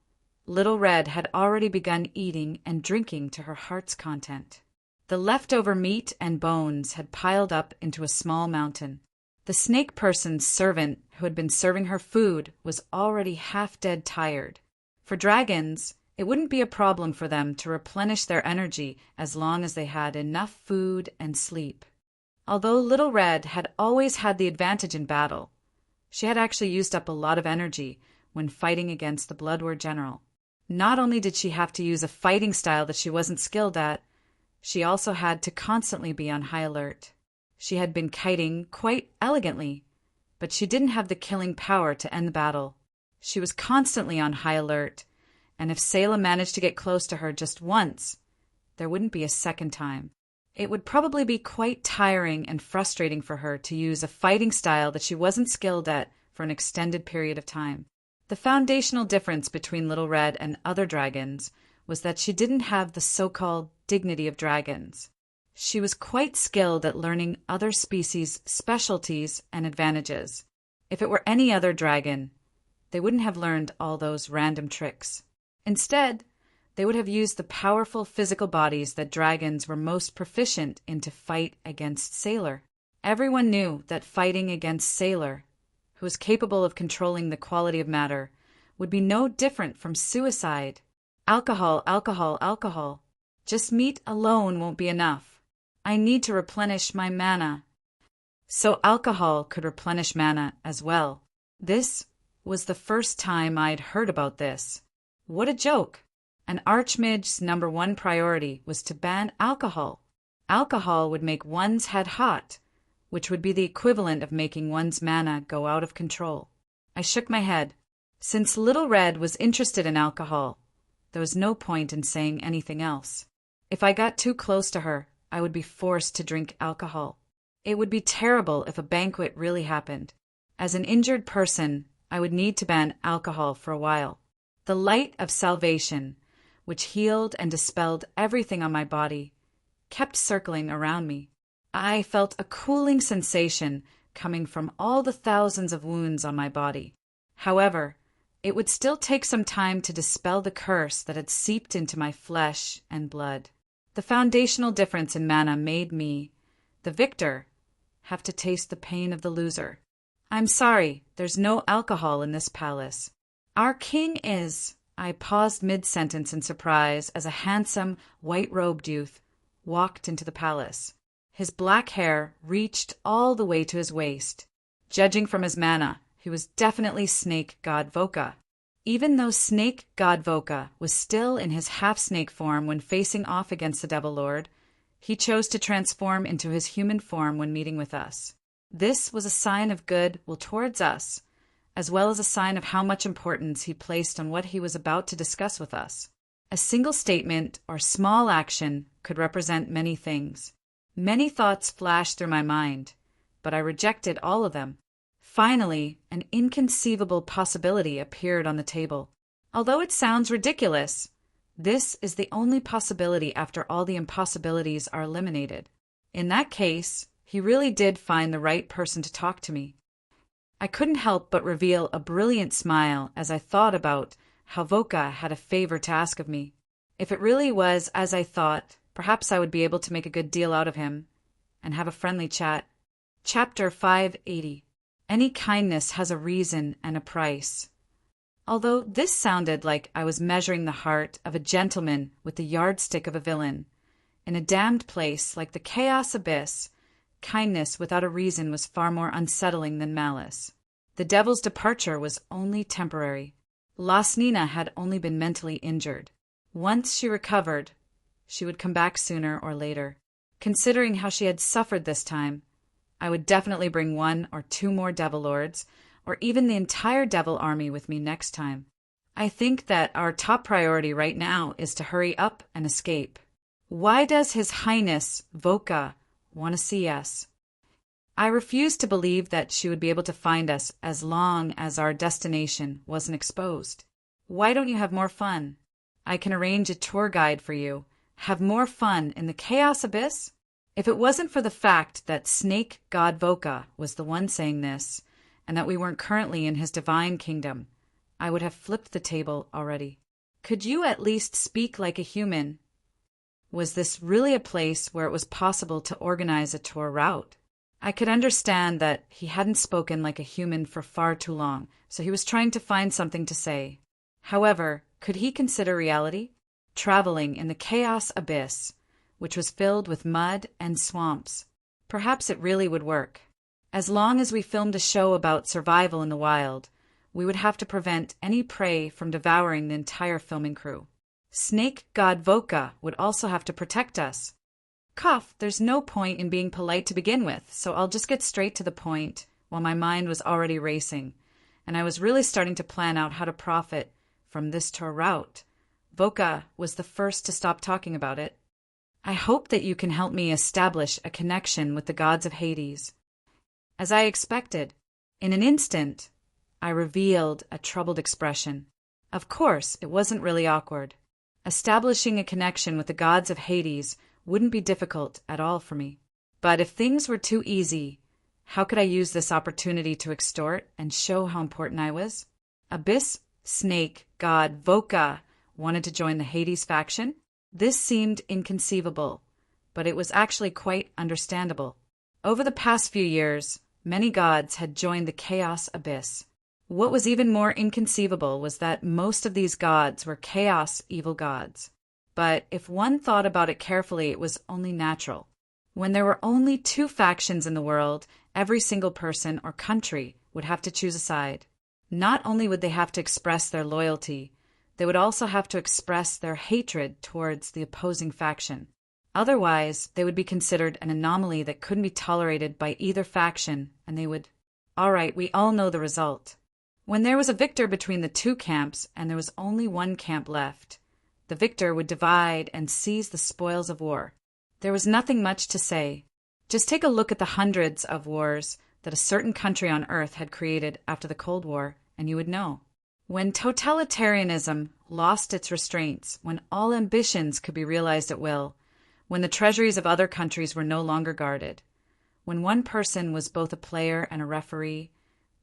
Little Red had already begun eating and drinking to her heart's content. The leftover meat and bones had piled up into a small mountain. The snake person's servant who had been serving her food was already half-dead tired. For dragons, it wouldn't be a problem for them to replenish their energy as long as they had enough food and sleep. Although Little Red had always had the advantage in battle, she had actually used up a lot of energy when fighting against the Bloodward General. Not only did she have to use a fighting style that she wasn't skilled at, she also had to constantly be on high alert. She had been kiting quite elegantly, but she didn't have the killing power to end the battle. She was constantly on high alert, and if Sayla managed to get close to her just once, there wouldn't be a second time. It would probably be quite tiring and frustrating for her to use a fighting style that she wasn't skilled at for an extended period of time. The foundational difference between Little Red and other dragons was that she didn't have the so-called dignity of dragons. She was quite skilled at learning other species' specialties and advantages. If it were any other dragon, they wouldn't have learned all those random tricks. Instead, they would have used the powerful physical bodies that dragons were most proficient in to fight against Sailor. Everyone knew that fighting against Sailor, who was capable of controlling the quality of matter, would be no different from suicide. Alcohol, alcohol, alcohol. Just meat alone won't be enough. I need to replenish my mana. So alcohol could replenish mana as well. This was the first time I'd heard about this. What a joke! An Archmage's #1 priority was to ban alcohol. Alcohol would make one's head hot, which would be the equivalent of making one's mana go out of control. I shook my head. Since Little Red was interested in alcohol, there was no point in saying anything else. If I got too close to her, I would be forced to drink alcohol. It would be terrible if a banquet really happened. As an injured person, I would need to ban alcohol for a while. The light of salvation, which healed and dispelled everything on my body, kept circling around me. I felt a cooling sensation coming from all the thousands of wounds on my body. However, it would still take some time to dispel the curse that had seeped into my flesh and blood. The foundational difference in mana made me, the victor, have to taste the pain of the loser. I'm sorry, there's no alcohol in this palace. Our king is... I paused mid-sentence in surprise as a handsome, white-robed youth walked into the palace. His black hair reached all the way to his waist. Judging from his mana, he was definitely snake god Voka. Even though snake god Voka was still in his half-snake form when facing off against the Devil Lord, he chose to transform into his human form when meeting with us. This was a sign of goodwill towards us, as well as a sign of how much importance he placed on what he was about to discuss with us. A single statement or small action could represent many things. Many thoughts flashed through my mind, but I rejected all of them. Finally, an inconceivable possibility appeared on the table. Although it sounds ridiculous, this is the only possibility after all the impossibilities are eliminated. In that case, he really did find the right person to talk to me. I couldn't help but reveal a brilliant smile as I thought about how Voka had a favor to ask of me. If it really was as I thought, perhaps I would be able to make a good deal out of him and have a friendly chat. Chapter 580. Any kindness has a reason and a price. Although this sounded like I was measuring the heart of a gentleman with the yardstick of a villain, in a damned place like the Chaos Abyss, kindness without a reason was far more unsettling than malice. The devil's departure was only temporary. Lost Nina had only been mentally injured. Once she recovered, she would come back sooner or later. Considering how she had suffered this time, I would definitely bring 1 or 2 more Devil Lords, or even the entire Devil Army with me next time. I think that our top priority right now is to hurry up and escape. Why does His Highness Voka want to see us? I refused to believe that she would be able to find us as long as our destination wasn't exposed. Why don't you have more fun? I can arrange a tour guide for you. Have more fun in the Chaos Abyss? If it wasn't for the fact that Snake God Voka was the one saying this, and that we weren't currently in his divine kingdom, I would have flipped the table already. Could you at least speak like a human? Was this really a place where it was possible to organize a tour route? I could understand that he hadn't spoken like a human for far too long, so he was trying to find something to say. However, could he consider reality? Traveling in the Chaos Abyss, which was filled with mud and swamps. Perhaps it really would work. As long as we filmed a show about survival in the wild, we would have to prevent any prey from devouring the entire filming crew. Snake God Voka would also have to protect us. Cough, there's no point in being polite to begin with, so I'll just get straight to the point while my mind was already racing, and I was really starting to plan out how to profit from this tour route. Voka was the first to stop talking about it. I hope that you can help me establish a connection with the gods of Hades. As I expected, in an instant, I revealed a troubled expression. Of course, it wasn't really awkward. Establishing a connection with the gods of Hades wouldn't be difficult at all for me. But if things were too easy, how could I use this opportunity to extort and show how important I was? Abyss Snake God Voka wanted to join the Hades faction? This seemed inconceivable, but it was actually quite understandable. Over the past few years, many gods had joined the Chaos Abyss. What was even more inconceivable was that most of these gods were chaos evil gods. But if one thought about it carefully, it was only natural. When there were only 2 factions in the world, every single person or country would have to choose a side. Not only would they have to express their loyalty, they would also have to express their hatred towards the opposing faction. Otherwise, they would be considered an anomaly that couldn't be tolerated by either faction, and they would... Alright, we all know the result. When there was a victor between the 2 camps and there was only 1 camp left, the victor would divide and seize the spoils of war. There was nothing much to say. Just take a look at the hundreds of wars that a certain country on Earth had created after the Cold War, and you would know. When totalitarianism lost its restraints, when all ambitions could be realized at will, when the treasuries of other countries were no longer guarded, when one person was both a player and a referee,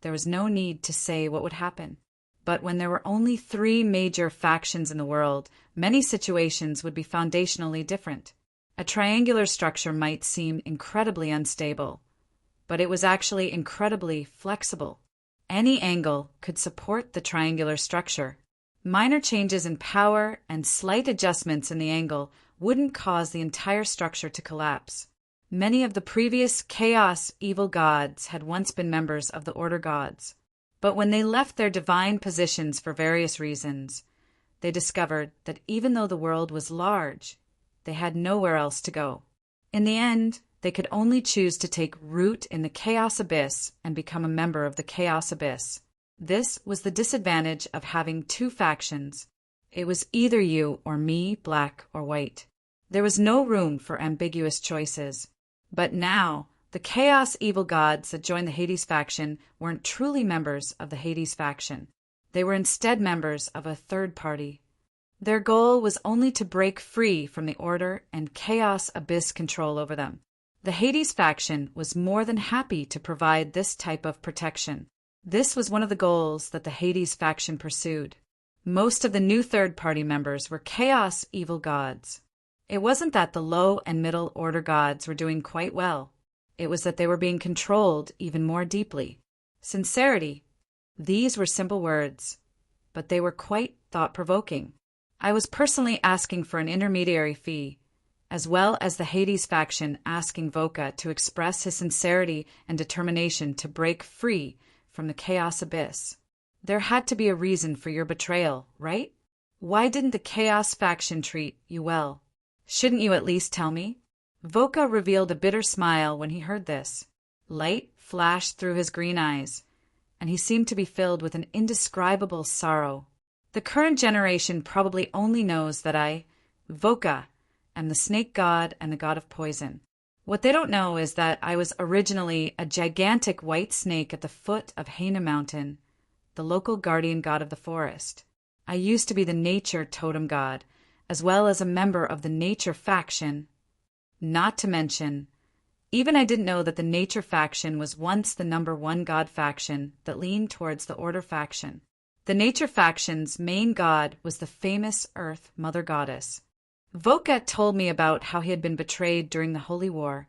there was no need to say what would happen. But when there were only 3 major factions in the world, many situations would be foundationally different. A triangular structure might seem incredibly unstable, but it was actually incredibly flexible. Any angle could support the triangular structure. Minor changes in power and slight adjustments in the angle wouldn't cause the entire structure to collapse. Many of the previous chaos evil gods had once been members of the Order Gods. But when they left their divine positions for various reasons, they discovered that even though the world was large, they had nowhere else to go. In the end, they could only choose to take root in the Chaos Abyss and become a member of the Chaos Abyss. This was the disadvantage of having two factions. It was either you or me, black or white. There was no room for ambiguous choices. But now, the Chaos Evil Gods that joined the Hades faction weren't truly members of the Hades faction. They were instead members of a third party. Their goal was only to break free from the Order and Chaos Abyss control over them. The Hades faction was more than happy to provide this type of protection. This was one of the goals that the Hades faction pursued. Most of the new third-party members were Chaos Evil Gods. It wasn't that the low and middle order gods were doing quite well. It was that they were being controlled even more deeply. Sincerity. These were simple words, but they were quite thought-provoking. I was personally asking for an intermediary fee, as well as the Hades faction asking Voka to express his sincerity and determination to break free from the Chaos Abyss. There had to be a reason for your betrayal, right? Why didn't the Chaos faction treat you well? Shouldn't you at least tell me? Voka revealed a bitter smile when he heard this. Light flashed through his green eyes, and he seemed to be filled with an indescribable sorrow. The current generation probably only knows that I, Voka, am the snake god and the god of poison. What they don't know is that I was originally a gigantic white snake at the foot of Haina Mountain, the local guardian god of the forest. I used to be the nature totem god, as well as a member of the nature faction. Not to mention, even I didn't know that the nature faction was once the #1 god faction that leaned towards the order faction. The nature faction's main god was the famous Earth Mother Goddess. Voka told me about how he had been betrayed during the Holy War,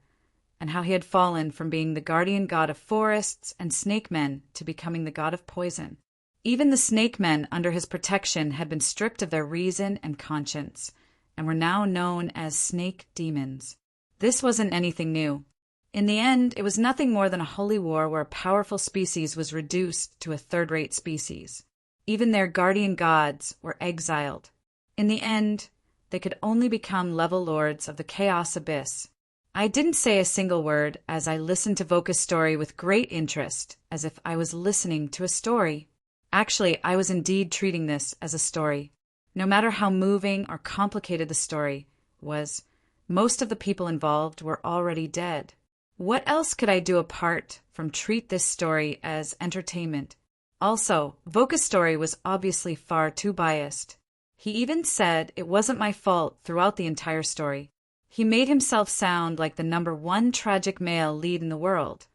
and how he had fallen from being the guardian god of forests and snake men to becoming the god of poison. Even the snake men under his protection had been stripped of their reason and conscience, and were now known as snake demons. This wasn't anything new. In the end, it was nothing more than a holy war where a powerful species was reduced to a third-rate species. Even their guardian gods were exiled. In the end, they could only become level lords of the Chaos Abyss. I didn't say a single word as I listened to Voka's story with great interest, as if I was listening to a story. Actually, I was indeed treating this as a story. No matter how moving or complicated the story was, most of the people involved were already dead. What else could I do apart from treat this story as entertainment? Also, Voka's story was obviously far too biased. He even said it wasn't my fault throughout the entire story. He made himself sound like the #1 tragic male lead in the world,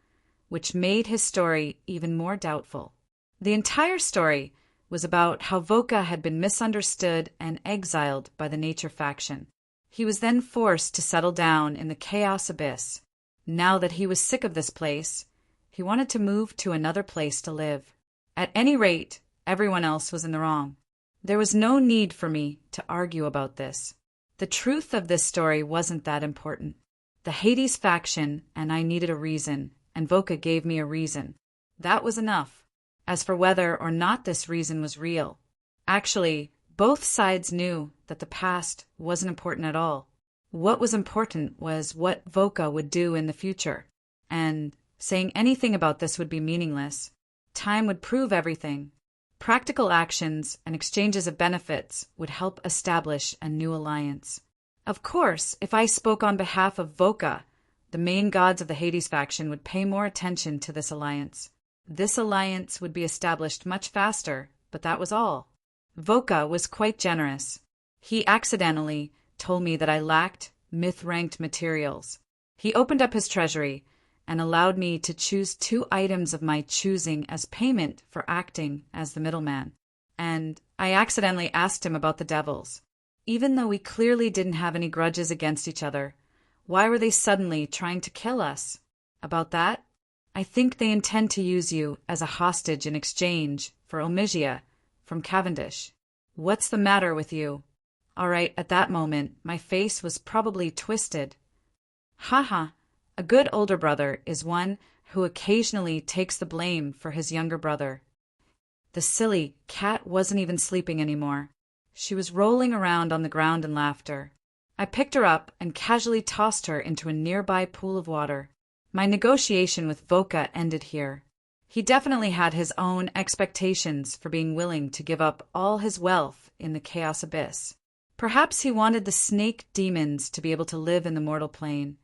which made his story even more doubtful. The entire story was about how Voka had been misunderstood and exiled by the nature faction. He was then forced to settle down in the Chaos Abyss. Now that he was sick of this place, he wanted to move to another place to live. At any rate, everyone else was in the wrong. There was no need for me to argue about this. The truth of this story wasn't that important. The Hades faction and I needed a reason, and Voka gave me a reason. That was enough. As for whether or not this reason was real, actually, both sides knew that the past wasn't important at all. What was important was what Voka would do in the future, and saying anything about this would be meaningless. Time would prove everything. Practical actions and exchanges of benefits would help establish a new alliance. Of course, if I spoke on behalf of Voka, the main gods of the Hades faction would pay more attention to this alliance. This alliance would be established much faster, but that was all. Voka was quite generous. He accidentally told me that I lacked myth-ranked materials. He opened up his treasury and allowed me to choose 2 items of my choosing as payment for acting as the middleman. And I accidentally asked him about the devils. Even though we clearly didn't have any grudges against each other, why were they suddenly trying to kill us? About that, I think they intend to use you as a hostage in exchange for Omigia from Cavendish. What's the matter with you? All right, at that moment, my face was probably twisted. Haha, a good older brother is one who occasionally takes the blame for his younger brother. The silly cat wasn't even sleeping anymore. She was rolling around on the ground in laughter. I picked her up and casually tossed her into a nearby pool of water. My negotiation with Voka ended here. He definitely had his own expectations for being willing to give up all his wealth in the Chaos Abyss. Perhaps he wanted the snake demons to be able to live in the mortal plane,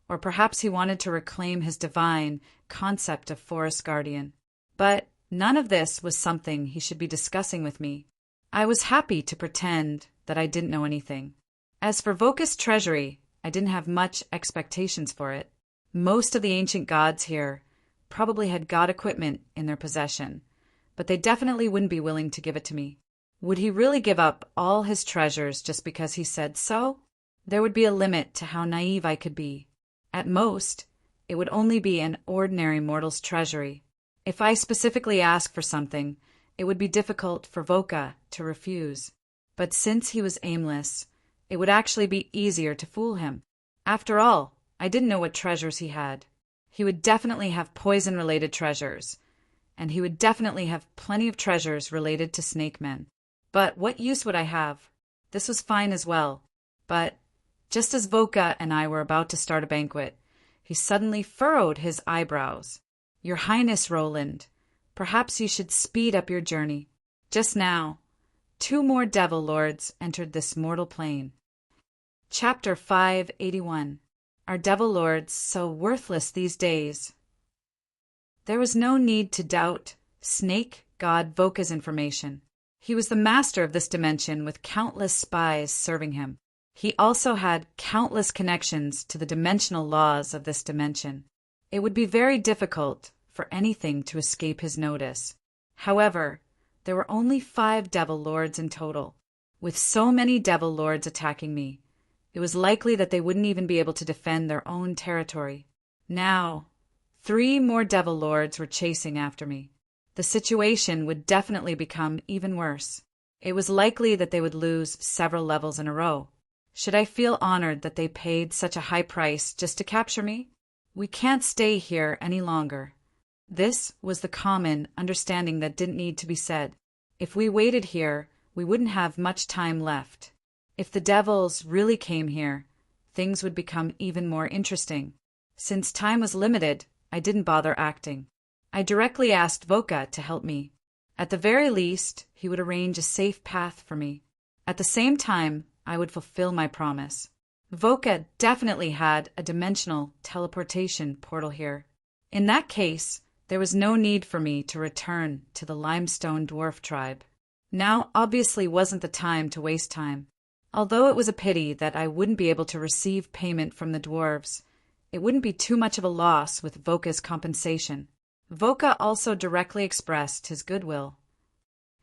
or perhaps he wanted to reclaim his divine concept of forest guardian. But none of this was something he should be discussing with me. I was happy to pretend that I didn't know anything. As for Voka's treasury, I didn't have much expectations for it. Most of the ancient gods here probably had god equipment in their possession, but they definitely wouldn't be willing to give it to me. Would he really give up all his treasures just because he said so? There would be a limit to how naive I could be. At most, it would only be an ordinary mortal's treasury. If I specifically asked for something, it would be difficult for Voka to refuse. But since he was aimless, it would actually be easier to fool him. After all, I didn't know what treasures he had. He would definitely have poison-related treasures, and he would definitely have plenty of treasures related to snake men. But what use would I have? This was fine as well. But just as Voka and I were about to start a banquet, he suddenly furrowed his eyebrows. "Your Highness, Roland, perhaps you should speed up your journey. Just now, 2 more devil lords entered this mortal plane." Chapter 581. Are devil lords so worthless these days? There was no need to doubt snake god Voka's information. He was the master of this dimension with countless spies serving him. He also had countless connections to the dimensional laws of this dimension. It would be very difficult for anything to escape his notice. However, there were only 5 devil lords in total. With so many devil lords attacking me, it was likely that they wouldn't even be able to defend their own territory. Now, 3 more devil lords were chasing after me. The situation would definitely become even worse. It was likely that they would lose several levels in a row. Should I feel honored that they paid such a high price just to capture me? We can't stay here any longer. This was the common understanding that didn't need to be said. If we waited here, we wouldn't have much time left. If the devils really came here, things would become even more interesting. Since time was limited, I didn't bother acting. I directly asked Voka to help me. At the very least, he would arrange a safe path for me. At the same time, I would fulfill my promise. Voka definitely had a dimensional teleportation portal here. In that case, there was no need for me to return to the limestone dwarf tribe. Now obviously wasn't the time to waste time. Although it was a pity that I wouldn't be able to receive payment from the dwarves, it wouldn't be too much of a loss with Voka's compensation. Voka also directly expressed his goodwill.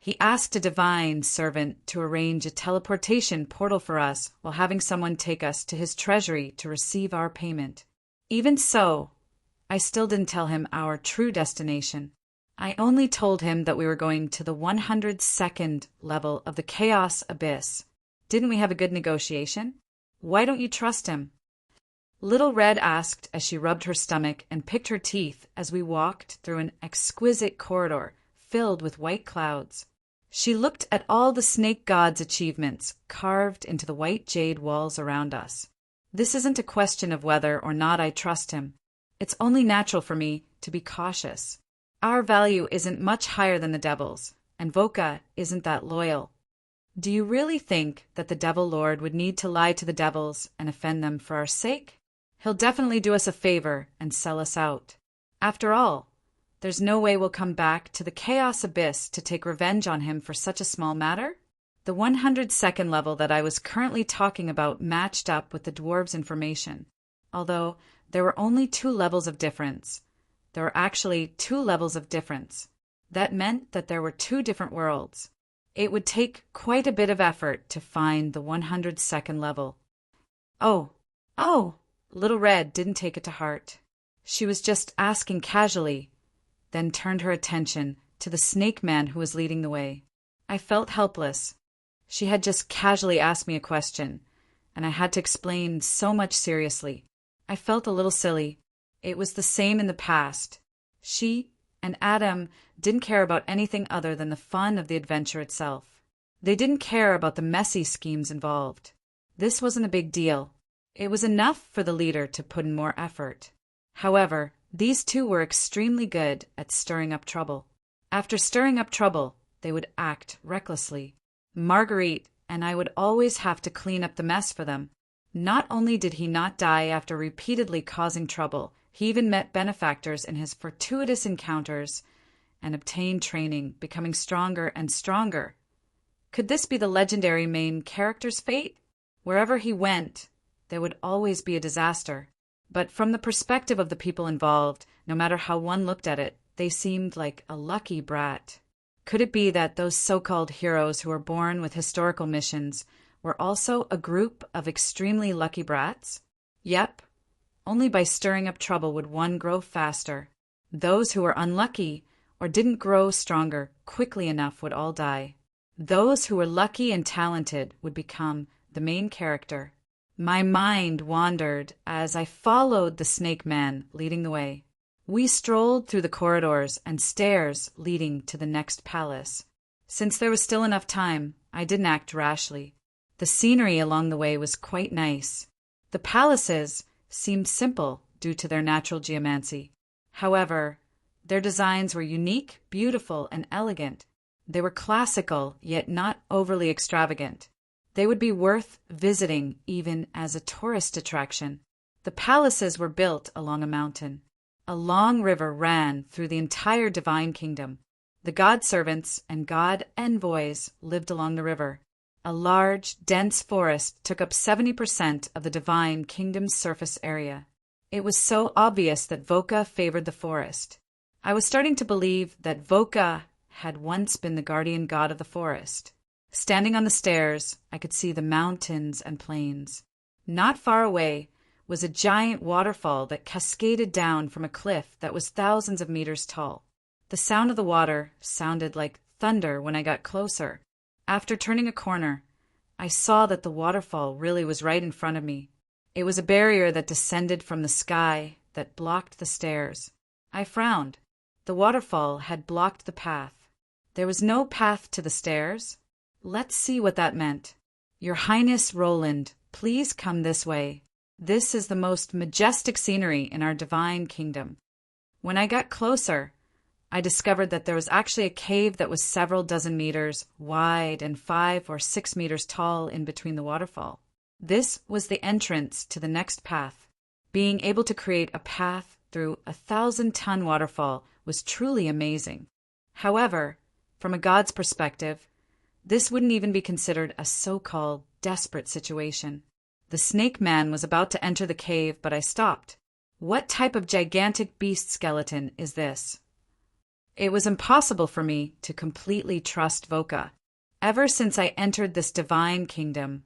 He asked a divine servant to arrange a teleportation portal for us while having someone take us to his treasury to receive our payment. Even so, I still didn't tell him our true destination. I only told him that we were going to the 102nd level of the Chaos Abyss. Didn't we have a good negotiation? Why don't you trust him? Little Red asked as she rubbed her stomach and picked her teeth as we walked through an exquisite corridor filled with white clouds. She looked at all the snake god's achievements carved into the white jade walls around us. This isn't a question of whether or not I trust him. It's only natural for me to be cautious. Our value isn't much higher than the devil's, and Voka isn't that loyal. Do you really think that the Devil Lord would need to lie to the devils and offend them for our sake? He'll definitely do us a favor and sell us out. After all, there's no way we'll come back to the Chaos Abyss to take revenge on him for such a small matter? The 102nd level that I was currently talking about matched up with the dwarves' information. Although there were only 2 levels of difference. There were actually 2 levels of difference. That meant that there were 2 different worlds. It would take quite a bit of effort to find the 102nd level. Oh! Little Red didn't take it to heart. She was just asking casually, then turned her attention to the snake man who was leading the way. I felt helpless. She had just casually asked me a question, and I had to explain so much seriously. I felt a little silly. It was the same in the past. She and Adam didn't care about anything other than the fun of the adventure itself. They didn't care about the messy schemes involved. This wasn't a big deal. It was enough for the leader to put in more effort. However, these two were extremely good at stirring up trouble. After stirring up trouble, they would act recklessly. Marguerite and I would always have to clean up the mess for them. Not only did he not die after repeatedly causing trouble, he even met benefactors in his fortuitous encounters and obtained training, becoming stronger and stronger. Could this be the legendary main character's fate? Wherever he went, there would always be a disaster. But from the perspective of the people involved, no matter how one looked at it, they seemed like a lucky brat. Could it be that those so-called heroes who were born with historical missions were also a group of extremely lucky brats? Yep. Only by stirring up trouble would one grow faster. Those who were unlucky or didn't grow stronger quickly enough would all die. Those who were lucky and talented would become the main character. My mind wandered as I followed the snake man leading the way. We strolled through the corridors and stairs leading to the next palace. Since there was still enough time, I didn't act rashly. The scenery along the way was quite nice. The palaces seemed simple due to their natural geomancy. However, their designs were unique, beautiful, and elegant. They were classical, yet not overly extravagant. They would be worth visiting even as a tourist attraction. The palaces were built along a mountain. A long river ran through the entire divine kingdom. The god servants and god envoys lived along the river. A large, dense forest took up 70% of the divine kingdom's surface area. It was so obvious that Voka favored the forest. I was starting to believe that Voka had once been the guardian god of the forest. Standing on the stairs, I could see the mountains and plains. Not far away was a giant waterfall that cascaded down from a cliff that was thousands of meters tall. The sound of the water sounded like thunder when I got closer. After turning a corner, I saw that the waterfall really was right in front of me. It was a barrier that descended from the sky that blocked the stairs. I frowned. The waterfall had blocked the path. There was no path to the stairs. Let's see what that meant. Your Highness Roland, please come this way. This is the most majestic scenery in our divine kingdom. When I got closer, I discovered that there was actually a cave that was several dozen meters wide and 5 or 6 meters tall in between the waterfall. This was the entrance to the next path. Being able to create a path through a 1,000-ton waterfall was truly amazing. However, from a god's perspective, this wouldn't even be considered a so-called desperate situation. The snake man was about to enter the cave, but I stopped. What type of gigantic beast skeleton is this? It was impossible for me to completely trust Voka. Ever since I entered this divine kingdom,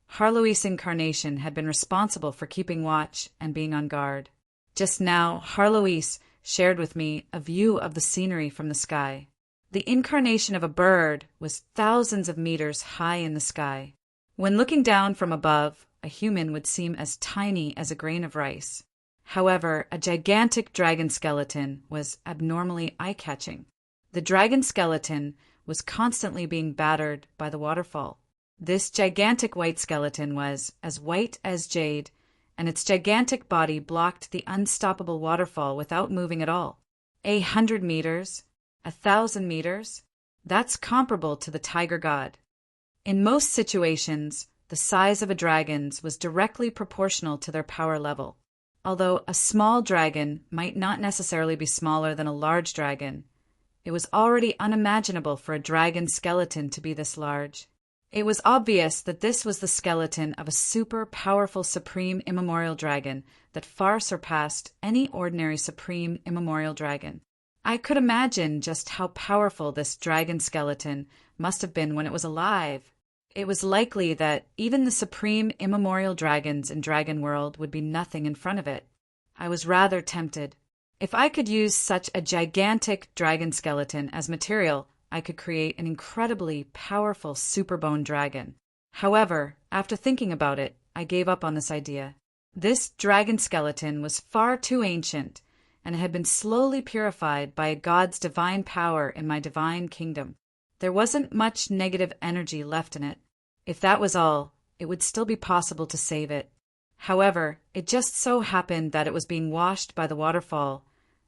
Harloise Incarnation had been responsible for keeping watch and being on guard. Just now, Harloise shared with me a view of the scenery from the sky. The incarnation of a bird was thousands of meters high in the sky. When looking down from above, a human would seem as tiny as a grain of rice. However, a gigantic dragon skeleton was abnormally eye-catching. The dragon skeleton was constantly being battered by the waterfall. This gigantic white skeleton was as white as jade, and its gigantic body blocked the unstoppable waterfall without moving at all. 100 meters, 1,000 meters, that's comparable to the tiger god. In most situations, the size of a dragon's was directly proportional to their power level. Although a small dragon might not necessarily be smaller than a large dragon, it was already unimaginable for a dragon skeleton to be this large. It was obvious that this was the skeleton of a super powerful supreme immemorial dragon that far surpassed any ordinary supreme immemorial dragon. I could imagine just how powerful this dragon skeleton must have been when it was alive. It was likely that even the supreme immemorial dragons in Dragon World would be nothing in front of it. I was rather tempted. If I could use such a gigantic dragon skeleton as material, I could create an incredibly powerful superbone dragon. However, after thinking about it, I gave up on this idea. This dragon skeleton was far too ancient and it had been slowly purified by a god's divine power in my divine kingdom. There wasn't much negative energy left in it. If that was all, it would still be possible to save it. However, it just so happened that it was being washed by the waterfall,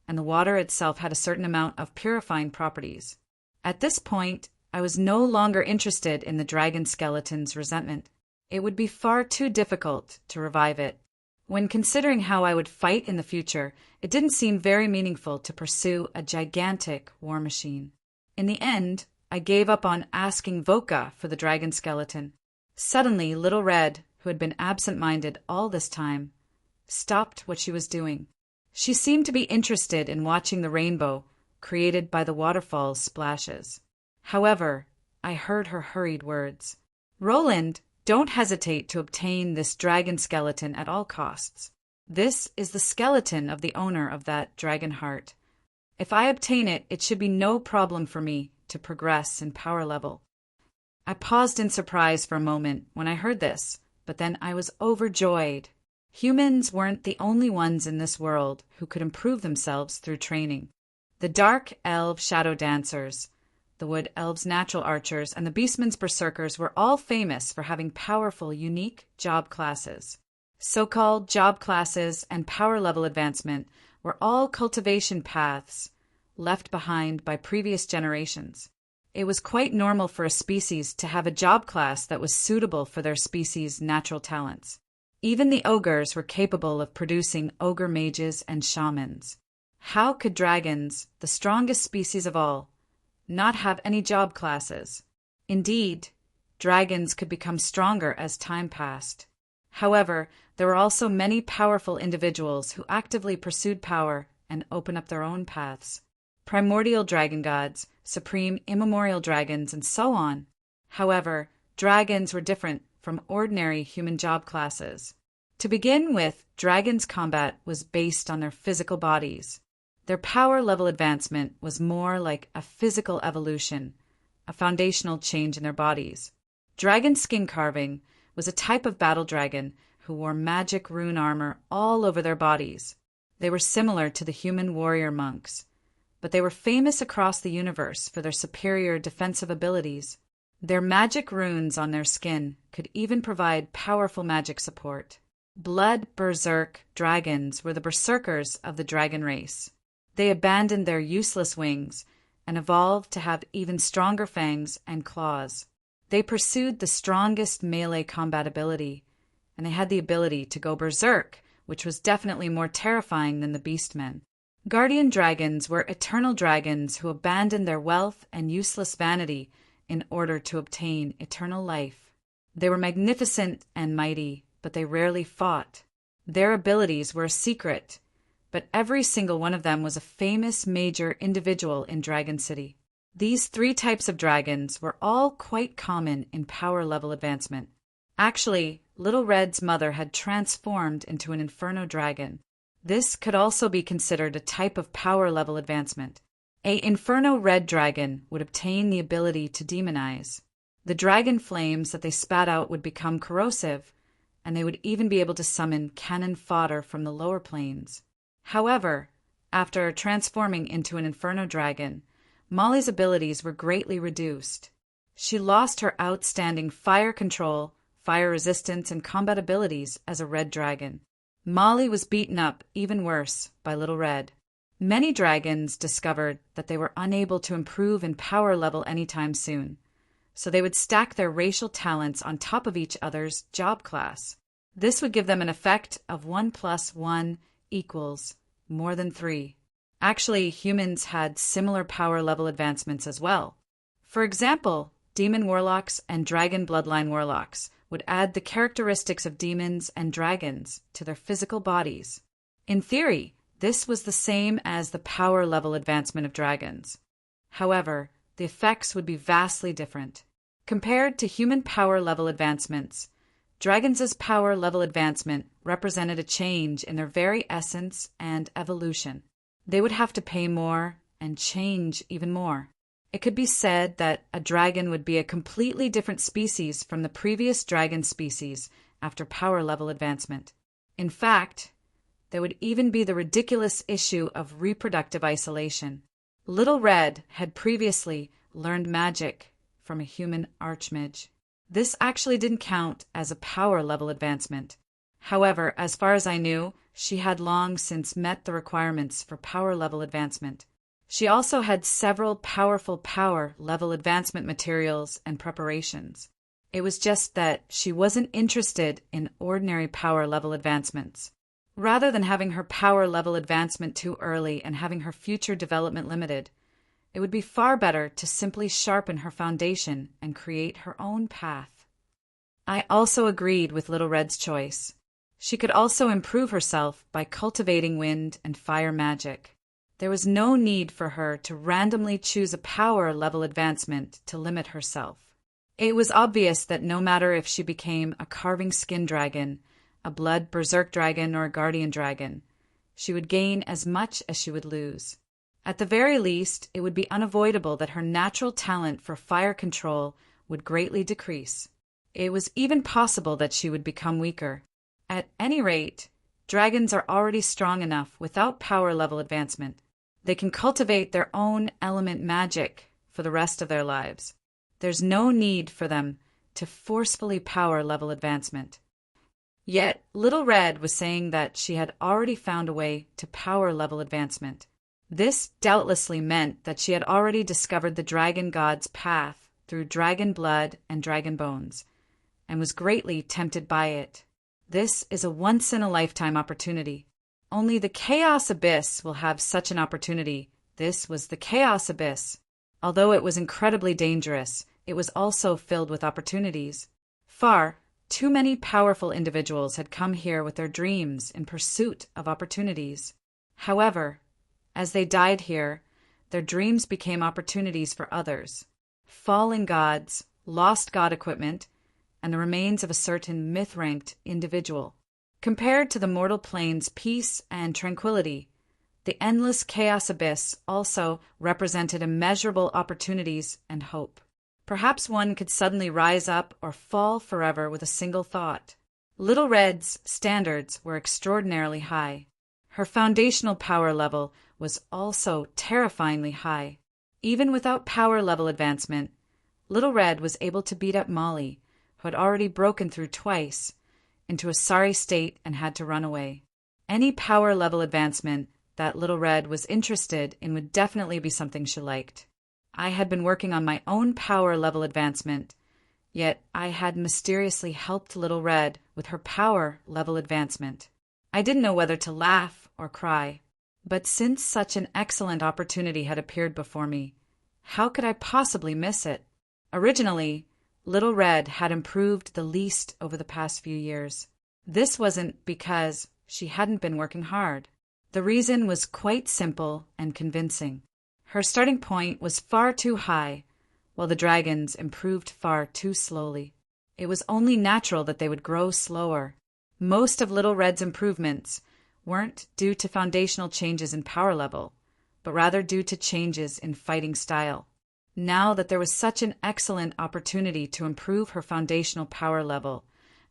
and the water itself had a certain amount of purifying properties. At this point, I was no longer interested in the dragon skeleton's resentment. It would be far too difficult to revive it. When considering how I would fight in the future, it didn't seem very meaningful to pursue a gigantic war machine. In the end, I gave up on asking Voka for the dragon skeleton. Suddenly, Little Red, who had been absent-minded all this time, stopped what she was doing. She seemed to be interested in watching the rainbow created by the waterfall's splashes. However, I heard her hurried words. "Roland, don't hesitate to obtain this dragon skeleton at all costs. This is the skeleton of the owner of that dragon heart. If I obtain it, it should be no problem for me to progress in power level." I paused in surprise for a moment when I heard this, but then I was overjoyed. Humans weren't the only ones in this world who could improve themselves through training. The Dark Elf Shadow Dancers, the Wood Elves Natural Archers, and the Beastman's Berserkers were all famous for having powerful, unique job classes. So-called job classes and power level advancement were all cultivation paths left behind by previous generations. It was quite normal for a species to have a job class that was suitable for their species' natural talents. Even the ogres were capable of producing ogre mages and shamans. How could dragons, the strongest species of all, not have any job classes? Indeed, dragons could become stronger as time passed. However, there were also many powerful individuals who actively pursued power and opened up their own paths. Primordial dragon gods, supreme immemorial dragons, and so on. However, dragons were different from ordinary human job classes. To begin with, dragons' combat was based on their physical bodies. Their power level advancement was more like a physical evolution, a foundational change in their bodies. Dragon skin carving was a type of battle dragon who wore magic rune armor all over their bodies. They were similar to the human warrior monks, but they were famous across the universe for their superior defensive abilities. Their magic runes on their skin could even provide powerful magic support. Blood Berserk dragons were the berserkers of the dragon race. They abandoned their useless wings and evolved to have even stronger fangs and claws. They pursued the strongest melee combat ability, and they had the ability to go berserk, which was definitely more terrifying than the beastmen. Guardian dragons were eternal dragons who abandoned their wealth and useless vanity in order to obtain eternal life. They were magnificent and mighty, but they rarely fought. Their abilities were a secret, but every single one of them was a famous major individual in Dragon City. These three types of dragons were all quite common in power level advancement. Actually, Little Red's mother had transformed into an inferno dragon. This could also be considered a type of power level advancement. A inferno red dragon would obtain the ability to demonize. The dragon flames that they spat out would become corrosive, and they would even be able to summon cannon fodder from the lower planes. However, after transforming into an inferno dragon, Molly's abilities were greatly reduced. She lost her outstanding fire control, fire resistance, and combat abilities as a red dragon. Molly was beaten up even worse by Little Red. Many dragons discovered that they were unable to improve in power level anytime soon, so they would stack their racial talents on top of each other's job class. This would give them an effect of 1 + 1 equals more than 3. Actually, humans had similar power level advancements as well. For example, demon warlocks and dragon bloodline warlocks would add the characteristics of demons and dragons to their physical bodies. In theory, this was the same as the power level advancement of dragons. However, the effects would be vastly different. Compared to human power level advancements, dragons' power level advancement represented a change in their very essence and evolution. They would have to pay more and change even more. It could be said that a dragon would be a completely different species from the previous dragon species after power level advancement. In fact, There would even be the ridiculous issue of reproductive isolation. Little Red had previously learned magic from a human archmage. This actually didn't count as a power level advancement. However, as far as I knew, she had long since met the requirements for power level advancement. She also had several powerful power level advancement materials and preparations. It was just that she wasn't interested in ordinary power level advancements. Rather than having her power level advancement too early and having her future development limited, it would be far better to simply sharpen her foundation and create her own path. I also agreed with Little Red's choice. She could also improve herself by cultivating wind and fire magic. There was no need for her to randomly choose a power level advancement to limit herself. It was obvious that no matter if she became a carving skin dragon, a blood berserk dragon, or a guardian dragon, she would gain as much as she would lose. At the very least, it would be unavoidable that her natural talent for fire control would greatly decrease. It was even possible that she would become weaker. At any rate, dragons are already strong enough without power level advancement. They can cultivate their own element magic for the rest of their lives. There's no need for them to forcefully power level advancement. Yet, Little Red was saying that she had already found a way to power level advancement. This doubtlessly meant that she had already discovered the dragon god's path through dragon blood and dragon bones, and was greatly tempted by it. This is a once-in-a-lifetime opportunity. Only the Chaos Abyss will have such an opportunity. This was the Chaos Abyss. Although it was incredibly dangerous, it was also filled with opportunities. Far too many powerful individuals had come here with their dreams in pursuit of opportunities. However, as they died here, their dreams became opportunities for others. Fallen gods, lost god equipment, and the remains of a certain myth-ranked individual. Compared to the mortal plane's peace and tranquility, the endless chaos abyss also represented immeasurable opportunities and hope. Perhaps one could suddenly rise up or fall forever with a single thought. Little Red's standards were extraordinarily high. Her foundational power level was also terrifyingly high. Even without power level advancement, Little Red was able to beat up Molly, who had already broken through twice, into a sorry state and had to run away. Any power level advancement that Little Red was interested in would definitely be something she liked. I had been working on my own power level advancement, yet I had mysteriously helped Little Red with her power level advancement. I didn't know whether to laugh or cry, but since such an excellent opportunity had appeared before me, how could I possibly miss it? Originally, Little Red had improved the least over the past few years. This wasn't because she hadn't been working hard. The reason was quite simple and convincing. Her starting point was far too high, while the dragons improved far too slowly. It was only natural that they would grow slower. Most of Little Red's improvements weren't due to foundational changes in power level, but rather due to changes in fighting style. Now that there was such an excellent opportunity to improve her foundational power level,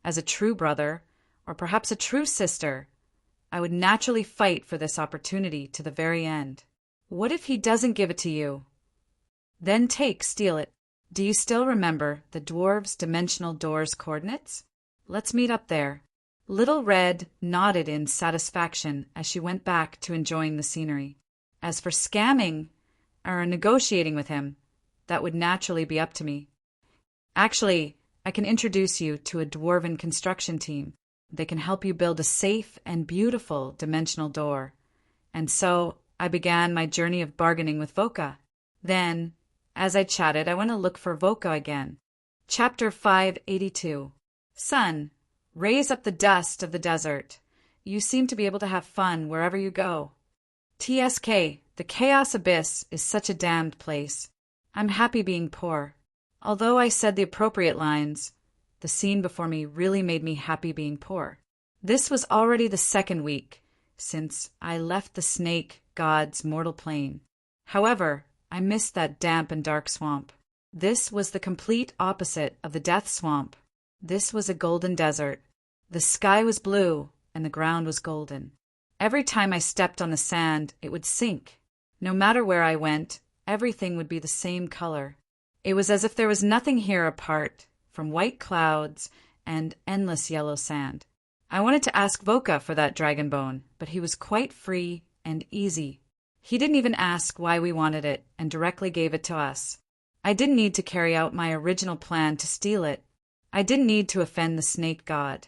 as a true brother, or perhaps a true sister, I would naturally fight for this opportunity to the very end. What if he doesn't give it to you? Then steal it. Do you still remember the dwarves' dimensional door's coordinates? Let's meet up there. Little Red nodded in satisfaction as she went back to enjoying the scenery. As for scamming or negotiating with him, that would naturally be up to me. Actually, I can introduce you to a dwarven construction team. They can help you build a safe and beautiful dimensional door. And so I began my journey of bargaining with Voka. Then, as I chatted, I went to look for Voka again. Chapter 582. Sun, raise up the dust of the desert. You seem to be able to have fun wherever you go. TSK, the Chaos Abyss is such a damned place. I'm happy being poor. Although I said the appropriate lines, the scene before me really made me happy being poor. This was already the second week since I left the snake god's mortal plane. However, I missed that damp and dark swamp. This was the complete opposite of the death swamp. This was a golden desert. The sky was blue and the ground was golden. Every time I stepped on the sand, it would sink. No matter where I went, everything would be the same color. It was as if there was nothing here apart from white clouds and endless yellow sand. I wanted to ask Voka for that dragon bone, but he was quite free and easy. He didn't even ask why we wanted it and directly gave it to us. I didn't need to carry out my original plan to steal it. I didn't need to offend the snake god.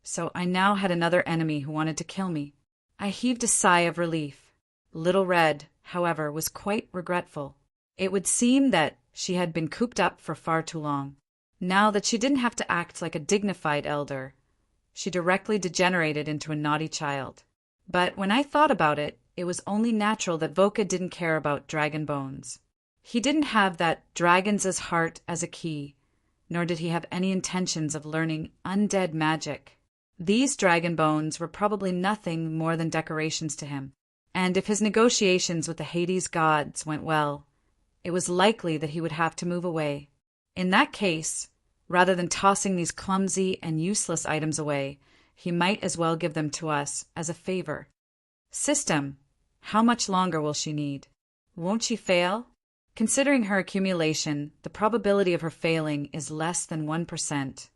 So I now had another enemy who wanted to kill me. I heaved a sigh of relief. Little Red, however, was quite regretful. It would seem that she had been cooped up for far too long. Now that she didn't have to act like a dignified elder, she directly degenerated into a naughty child. But when I thought about it, it was only natural that Voka didn't care about dragon bones. He didn't have that dragon's heart as a key, nor did he have any intentions of learning undead magic. These dragon bones were probably nothing more than decorations to him, and if his negotiations with the Hades gods went well, it was likely that he would have to move away. In that case, rather than tossing these clumsy and useless items away, he might as well give them to us as a favor. System, how much longer will she need? Won't she fail? Considering her accumulation, the probability of her failing is less than 1%.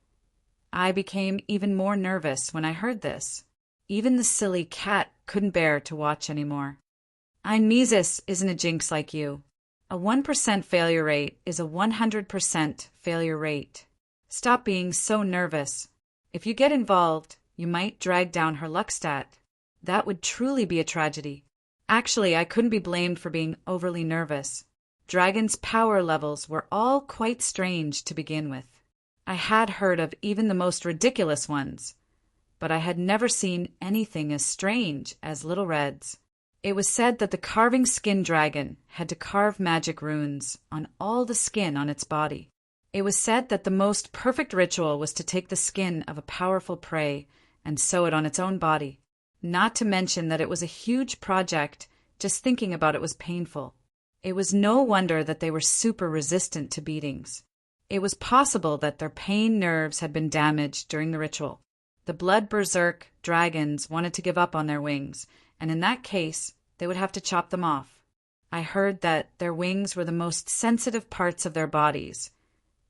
I became even more nervous when I heard this. Even the silly cat couldn't bear to watch anymore. Mises isn't a jinx like you. A 1% failure rate is a 100% failure rate. Stop being so nervous. If you get involved, you might drag down her luck stat. That would truly be a tragedy. Actually, I couldn't be blamed for being overly nervous. Dragon's power levels were all quite strange to begin with. I had heard of even the most ridiculous ones, but I had never seen anything as strange as Little Red's. It was said that the carving skin dragon had to carve magic runes on all the skin on its body. It was said that the most perfect ritual was to take the skin of a powerful prey and sew it on its own body. Not to mention that it was a huge project. Just thinking about it was painful. It was no wonder that they were super resistant to beatings. It was possible that their pain nerves had been damaged during the ritual. The blood berserk dragons wanted to give up on their wings, and in that case, they would have to chop them off. I heard that their wings were the most sensitive parts of their bodies,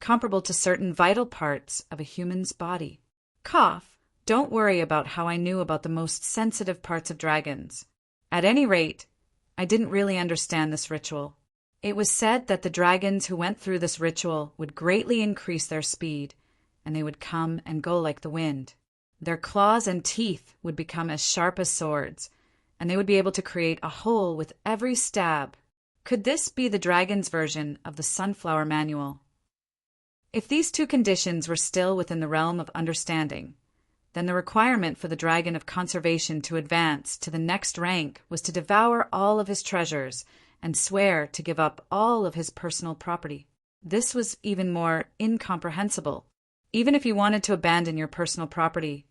comparable to certain vital parts of a human's body. Cough, don't worry about how I knew about the most sensitive parts of dragons. At any rate, I didn't really understand this ritual. It was said that the dragons who went through this ritual would greatly increase their speed, and they would come and go like the wind. Their claws and teeth would become as sharp as swords, and they would be able to create a hole with every stab. Could this be the dragon's version of the Sunflower Manual? If these two conditions were still within the realm of understanding, then the requirement for the dragon of conservation to advance to the next rank was to devour all of his treasures and swear to give up all of his personal property. This was even more incomprehensible. Even if you wanted to abandon your personal property,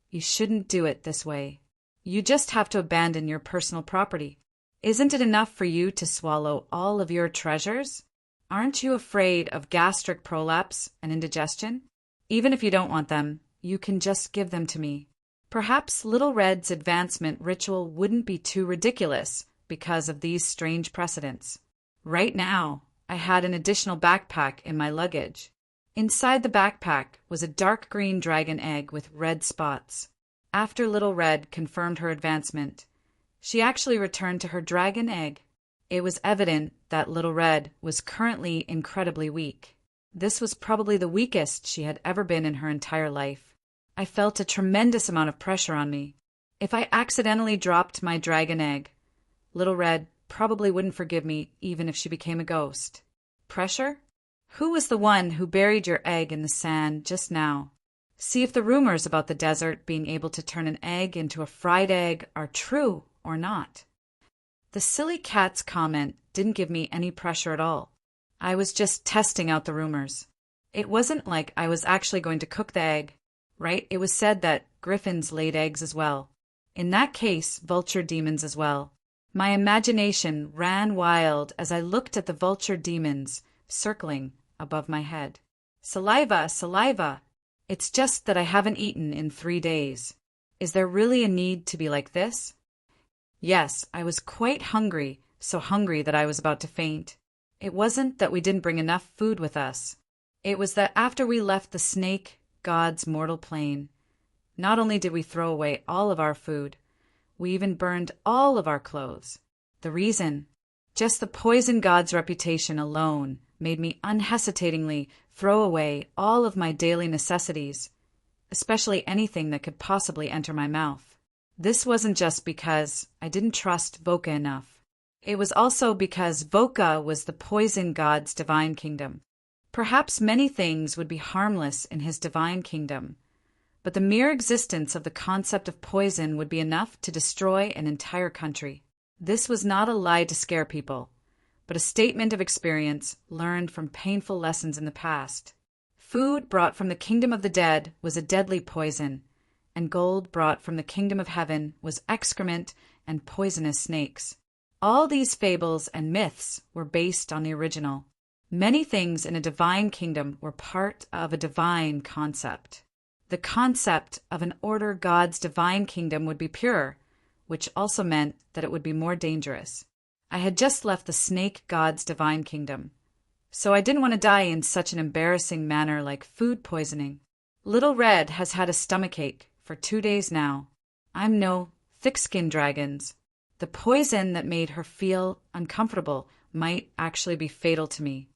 you shouldn't do it this way. You just have to abandon your personal property. Isn't it enough for you to swallow all of your treasures? Aren't you afraid of gastric prolapse and indigestion? Even if you don't want them, you can just give them to me. Perhaps Little Red's advancement ritual wouldn't be too ridiculous because of these strange precedents. Right now, I had an additional backpack in my luggage. Inside the backpack was a dark green dragon egg with red spots. After Little Red confirmed her advancement, she actually returned to her dragon egg. It was evident that Little Red was currently incredibly weak. This was probably the weakest she had ever been in her entire life. I felt a tremendous amount of pressure on me. If I accidentally dropped my dragon egg, Little Red probably wouldn't forgive me even if she became a ghost. Pressure? Who was the one who buried your egg in the sand just now? See if the rumors about the desert being able to turn an egg into a fried egg are true or not. The silly cat's comment didn't give me any pressure at all. I was just testing out the rumors. It wasn't like I was actually going to cook the egg, right? It was said that griffins laid eggs as well. In that case, vulture demons as well. My imagination ran wild as I looked at the vulture demons circling above my head. Saliva, saliva. It's just that I haven't eaten in 3 days. Is there really a need to be like this? Yes, I was quite hungry, so hungry that I was about to faint. It wasn't that we didn't bring enough food with us. It was that after we left the snake god's mortal plane, not only did we throw away all of our food, we even burned all of our clothes. The reason? Just the poison god's reputation alone made me unhesitatingly throw away all of my daily necessities, especially anything that could possibly enter my mouth. This wasn't just because I didn't trust Voka enough. It was also because Voka was the poison god's divine kingdom. Perhaps many things would be harmless in his divine kingdom, but the mere existence of the concept of poison would be enough to destroy an entire country. This was not a lie to scare people, but a statement of experience learned from painful lessons in the past. Food brought from the kingdom of the dead was a deadly poison, and gold brought from the kingdom of heaven was excrement and poisonous snakes. All these fables and myths were based on the original. Many things in a divine kingdom were part of a divine concept. The concept of an order god's divine kingdom would be pure, which also meant that it would be more dangerous. I had just left the snake god's divine kingdom, so I didn't want to die in such an embarrassing manner like food poisoning. Little Red has had a stomachache for 2 days now. I'm no thick-skinned dragons. The poison that made her feel uncomfortable might actually be fatal to me.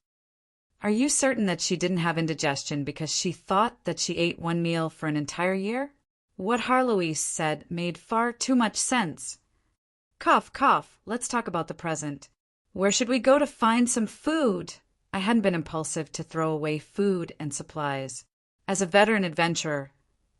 Are you certain that she didn't have indigestion because she thought that she ate one meal for an entire year? What Harloise said made far too much sense. Cough, cough, let's talk about the present. Where should we go to find some food? I hadn't been impulsive to throw away food and supplies. As a veteran adventurer,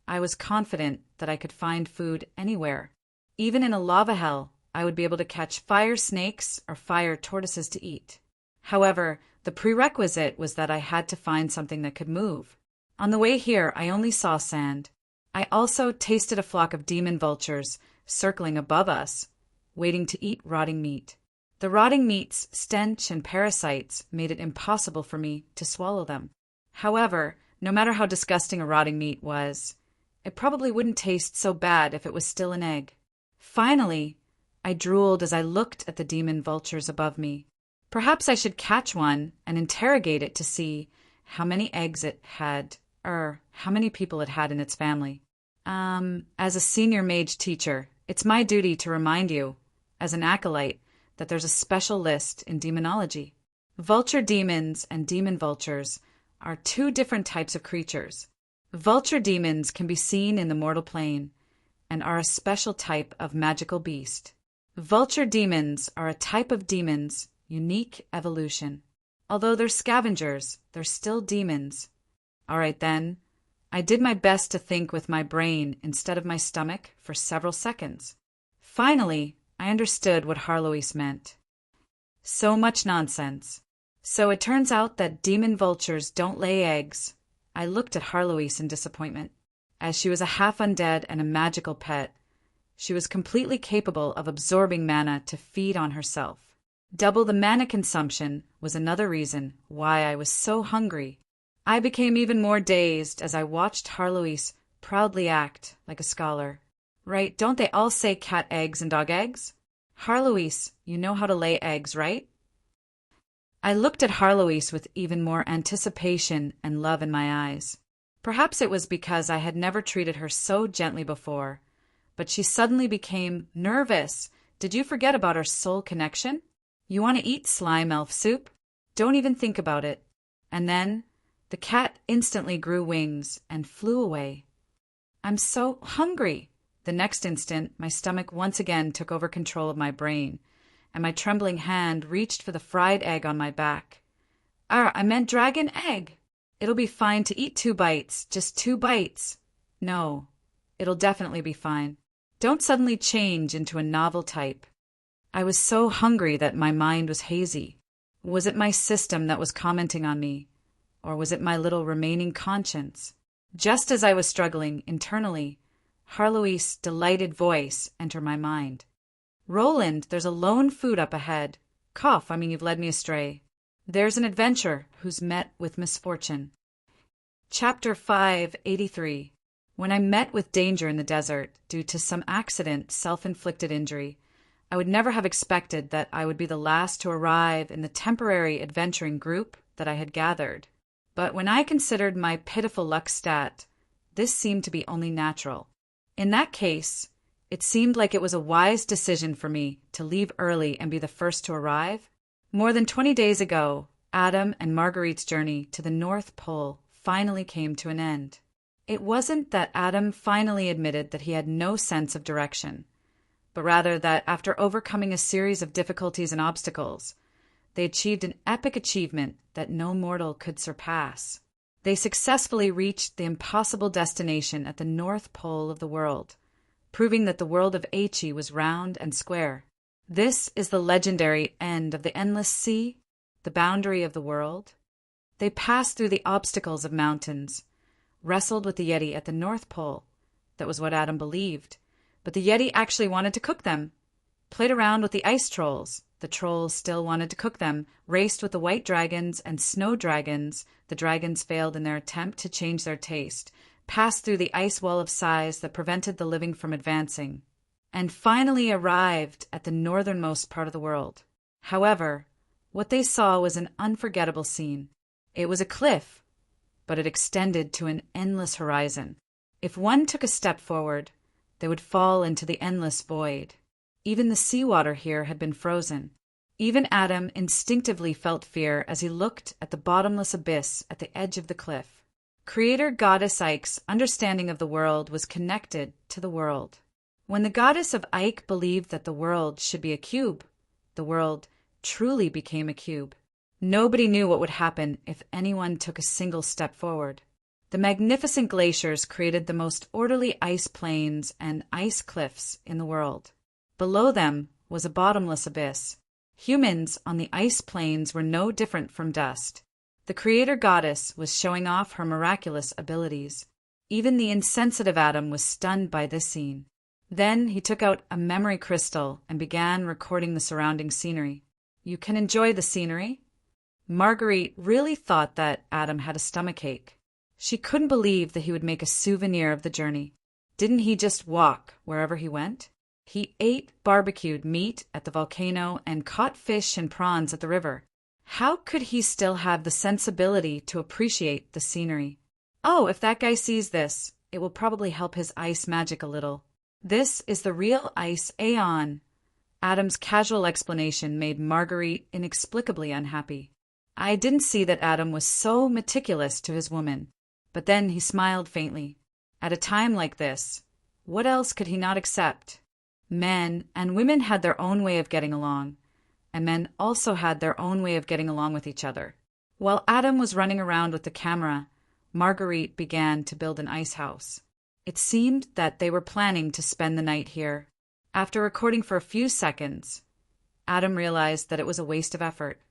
I was confident that I could find food anywhere. Even in a lava hell, I would be able to catch fire snakes or fire tortoises to eat. However, the prerequisite was that I had to find something that could move. On the way here, I only saw sand. I also tasted a flock of demon vultures circling above us, waiting to eat rotting meat. The rotting meat's stench and parasites made it impossible for me to swallow them. However, no matter how disgusting a rotting meat was, it probably wouldn't taste so bad if it was still an egg. Finally, I drooled as I looked at the demon vultures above me. Perhaps I should catch one and interrogate it to see how many eggs it had, or how many people it had in its family. As a senior mage teacher, it's my duty to remind you, as an acolyte, that there's a special list in demonology. Vulture demons and demon vultures are two different types of creatures. Vulture demons can be seen in the mortal plane and are a special type of magical beast. Vulture demons are a type of demons' unique evolution. Although they're scavengers, they're still demons. All right then, I did my best to think with my brain instead of my stomach for several seconds. Finally, I understood what Harloise meant. So much nonsense. So it turns out that demon vultures don't lay eggs. I looked at Harloise in disappointment. As she was a half-undead and a magical pet, she was completely capable of absorbing mana to feed on herself. Double the mana consumption was another reason why I was so hungry. I became even more dazed as I watched Harloise proudly act like a scholar. Right, don't they all say cat eggs and dog eggs? Harloise, you know how to lay eggs, right? I looked at Harloise with even more anticipation and love in my eyes. Perhaps it was because I had never treated her so gently before, but she suddenly became nervous. Did you forget about our soul connection? You want to eat slime elf soup? Don't even think about it. And then the cat instantly grew wings and flew away. I'm so hungry. The next instant, my stomach once again took over control of my brain, and my trembling hand reached for the fried egg on my back. I meant dragon egg. It'll be fine to eat 2 bites, just 2 bites. No, it'll definitely be fine. Don't suddenly change into a novel type. I was so hungry that my mind was hazy. Was it my system that was commenting on me, or was it my little remaining conscience? Just as I was struggling internally, Harloise's delighted voice entered my mind. Roland, there's a lone food up ahead. Cough, you've led me astray. There's an adventurer who's met with misfortune. Chapter 583. When I met with danger in the desert due to some accident, self-inflicted injury, I would never have expected that I would be the last to arrive in the temporary adventuring group that I had gathered. But when I considered my pitiful luck stat, this seemed to be only natural. In that case, it seemed like it was a wise decision for me to leave early and be the first to arrive. More than 20 days ago, Adam and Marguerite's journey to the North Pole finally came to an end. It wasn't that Adam finally admitted that he had no sense of direction, but rather that after overcoming a series of difficulties and obstacles, they achieved an epic achievement that no mortal could surpass. They successfully reached the impossible destination at the North Pole of the world, proving that the world of Aichi was round and square. This is the legendary end of the endless sea, the boundary of the world. They passed through the obstacles of mountains, wrestled with the Yeti at the North Pole. That was what Adam believed. But the Yeti actually wanted to cook them. Played around with the ice trolls. The trolls still wanted to cook them. Raced with the white dragons and snow dragons. The dragons failed in their attempt to change their taste. Passed through the ice wall of size that prevented the living from advancing. And finally arrived at the northernmost part of the world. However, what they saw was an unforgettable scene. It was a cliff, but it extended to an endless horizon. If one took a step forward, they would fall into the endless void. Even the seawater here had been frozen. Even Adam instinctively felt fear as he looked at the bottomless abyss at the edge of the cliff. Creator Goddess Ike's understanding of the world was connected to the world. When the goddess of Ike believed that the world should be a cube, the world truly became a cube. Nobody knew what would happen if anyone took a single step forward. The magnificent glaciers created the most orderly ice plains and ice cliffs in the world. Below them was a bottomless abyss. Humans on the ice plains were no different from dust. The creator goddess was showing off her miraculous abilities. Even the insensitive Adam was stunned by this scene. Then he took out a memory crystal and began recording the surrounding scenery. You can enjoy the scenery. Marguerite really thought that Adam had a stomachache. She couldn't believe that he would make a souvenir of the journey. Didn't he just walk wherever he went? He ate barbecued meat at the volcano and caught fish and prawns at the river. How could he still have the sensibility to appreciate the scenery? Oh, if that guy sees this, it will probably help his ice magic a little. This is the real ice Aeon. Adam's casual explanation made Marguerite inexplicably unhappy. I didn't see that Adam was so meticulous to his woman. But then he smiled faintly. At a time like this, what else could he not accept? Men and women had their own way of getting along, and men also had their own way of getting along with each other. While Adam was running around with the camera, Marguerite began to build an ice house. It seemed that they were planning to spend the night here. After recording for a few seconds, Adam realized that it was a waste of effort.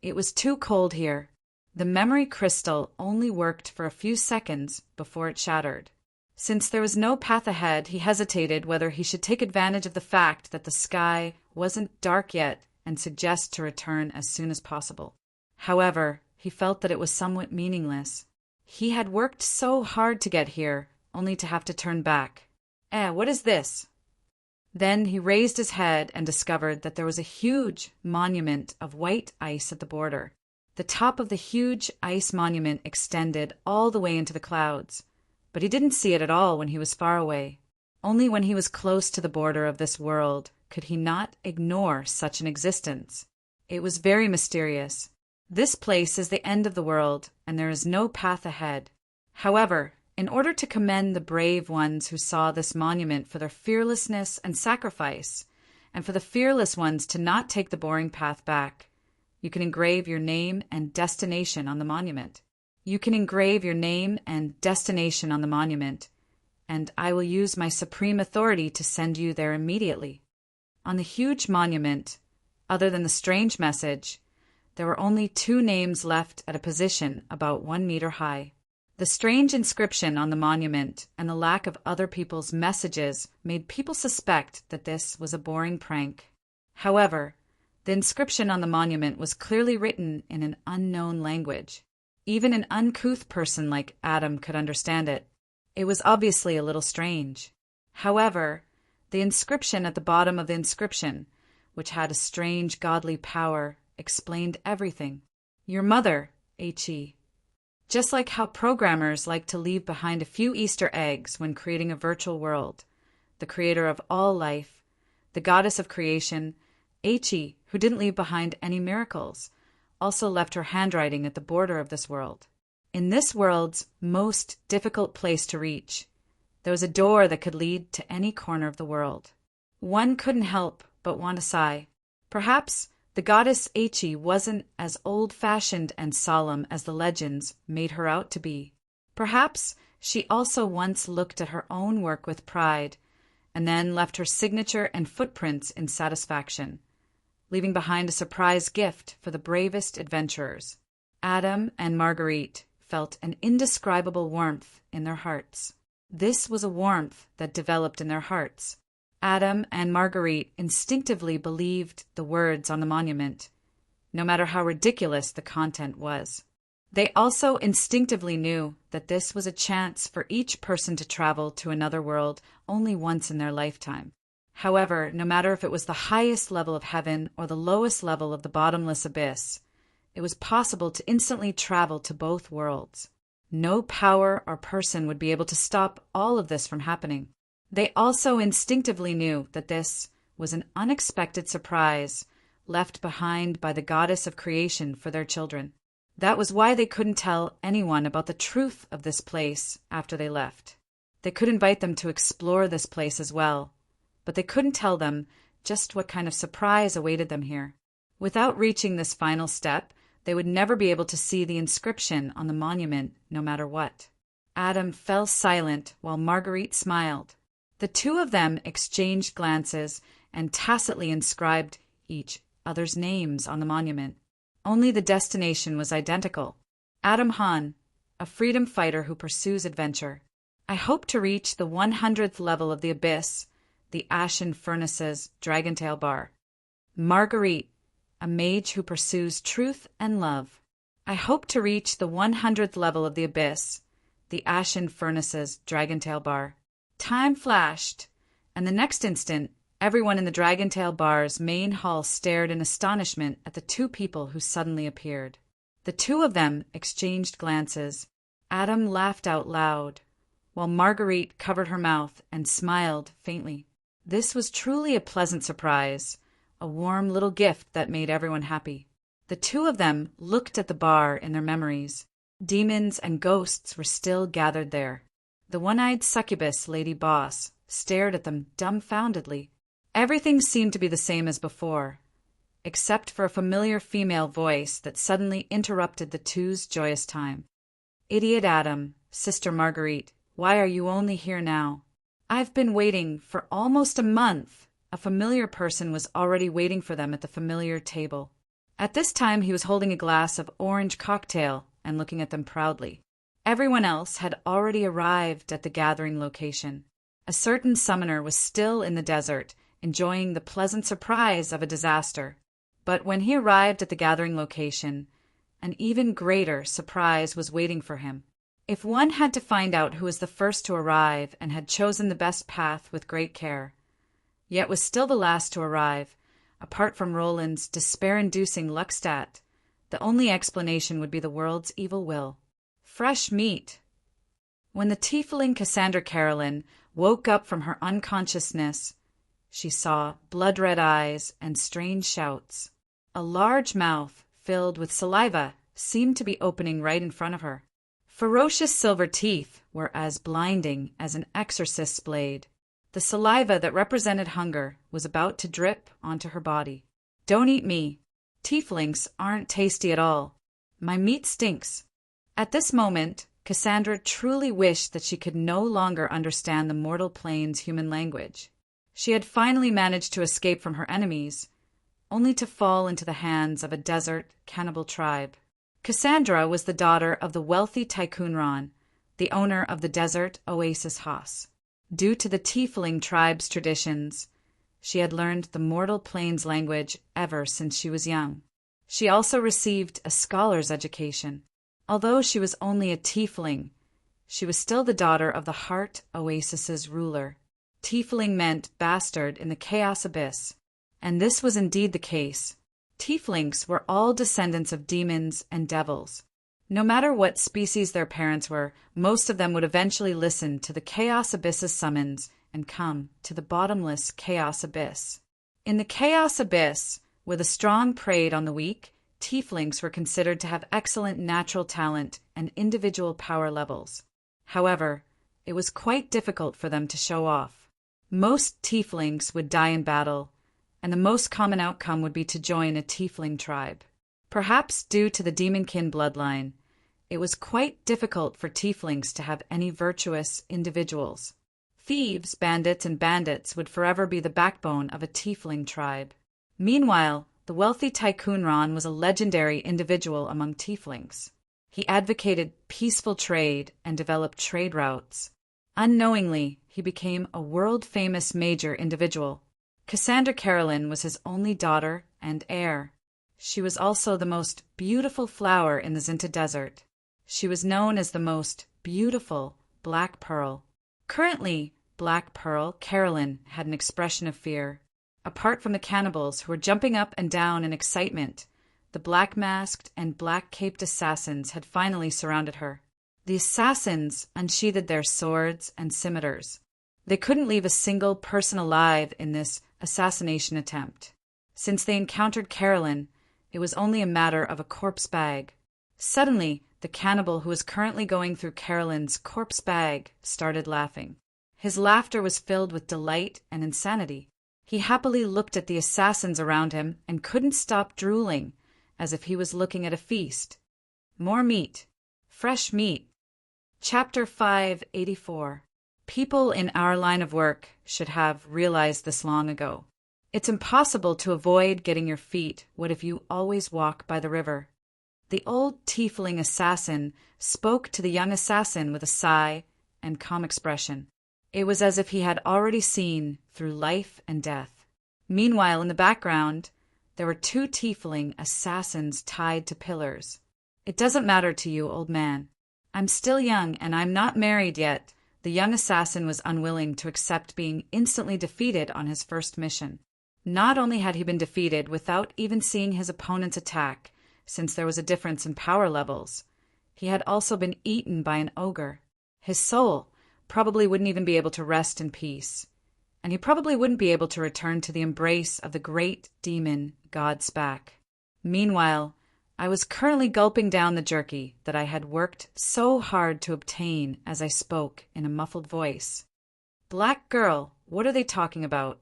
It was too cold here. The memory crystal only worked for a few seconds before it shattered. Since there was no path ahead, he hesitated whether he should take advantage of the fact that the sky wasn't dark yet and suggest to return as soon as possible. However, he felt that it was somewhat meaningless. He had worked so hard to get here, only to have to turn back. What is this? Then he raised his head and discovered that there was a huge monument of white ice at the border. The top of the huge ice monument extended all the way into the clouds, but he didn't see it at all when he was far away. Only when he was close to the border of this world could he not ignore such an existence. It was very mysterious. This place is the end of the world, and there is no path ahead. However, in order to commend the brave ones who saw this monument for their fearlessness and sacrifice, and for the fearless ones to not take the boring path back, you can engrave your name and destination on the monument. You can engrave your name and destination on the monument, and I will use my supreme authority to send you there immediately. On the huge monument, other than the strange message, there were only 2 names left at a position about 1 meter high. The strange inscription on the monument and the lack of other people's messages made people suspect that this was a boring prank. However, the inscription on the monument was clearly written in an unknown language. Even an uncouth person like Adam could understand it. It was obviously a little strange. However, the inscription at the bottom of the inscription which had a strange godly power, explained everything. Your mother, He. Just like how programmers like to leave behind a few Easter eggs when creating a virtual world, the creator of all life, the goddess of creation, He, who didn't leave behind any miracles, also left her handwriting at the border of this world. In this world's most difficult place to reach, there was a door that could lead to any corner of the world. One couldn't help but want to sigh. Perhaps the goddess He wasn't as old-fashioned and solemn as the legends made her out to be. Perhaps she also once looked at her own work with pride, and then left her signature and footprints in satisfaction, leaving behind a surprise gift for the bravest adventurers. Adam and Marguerite felt an indescribable warmth in their hearts. This was a warmth that developed in their hearts. Adam and Marguerite instinctively believed the words on the monument, no matter how ridiculous the content was. They also instinctively knew that this was a chance for each person to travel to another world only once in their lifetime. However, no matter if it was the highest level of heaven or the lowest level of the bottomless abyss, it was possible to instantly travel to both worlds. No power or person would be able to stop all of this from happening. They also instinctively knew that this was an unexpected surprise left behind by the goddess of creation for their children. That was why they couldn't tell anyone about the truth of this place after they left. They could invite them to explore this place as well, but they couldn't tell them just what kind of surprise awaited them here. Without reaching this final step, they would never be able to see the inscription on the monument no matter what. Adam fell silent while Marguerite smiled. The two of them exchanged glances and tacitly inscribed each other's names on the monument. Only the destination was identical. Adam Hahn, a freedom fighter who pursues adventure. I hope to reach the 100th level of the abyss, the Ashen Furnaces Dragontail Bar. Marguerite, a mage who pursues truth and love. I hope to reach the 100th level of the abyss, the Ashen Furnaces Dragontail Bar. Time flashed, and the next instant, everyone in the Dragontail Bar's main hall stared in astonishment at the two people who suddenly appeared. The two of them exchanged glances. Adam laughed out loud, while Marguerite covered her mouth and smiled faintly. This was truly a pleasant surprise, a warm little gift that made everyone happy. The two of them looked at the bar in their memories. Demons and ghosts were still gathered there. The one-eyed succubus Lady Boss stared at them dumbfoundedly. Everything seemed to be the same as before, except for a familiar female voice that suddenly interrupted the two's joyous time. Idiot Adam, Sister Marguerite, why are you only here now? I've been waiting for almost a month. A familiar person was already waiting for them at the familiar table. At this time he was holding a glass of orange cocktail and looking at them proudly. Everyone else had already arrived at the gathering location. A certain summoner was still in the desert, enjoying the pleasant surprise of a disaster. But when he arrived at the gathering location, an even greater surprise was waiting for him. If one had to find out who was the first to arrive and had chosen the best path with great care, yet was still the last to arrive, apart from Roland's despair-inducing luck stat, the only explanation would be the world's evil will. Fresh meat. When the tiefling Cassandra Carolyn woke up from her unconsciousness, she saw blood-red eyes and strange shouts. A large mouth, filled with saliva, seemed to be opening right in front of her. Ferocious silver teeth were as blinding as an exorcist's blade. The saliva that represented hunger was about to drip onto her body. Don't eat me. Tieflings aren't tasty at all. My meat stinks. At this moment, Cassandra truly wished that she could no longer understand the mortal plane's human language. She had finally managed to escape from her enemies, only to fall into the hands of a desert cannibal tribe. Cassandra was the daughter of the wealthy tycoon Ron, the owner of the desert oasis Haas. Due to the tiefling tribe's traditions, she had learned the mortal plane's language ever since she was young. She also received a scholar's education. Although she was only a tiefling, she was still the daughter of the Heart Oasis's ruler. Tiefling meant bastard in the Chaos Abyss. And this was indeed the case. Tieflings were all descendants of demons and devils. No matter what species their parents were, most of them would eventually listen to the Chaos Abyss's summons and come to the bottomless Chaos Abyss. In the Chaos Abyss, where the strong preyed on the weak, tieflings were considered to have excellent natural talent and individual power levels. However, it was quite difficult for them to show off. Most tieflings would die in battle, and the most common outcome would be to join a tiefling tribe. Perhaps due to the demonkin bloodline, it was quite difficult for tieflings to have any virtuous individuals. Thieves, bandits, and bandits would forever be the backbone of a tiefling tribe. Meanwhile, the wealthy tycoon Ron was a legendary individual among tieflings. He advocated peaceful trade and developed trade routes. Unknowingly, he became a world-famous major individual. Cassandra Carolyn was his only daughter and heir. She was also the most beautiful flower in the Zinta Desert. She was known as the most beautiful Black Pearl. Currently, Black Pearl Carolyn had an expression of fear. Apart from the cannibals who were jumping up and down in excitement, the black-masked and black-caped assassins had finally surrounded her. The assassins unsheathed their swords and scimitars. They couldn't leave a single person alive in this assassination attempt. Since they encountered Carolyn, it was only a matter of a corpse bag. Suddenly, the cannibal who was currently going through Carolyn's corpse bag started laughing. His laughter was filled with delight and insanity. He happily looked at the assassins around him and couldn't stop drooling, as if he was looking at a feast. More meat. Fresh meat. Chapter 584. People in our line of work should have realized this long ago. It's impossible to avoid getting your feet wet if you always walk by the river. The old tiefling assassin spoke to the young assassin with a sigh and calm expression. It was as if he had already seen through life and death. Meanwhile, in the background, there were two tiefling assassins tied to pillars. It doesn't matter to you, old man. I'm still young and I'm not married yet. The young assassin was unwilling to accept being instantly defeated on his first mission. Not only had he been defeated without even seeing his opponent's attack, since there was a difference in power levels, he had also been eaten by an ogre. His soul probably wouldn't even be able to rest in peace, and he probably wouldn't be able to return to the embrace of the great demon god Spack. Meanwhile, I was currently gulping down the jerky that I had worked so hard to obtain as I spoke in a muffled voice. Black girl, what are they talking about?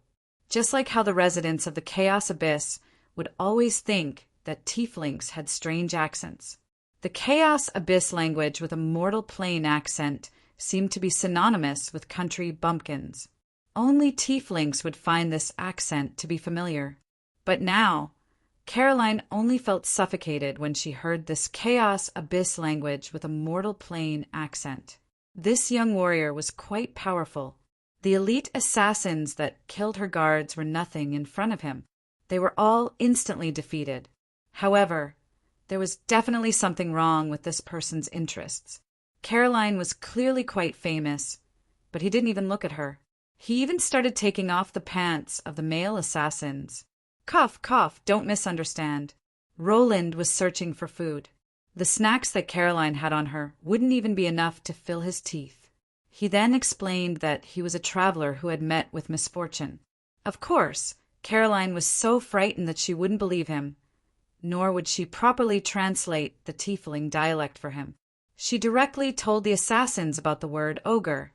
Just like how the residents of the Chaos Abyss would always think that tieflings had strange accents. The Chaos Abyss language with a mortal plane accent seemed to be synonymous with country bumpkins. Only tieflings would find this accent to be familiar. But now, Caroline only felt suffocated when she heard this Chaos Abyss language with a mortal plane accent. This young warrior was quite powerful. The elite assassins that killed her guards were nothing in front of him. They were all instantly defeated. However, there was definitely something wrong with this person's interests. Caroline was clearly quite famous, but he didn't even look at her. He even started taking off the pants of the male assassins. Cough, cough, don't misunderstand. Roland was searching for food. The snacks that Caroline had on her wouldn't even be enough to fill his teeth. He then explained that he was a traveler who had met with misfortune. Of course, Caroline was so frightened that she wouldn't believe him, nor would she properly translate the tiefling dialect for him. She directly told the assassins about the word ogre,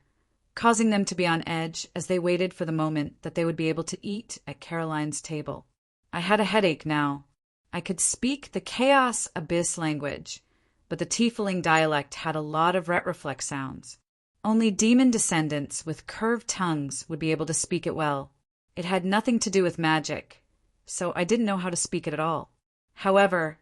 causing them to be on edge as they waited for the moment that they would be able to eat at Caroline's table. I had a headache now. I could speak the Chaos Abyss language, but the tiefling dialect had a lot of retroflex sounds. Only demon descendants with curved tongues would be able to speak it well. It had nothing to do with magic, so I didn't know how to speak it at all. However,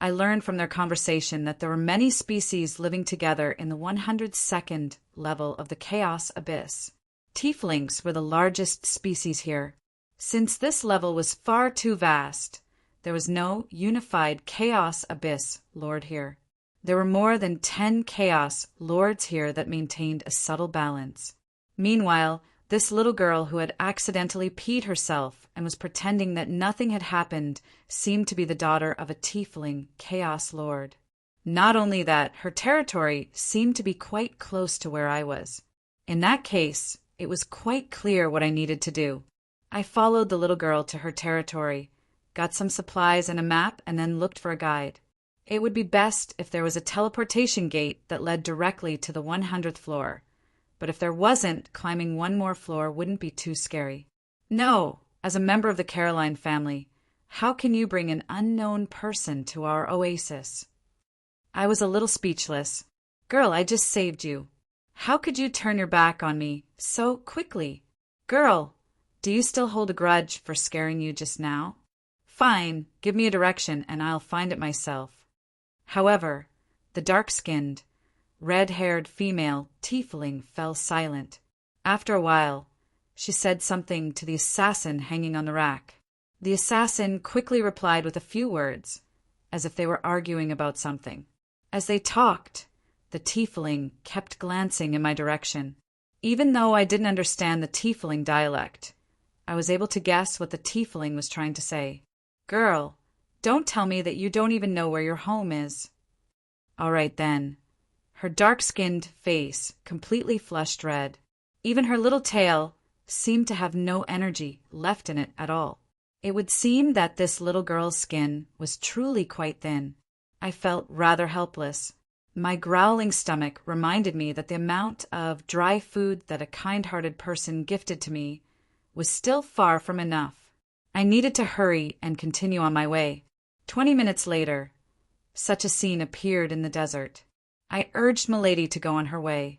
I learned from their conversation that there were many species living together in the 102nd level of the Chaos Abyss. Tieflings were the largest species here. Since this level was far too vast, there was no unified Chaos Abyss lord here. There were more than 10 Chaos lords here that maintained a subtle balance. Meanwhile, This little girl who had accidentally peed herself and was pretending that nothing had happened seemed to be the daughter of a tiefling chaos lord. Not only that, her territory seemed to be quite close to where I was. In that case, it was quite clear what I needed to do. I followed the little girl to her territory, got some supplies and a map, and then looked for a guide. It would be best if there was a teleportation gate that led directly to the 100th floor. But if there wasn't, climbing one more floor wouldn't be too scary. No, as a member of the Caroline family, how can you bring an unknown person to our oasis? I was a little speechless. Girl, I just saved you. How could you turn your back on me so quickly? Girl, do you still hold a grudge for scaring you just now? Fine, give me a direction and I'll find it myself. However, the dark-skinned, red-haired female tiefling fell silent. After a while, she said something to the assassin hanging on the rack. The assassin quickly replied with a few words, as if they were arguing about something. As they talked, the tiefling kept glancing in my direction. Even though I didn't understand the tiefling dialect, I was able to guess what the tiefling was trying to say. Girl, don't tell me that you don't even know where your home is. All right then. Her dark-skinned face completely flushed red. Even her little tail seemed to have no energy left in it at all. It would seem that this little girl's skin was truly quite thin. I felt rather helpless. My growling stomach reminded me that the amount of dry food that a kind-hearted person gifted to me was still far from enough. I needed to hurry and continue on my way. 20 minutes later, such a scene appeared in the desert. I urged Milady to go on her way,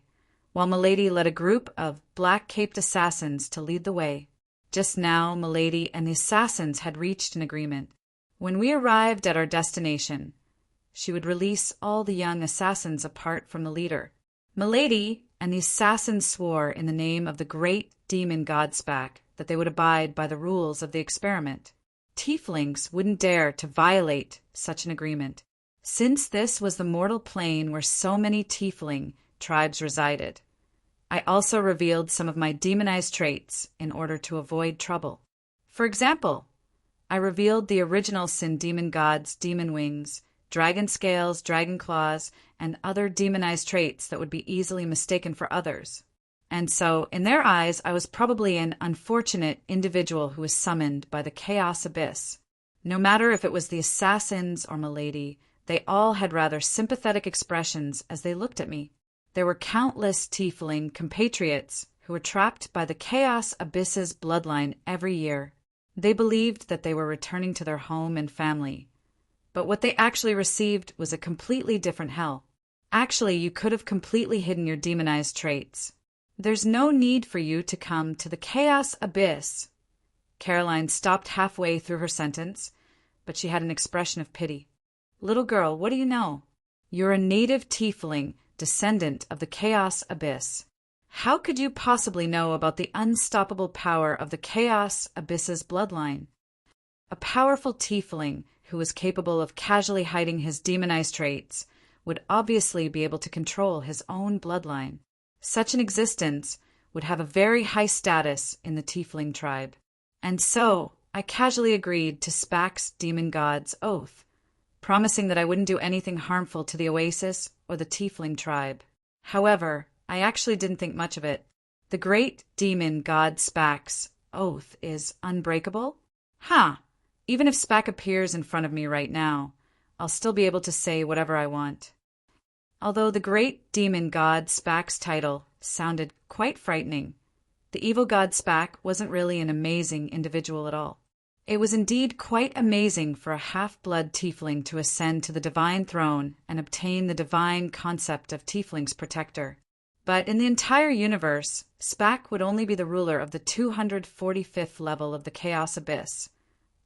while Milady led a group of black-caped assassins to lead the way. Just now, Milady and the assassins had reached an agreement. When we arrived at our destination, she would release all the young assassins apart from the leader. Milady and the assassins swore in the name of the great demon god Spac that they would abide by the rules of the experiment. Tieflings wouldn't dare to violate such an agreement, since this was the mortal plane where so many tiefling tribes resided. I also revealed some of my demonized traits in order to avoid trouble. For example, I revealed the original Sin Demon God's demon wings, dragon scales, dragon claws, and other demonized traits that would be easily mistaken for others. And so, in their eyes, I was probably an unfortunate individual who was summoned by the Chaos Abyss. No matter if it was the assassins or Milady, they all had rather sympathetic expressions as they looked at me. There were countless tiefling compatriots who were trapped by the Chaos Abyss's bloodline every year. They believed that they were returning to their home and family. But what they actually received was a completely different hell. Actually, you could have completely hidden your demonized traits. There's no need for you to come to the Chaos Abyss. Caroline stopped halfway through her sentence, but she had an expression of pity. Little girl, what do you know? You're a native tiefling, descendant of the Chaos Abyss. How could you possibly know about the unstoppable power of the Chaos Abyss's bloodline? A powerful tiefling who was capable of casually hiding his demonized traits would obviously be able to control his own bloodline. Such an existence would have a very high status in the tiefling tribe. And so, I casually agreed to Spac's demon god's oath, promising that I wouldn't do anything harmful to the oasis or the tiefling tribe. However, I actually didn't think much of it. The great demon god Spac's oath is unbreakable? Even if Spac appears in front of me right now, I'll still be able to say whatever I want. Although the great demon god Spac's title sounded quite frightening, the evil god Spac wasn't really an amazing individual at all. It was indeed quite amazing for a half-blood tiefling to ascend to the divine throne and obtain the divine concept of tiefling's protector. But in the entire universe, Spac would only be the ruler of the 245th level of the Chaos Abyss,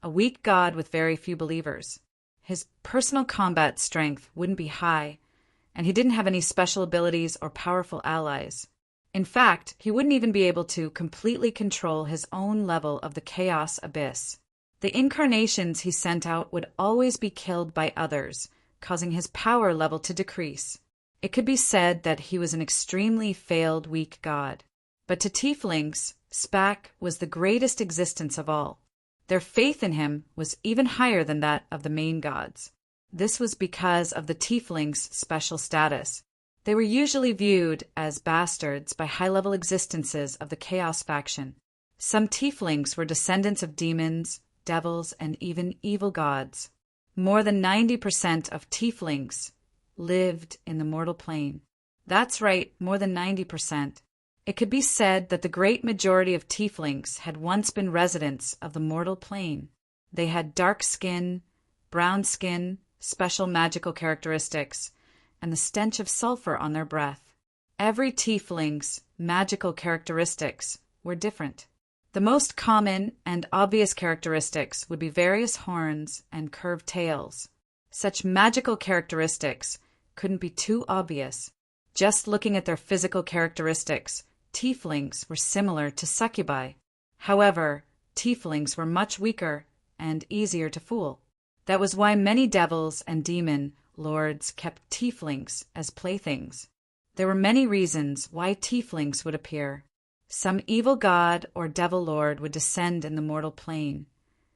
a weak god with very few believers. His personal combat strength wouldn't be high, and he didn't have any special abilities or powerful allies. In fact, he wouldn't even be able to completely control his own level of the Chaos Abyss. The incarnations he sent out would always be killed by others, causing his power level to decrease. It could be said that he was an extremely failed weak god. But to tieflings, Spac was the greatest existence of all. Their faith in him was even higher than that of the main gods. This was because of the tieflings' special status. They were usually viewed as bastards by high-level existences of the Chaos faction. Some tieflings were descendants of demons, devils, and even evil gods. More than 90% of tieflings lived in the mortal plane. That's right, more than 90%. It could be said that the great majority of tieflings had once been residents of the mortal plane. They had dark skin, brown skin, special magical characteristics, and the stench of sulfur on their breath. Every tiefling's magical characteristics were different. The most common and obvious characteristics would be various horns and curved tails. Such magical characteristics couldn't be too obvious. Just looking at their physical characteristics, tieflings were similar to succubi. However, tieflings were much weaker and easier to fool. That was why many devils and demon lords kept tieflings as playthings. There were many reasons why tieflings would appear. Some evil god or devil lord would descend in the mortal plane,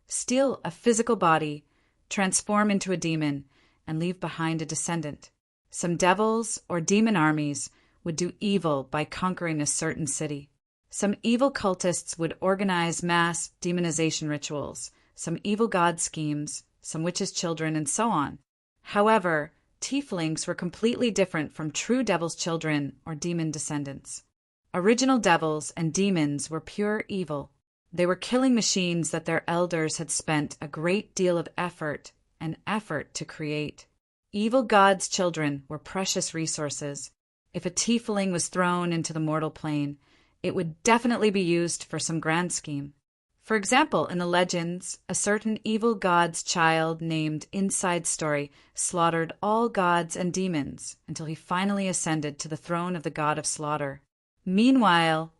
steal a physical body, transform into a demon, and leave behind a descendant. Some devils or demon armies would do evil by conquering a certain city. Some evil cultists would organize mass demonization rituals, some evil god schemes, some witches' children, and so on. However, tieflings were completely different from true devil's children or demon descendants. Original devils and demons were pure evil. They were killing machines that their elders had spent a great deal of effort to create. Evil gods' children were precious resources. If a tiefling was thrown into the mortal plane, it would definitely be used for some grand scheme. For example, in the legends, a certain evil god's child named Inside Story slaughtered all gods and demons until he finally ascended to the throne of the god of slaughter. Meanwhile,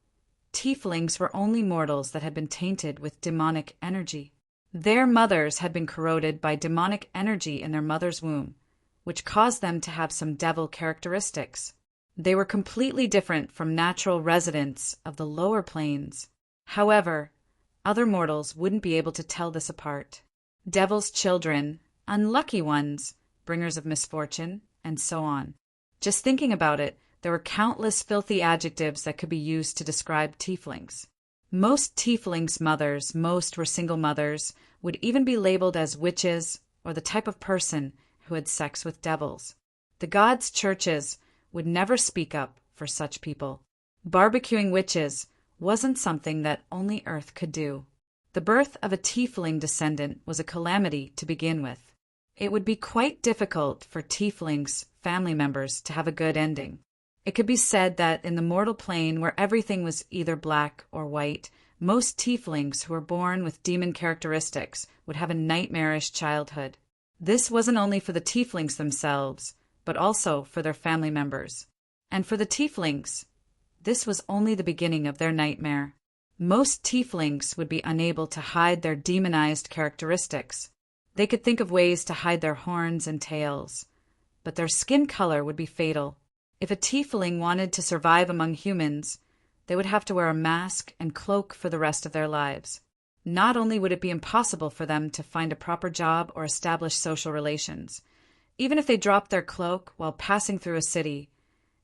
tieflings were only mortals that had been tainted with demonic energy. Their mothers had been corroded by demonic energy in their mother's womb, which caused them to have some devil characteristics. They were completely different from natural residents of the lower planes. However, other mortals wouldn't be able to tell this apart. Devil's children, unlucky ones, bringers of misfortune, and so on. Just thinking about it, there were countless filthy adjectives that could be used to describe tieflings. Most tieflings' mothers, most were single mothers, would even be labeled as witches or the type of person who had sex with devils. The gods' churches would never speak up for such people. Barbecuing witches wasn't something that only Earth could do. The birth of a tiefling descendant was a calamity to begin with. It would be quite difficult for tieflings' family members to have a good ending. It could be said that in the mortal plane, where everything was either black or white, most tieflings who were born with demon characteristics would have a nightmarish childhood. This wasn't only for the tieflings themselves, but also for their family members. And for the tieflings, this was only the beginning of their nightmare. Most tieflings would be unable to hide their demonized characteristics. They could think of ways to hide their horns and tails, but their skin color would be fatal. If a tiefling wanted to survive among humans, they would have to wear a mask and cloak for the rest of their lives. Not only would it be impossible for them to find a proper job or establish social relations, even if they dropped their cloak while passing through a city,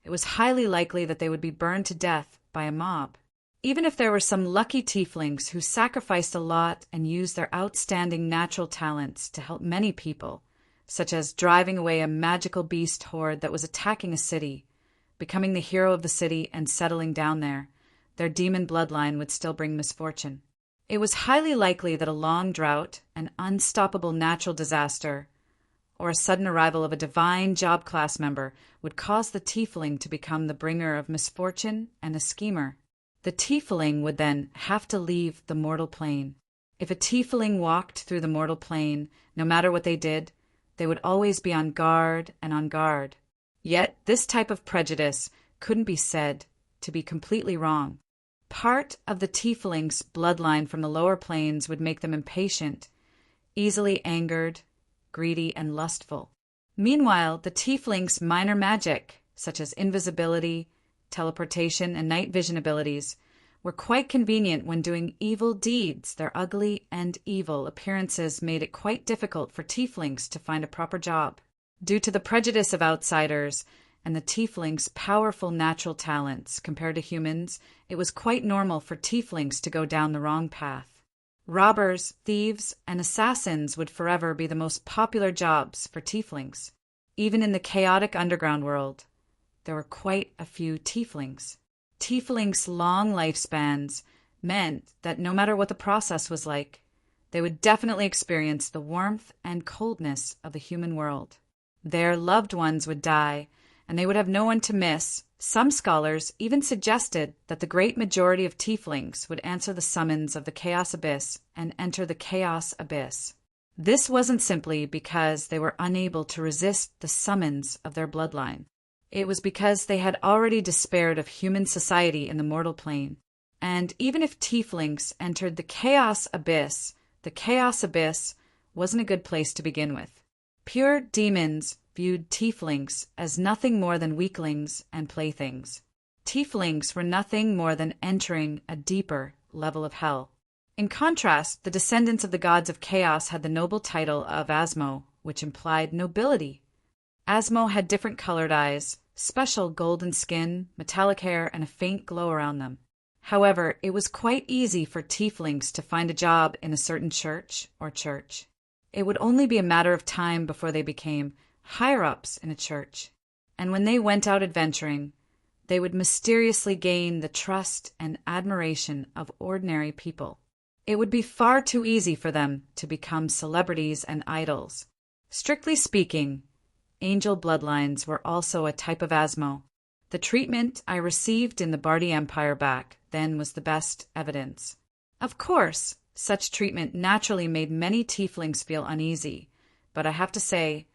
it was highly likely that they would be burned to death by a mob. Even if there were some lucky tieflings who sacrificed a lot and used their outstanding natural talents to help many people, such as driving away a magical beast horde that was attacking a city, becoming the hero of the city and settling down there, their demon bloodline would still bring misfortune. It was highly likely that a long drought, an unstoppable natural disaster, or a sudden arrival of a divine job class member would cause the tiefling to become the bringer of misfortune and a schemer. The tiefling would then have to leave the mortal plane. If a tiefling walked through the mortal plane, no matter what they did, they would always be on guard and on guard. Yet this type of prejudice couldn't be said to be completely wrong. Part of the tiefling's bloodline from the lower planes would make them impatient, easily angered, greedy, and lustful. Meanwhile, the tiefling's minor magic, such as invisibility, teleportation, and night vision abilities, were quite convenient when doing evil deeds. Their ugly and evil appearances made it quite difficult for tieflings to find a proper job. Due to the prejudice of outsiders and the tieflings' powerful natural talents compared to humans, it was quite normal for tieflings to go down the wrong path. Robbers, thieves, and assassins would forever be the most popular jobs for tieflings. Even in the chaotic underground world, there were quite a few tieflings. Tieflings' long lifespans meant that no matter what the process was like, they would definitely experience the warmth and coldness of the human world. Their loved ones would die, and they would have no one to miss. Some scholars even suggested that the great majority of tieflings would answer the summons of the Chaos Abyss and enter the Chaos Abyss. This wasn't simply because they were unable to resist the summons of their bloodline. It was because they had already despaired of human society in the mortal plane. And even if tieflings entered the Chaos Abyss wasn't a good place to begin with. Pure demons viewed tieflings as nothing more than weaklings and playthings. Tieflings were nothing more than entering a deeper level of hell. In contrast, the descendants of the gods of chaos had the noble title of Asmo, which implied nobility. Asmo had different colored eyes, special golden skin, metallic hair, and a faint glow around them. However, it was quite easy for tieflings to find a job in a certain church or church. It would only be a matter of time before they became higher-ups in a church. And when they went out adventuring, they would mysteriously gain the trust and admiration of ordinary people. It would be far too easy for them to become celebrities and idols. Strictly speaking, angel bloodlines were also a type of Asmo. The treatment I received in the Bardi Empire back then was the best evidence. Of course, such treatment naturally made many tieflings feel uneasy, but I have to say,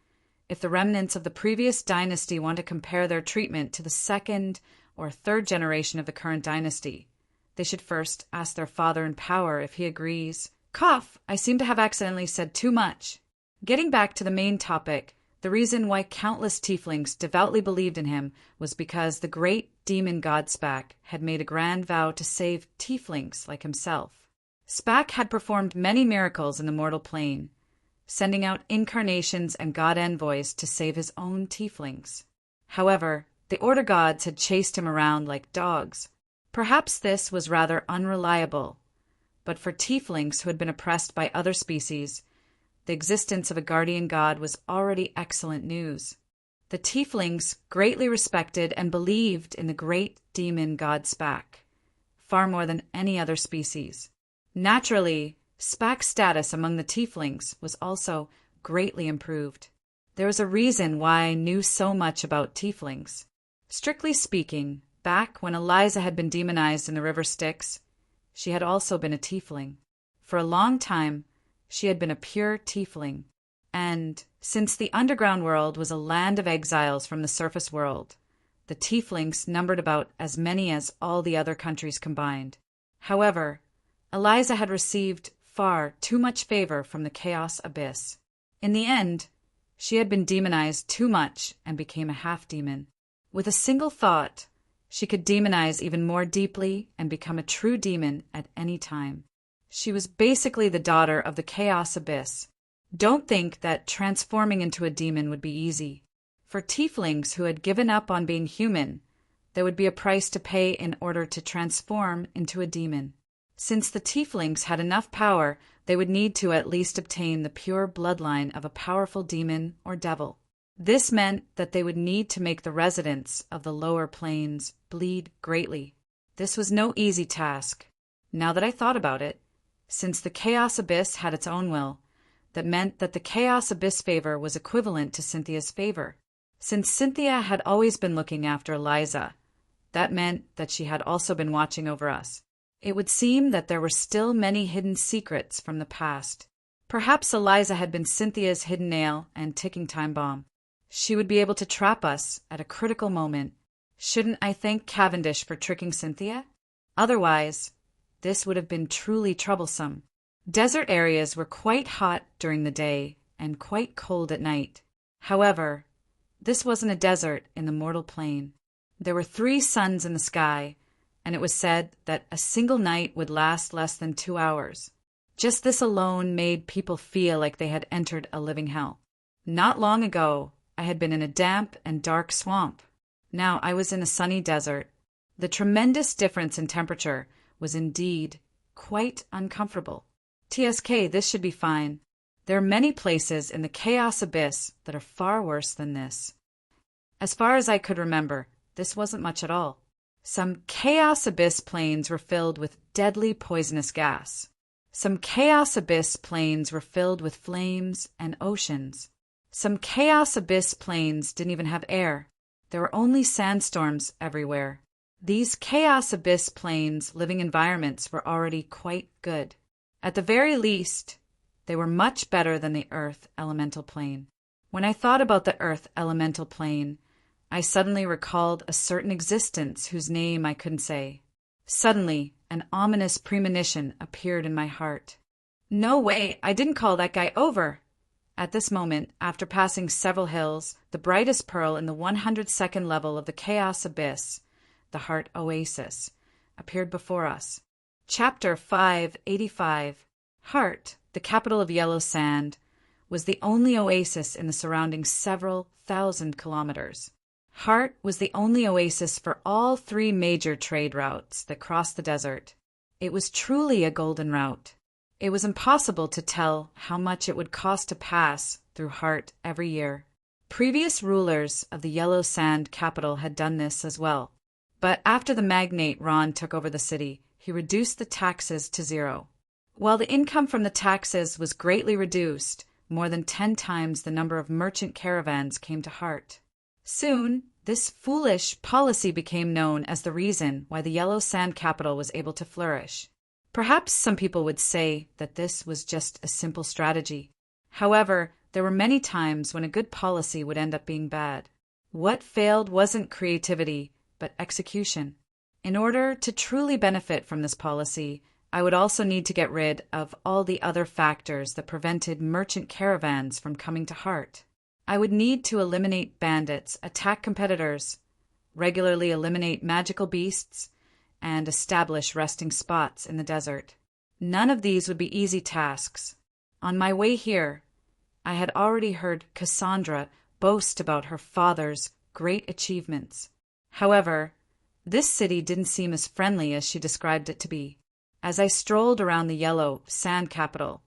if the remnants of the previous dynasty want to compare their treatment to the second or third generation of the current dynasty, they should first ask their father in power if he agrees. Cough, I seem to have accidentally said too much. Getting back to the main topic, the reason why countless tieflings devoutly believed in him was because the great demon god Spac had made a grand vow to save tieflings like himself. Spac had performed many miracles in the mortal plane, sending out incarnations and god envoys to save his own tieflings. However, the Order gods had chased him around like dogs. Perhaps this was rather unreliable, but for tieflings who had been oppressed by other species, the existence of a guardian god was already excellent news. The tieflings greatly respected and believed in the great demon god Spac, far more than any other species. Naturally, Spac's status among the tieflings was also greatly improved. There was a reason why I knew so much about tieflings. Strictly speaking, back when Eliza had been demonized in the River Styx, she had also been a tiefling. For a long time, she had been a pure tiefling, and since the underground world was a land of exiles from the surface world, the tieflings numbered about as many as all the other countries combined. However, Eliza had received far too much favor from the Chaos Abyss. In the end, she had been demonized too much and became a half-demon. With a single thought, she could demonize even more deeply and become a true demon at any time. She was basically the daughter of the Chaos Abyss. Don't think that transforming into a demon would be easy. For tieflings who had given up on being human, there would be a price to pay in order to transform into a demon. Since the tieflings had enough power, they would need to at least obtain the pure bloodline of a powerful demon or devil. This meant that they would need to make the residents of the lower planes bleed greatly. This was no easy task. Now that I thought about it, since the Chaos Abyss had its own will, that meant that the Chaos Abyss favor was equivalent to Cynthia's favor. Since Cynthia had always been looking after Eliza, that meant that she had also been watching over us. It would seem that there were still many hidden secrets from the past. Perhaps Eliza had been Cynthia's hidden nail and ticking time bomb. She would be able to trap us at a critical moment. Shouldn't I thank Cavendish for tricking Cynthia? Otherwise, this would have been truly troublesome. Desert areas were quite hot during the day and quite cold at night. However, this wasn't a desert in the mortal plane. There were 3 suns in the sky, and it was said that a single night would last less than 2 hours. Just this alone made people feel like they had entered a living hell. Not long ago, I had been in a damp and dark swamp. Now I was in a sunny desert. The tremendous difference in temperature was indeed quite uncomfortable. TSK, this should be fine. There are many places in the chaos abyss that are far worse than this. As far as I could remember, this wasn't much at all. Some chaos abyss planes were filled with deadly poisonous gas. Some chaos abyss planes were filled with flames and oceans. Some chaos abyss planes didn't even have air. There were only sandstorms everywhere. These chaos abyss planes' living environments were already quite good. At the very least, they were much better than the Earth elemental plane. When I thought about the Earth elemental plane, I suddenly recalled a certain existence whose name I couldn't say. Suddenly, an ominous premonition appeared in my heart. No way, I didn't call that guy over. At this moment, after passing several hills, the brightest pearl in the 102nd level of the Chaos Abyss, the Heart Oasis, appeared before us. Chapter 585. Heart, the capital of Yellow Sand, was the only oasis in the surrounding several thousand kilometers. Heart was the only oasis for all 3 major trade routes that crossed the desert. It was truly a golden route. It was impossible to tell how much it would cost to pass through Heart every year. Previous rulers of the Yellow Sand capital had done this as well. But after the magnate Ron took over the city, he reduced the taxes to 0. While the income from the taxes was greatly reduced, more than 10 times the number of merchant caravans came to Heart. Soon, this foolish policy became known as the reason why the Yellow Sand capital was able to flourish. Perhaps some people would say that this was just a simple strategy. However, there were many times when a good policy would end up being bad. What failed wasn't creativity, but execution. In order to truly benefit from this policy, I would also need to get rid of all the other factors that prevented merchant caravans from coming to Heart. I would need to eliminate bandits, attack competitors, regularly eliminate magical beasts, and establish resting spots in the desert. None of these would be easy tasks. On my way here, I had already heard Cassandra boast about her father's great achievements. However, this city didn't seem as friendly as she described it to be. As I strolled around the Yellow Sand capital,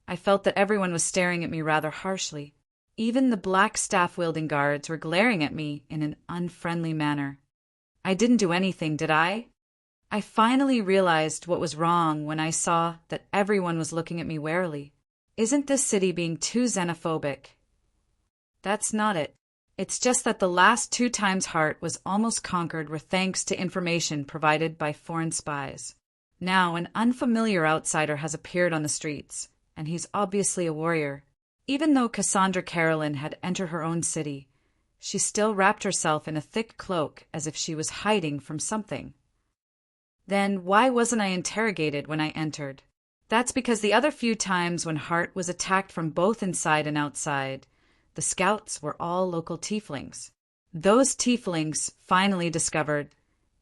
I felt that everyone was staring at me rather harshly. Even the black staff-wielding guards were glaring at me in an unfriendly manner. I didn't do anything, did I? I finally realized what was wrong when I saw that everyone was looking at me warily. Isn't this city being too xenophobic? That's not it. It's just that the last 2 times Heart was almost conquered were thanks to information provided by foreign spies. Now an unfamiliar outsider has appeared on the streets, and he's obviously a warrior. Even though Cassandra Carolyn had entered her own city, she still wrapped herself in a thick cloak as if she was hiding from something. Then why wasn't I interrogated when I entered? That's because the other few times when Heart was attacked from both inside and outside, the scouts were all local tieflings. Those tieflings finally discovered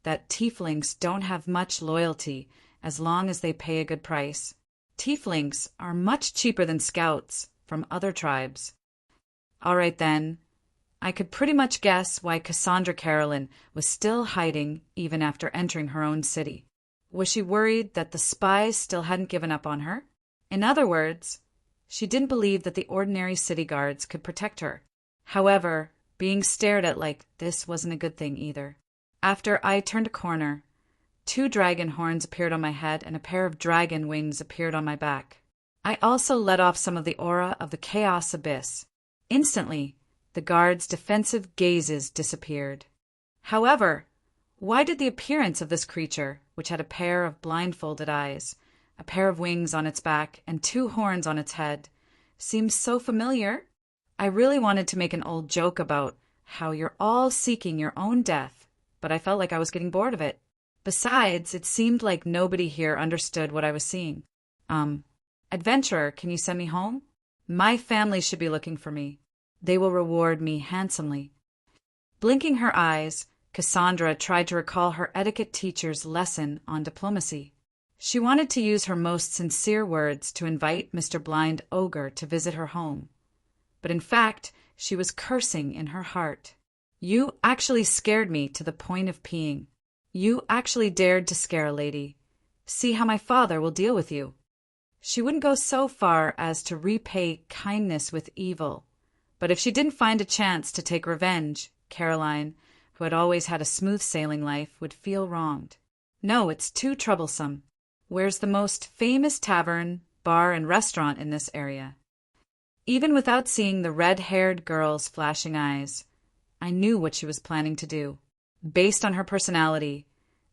that tieflings don't have much loyalty as long as they pay a good price. Tieflings are much cheaper than scouts from other tribes. All right then, I could pretty much guess why Cassandra Carolyn was still hiding even after entering her own city. Was she worried that the spies still hadn't given up on her? In other words, she didn't believe that the ordinary city guards could protect her. However, being stared at like this wasn't a good thing either. After I turned a corner, 2 dragon horns appeared on my head and a pair of dragon wings appeared on my back. I also let off some of the aura of the Chaos Abyss. Instantly, the guards' defensive gazes disappeared. However, why did the appearance of this creature, which had a pair of blindfolded eyes, a pair of wings on its back, and 2 horns on its head, seem so familiar? I really wanted to make an old joke about how you're all seeking your own death, but I felt like I was getting bored of it. Besides, it seemed like nobody here understood what I was seeing. Adventurer, can you send me home? My family should be looking for me. They will reward me handsomely. Blinking her eyes, Cassandra tried to recall her etiquette teacher's lesson on diplomacy. She wanted to use her most sincere words to invite Mr. Blind Ogre to visit her home. But in fact, she was cursing in her heart. You actually scared me to the point of peeing. You actually dared to scare a lady. See how my father will deal with you. She wouldn't go so far as to repay kindness with evil. But if she didn't find a chance to take revenge, Caroline, who had always had a smooth-sailing life, would feel wronged. No, it's too troublesome. Where's the most famous tavern, bar, and restaurant in this area? Even without seeing the red-haired girl's flashing eyes, I knew what she was planning to do. Based on her personality,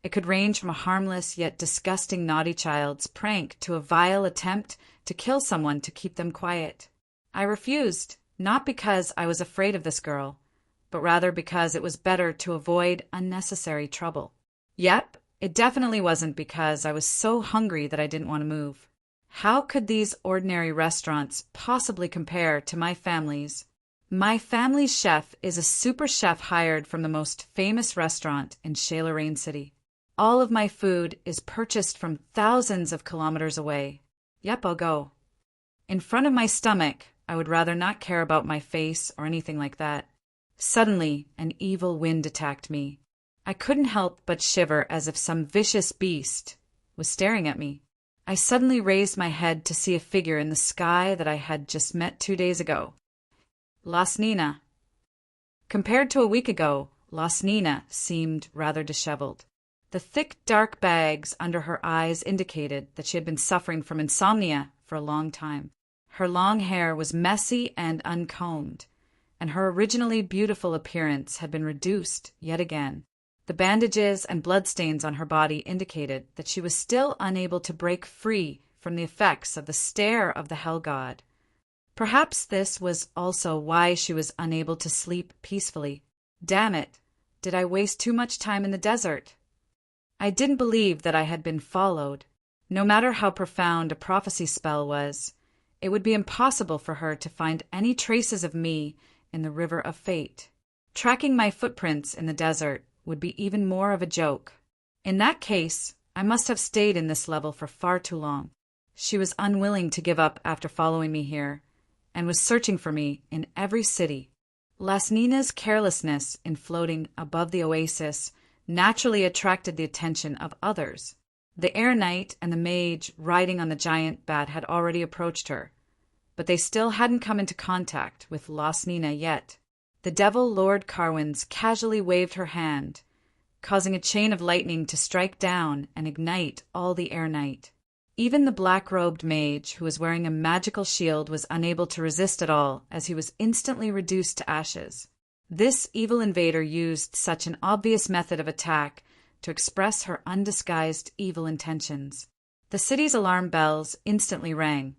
it could range from a harmless yet disgusting naughty child's prank to a vile attempt to kill someone to keep them quiet. I refused, not because I was afraid of this girl, but rather because it was better to avoid unnecessary trouble. Yep, it definitely wasn't because I was so hungry that I didn't want to move. How could these ordinary restaurants possibly compare to my family's? My family's chef is a super chef hired from the most famous restaurant in Shailarain City. All of my food is purchased from thousands of kilometers away. Yep, I'll go. In front of my stomach, I would rather not care about my face or anything like that. Suddenly, an evil wind attacked me. I couldn't help but shiver as if some vicious beast was staring at me. I suddenly raised my head to see a figure in the sky that I had just met 2 days ago. Las Nina. Compared to a week ago, Las Nina seemed rather disheveled. The thick, dark bags under her eyes indicated that she had been suffering from insomnia for a long time. Her long hair was messy and uncombed, and her originally beautiful appearance had been reduced yet again. The bandages and bloodstains on her body indicated that she was still unable to break free from the effects of the stare of the Hell God. Perhaps this was also why she was unable to sleep peacefully. Damn it, did I waste too much time in the desert? I didn't believe that I had been followed. No matter how profound a prophecy spell was, it would be impossible for her to find any traces of me in the river of fate. Tracking my footprints in the desert would be even more of a joke. In that case, I must have stayed in this level for far too long. She was unwilling to give up after following me here, and was searching for me in every city. Las Nina's carelessness in floating above the oasis naturally attracted the attention of others. The Air Knight and the mage riding on the giant bat had already approached her, but they still hadn't come into contact with Las Nina yet. The devil Lord Carwins casually waved her hand, causing a chain of lightning to strike down and ignite all the Air Knight. Even the black-robed mage, who was wearing a magical shield, was unable to resist at all, as he was instantly reduced to ashes. This evil invader used such an obvious method of attack to express her undisguised evil intentions. The city's alarm bells instantly rang,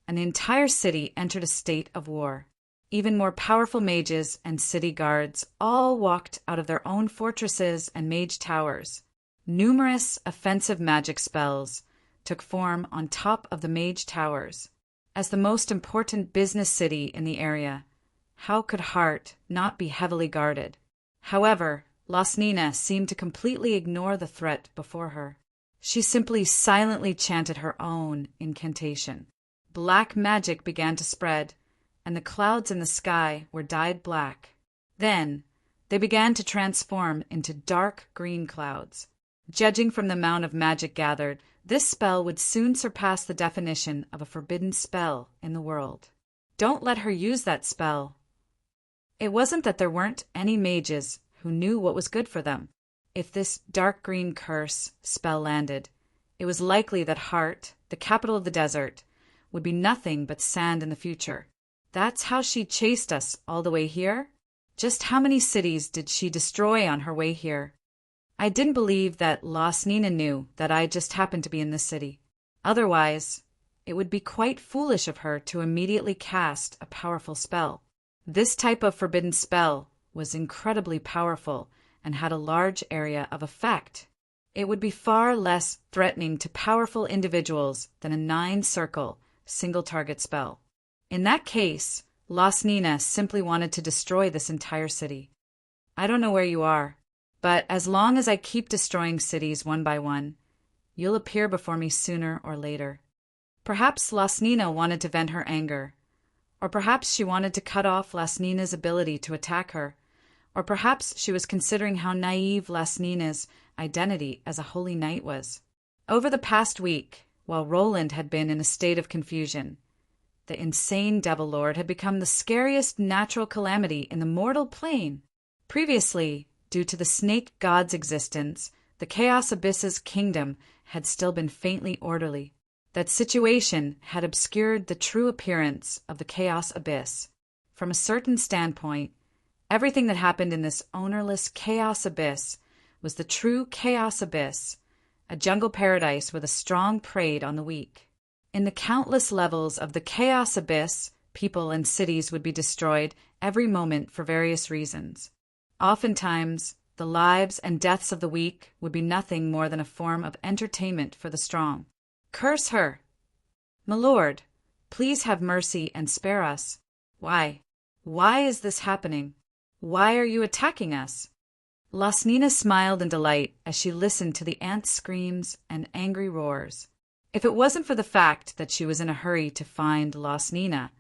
and the entire city entered a state of war. Even more powerful mages and city guards all walked out of their own fortresses and mage towers. Numerous offensive magic spells took form on top of the mage towers. As the most important business city in the area, how could Hart not be heavily guarded? However, Las Nina seemed to completely ignore the threat before her. She simply silently chanted her own incantation. Black magic began to spread, and the clouds in the sky were dyed black. Then, they began to transform into dark green clouds. Judging from the amount of magic gathered, this spell would soon surpass the definition of a forbidden spell in the world. Don't let her use that spell. It wasn't that there weren't any mages who knew what was good for them. If this dark green curse spell landed, it was likely that Hart, the capital of the desert, would be nothing but sand in the future. That's how she chased us all the way here? Just how many cities did she destroy on her way here? I didn't believe that Las Nina knew that I just happened to be in this city. Otherwise, it would be quite foolish of her to immediately cast a powerful spell. This type of forbidden spell was incredibly powerful and had a large area of effect. It would be far less threatening to powerful individuals than a 9-circle, single-target spell. In that case, Las Nina simply wanted to destroy this entire city. I don't know where you are, But as long as I keep destroying cities one by one, you'll appear before me sooner or later. Perhaps Lasnina wanted to vent her anger, or perhaps she wanted to cut off Lasnina's ability to attack her, or perhaps she was considering how naive Lasnina's identity as a holy knight was. Over the past week, while Roland had been in a state of confusion, the insane Devil Lord had become the scariest natural calamity in the mortal plane. Previously, due to the snake god's existence, the Chaos Abyss's kingdom had still been faintly orderly. That situation had obscured the true appearance of the Chaos Abyss. From a certain standpoint, everything that happened in this ownerless Chaos Abyss was the true Chaos Abyss, a jungle paradise where the strong preyed on the weak. In the countless levels of the Chaos Abyss, people and cities would be destroyed every moment for various reasons. Oftentimes, the lives and deaths of the weak would be nothing more than a form of entertainment for the strong. Curse her! My lord, please have mercy and spare us. Why? Why is this happening? Why are you attacking us? Lasnina smiled in delight as she listened to the ants' screams and angry roars. If it wasn't for the fact that she was in a hurry to find Lasnina,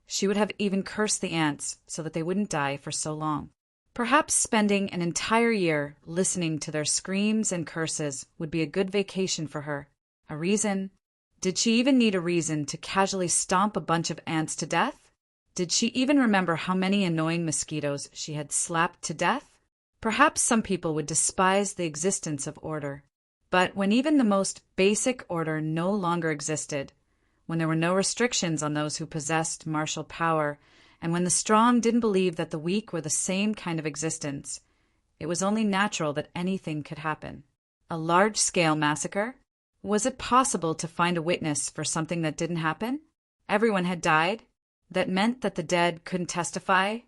she would have even cursed the ants so that they wouldn't die for so long. Perhaps spending an entire year listening to their screams and curses would be a good vacation for her. A reason? Did she even need a reason to casually stomp a bunch of ants to death? Did she even remember how many annoying mosquitoes she had slapped to death? Perhaps some people would despise the existence of order. But when even the most basic order no longer existed, when there were no restrictions on those who possessed martial power, and when the strong didn't believe that the weak were the same kind of existence, it was only natural that anything could happen. A large-scale massacre? Was it possible to find a witness for something that didn't happen? Everyone had died? That meant that the dead couldn't testify?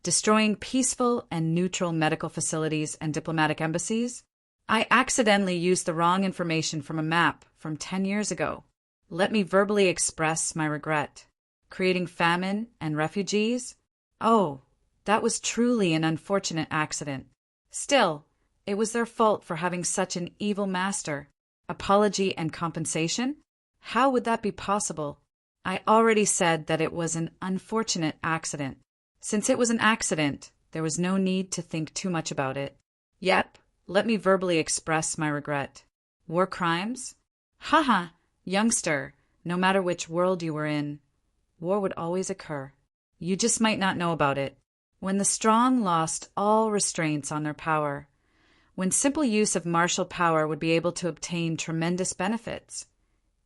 Destroying peaceful and neutral medical facilities and diplomatic embassies? I accidentally used the wrong information from a map from 10 years ago. Let me verbally express my regret. Creating famine and refugees? Oh, that was truly an unfortunate accident. Still, it was their fault for having such an evil master. Apology and compensation? How would that be possible? I already said that it was an unfortunate accident. Since it was an accident, there was no need to think too much about it. Yep, let me verbally express my regret. War crimes? Haha, youngster, no matter which world you were in, war would always occur. You just might not know about it. When the strong lost all restraints on their power, when simple use of martial power would be able to obtain tremendous benefits,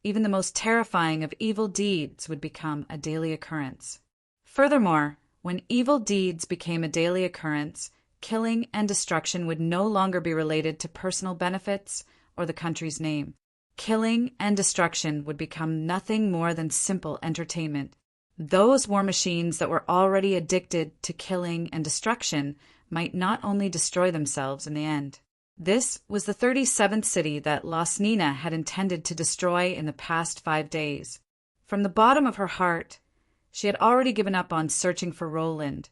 even the most terrifying of evil deeds would become a daily occurrence. Furthermore, when evil deeds became a daily occurrence, killing and destruction would no longer be related to personal benefits or the country's name. Killing and destruction would become nothing more than simple entertainment. Those war machines that were already addicted to killing and destruction might not only destroy themselves in the end. This was the 37th city that Lasnina had intended to destroy in the past 5 days. From the bottom of her heart, she had already given up on searching for Roland,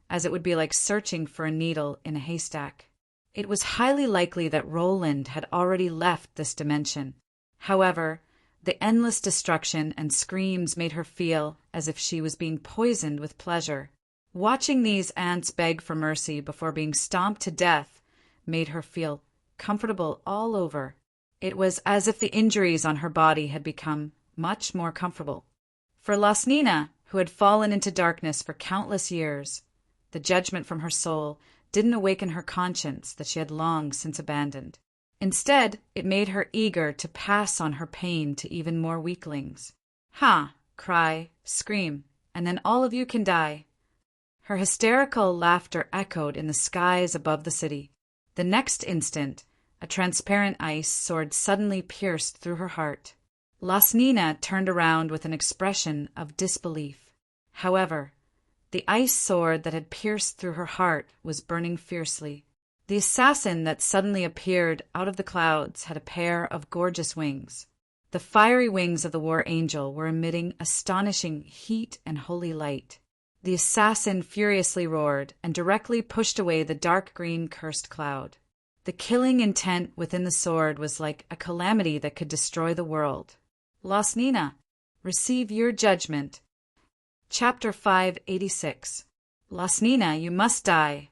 as it would be like searching for a needle in a haystack. It was highly likely that Roland had already left this dimension. However, the endless destruction and screams made her feel as if she was being poisoned with pleasure. Watching these ants beg for mercy before being stomped to death made her feel comfortable all over. It was as if the injuries on her body had become much more comfortable. For Lasnina, who had fallen into darkness for countless years, the judgment from her soul didn't awaken her conscience that she had long since abandoned. Instead, it made her eager to pass on her pain to even more weaklings. Ha! Cry, scream, and then all of you can die. Her hysterical laughter echoed in the skies above the city. The next instant, a transparent ice sword suddenly pierced through her heart. Lasnina turned around with an expression of disbelief. However, the ice sword that had pierced through her heart was burning fiercely. The assassin that suddenly appeared out of the clouds had a pair of gorgeous wings. The fiery wings of the war angel were emitting astonishing heat and holy light. The assassin furiously roared and directly pushed away the dark green cursed cloud. The killing intent within the sword was like a calamity that could destroy the world. Lasnina, receive your judgment. Chapter 586. Lasnina, you must die.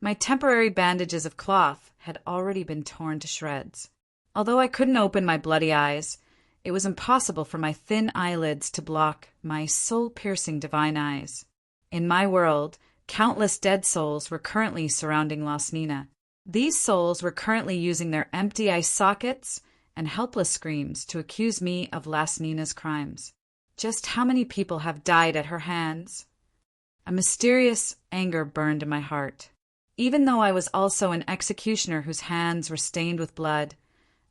My temporary bandages of cloth had already been torn to shreds. Although I couldn't open my bloody eyes, it was impossible for my thin eyelids to block my soul-piercing divine eyes. In my world, countless dead souls were currently surrounding Lasnina. These souls were currently using their empty eye sockets and helpless screams to accuse me of Lasnina's crimes. Just how many people have died at her hands? A mysterious anger burned in my heart. Even though I was also an executioner whose hands were stained with blood,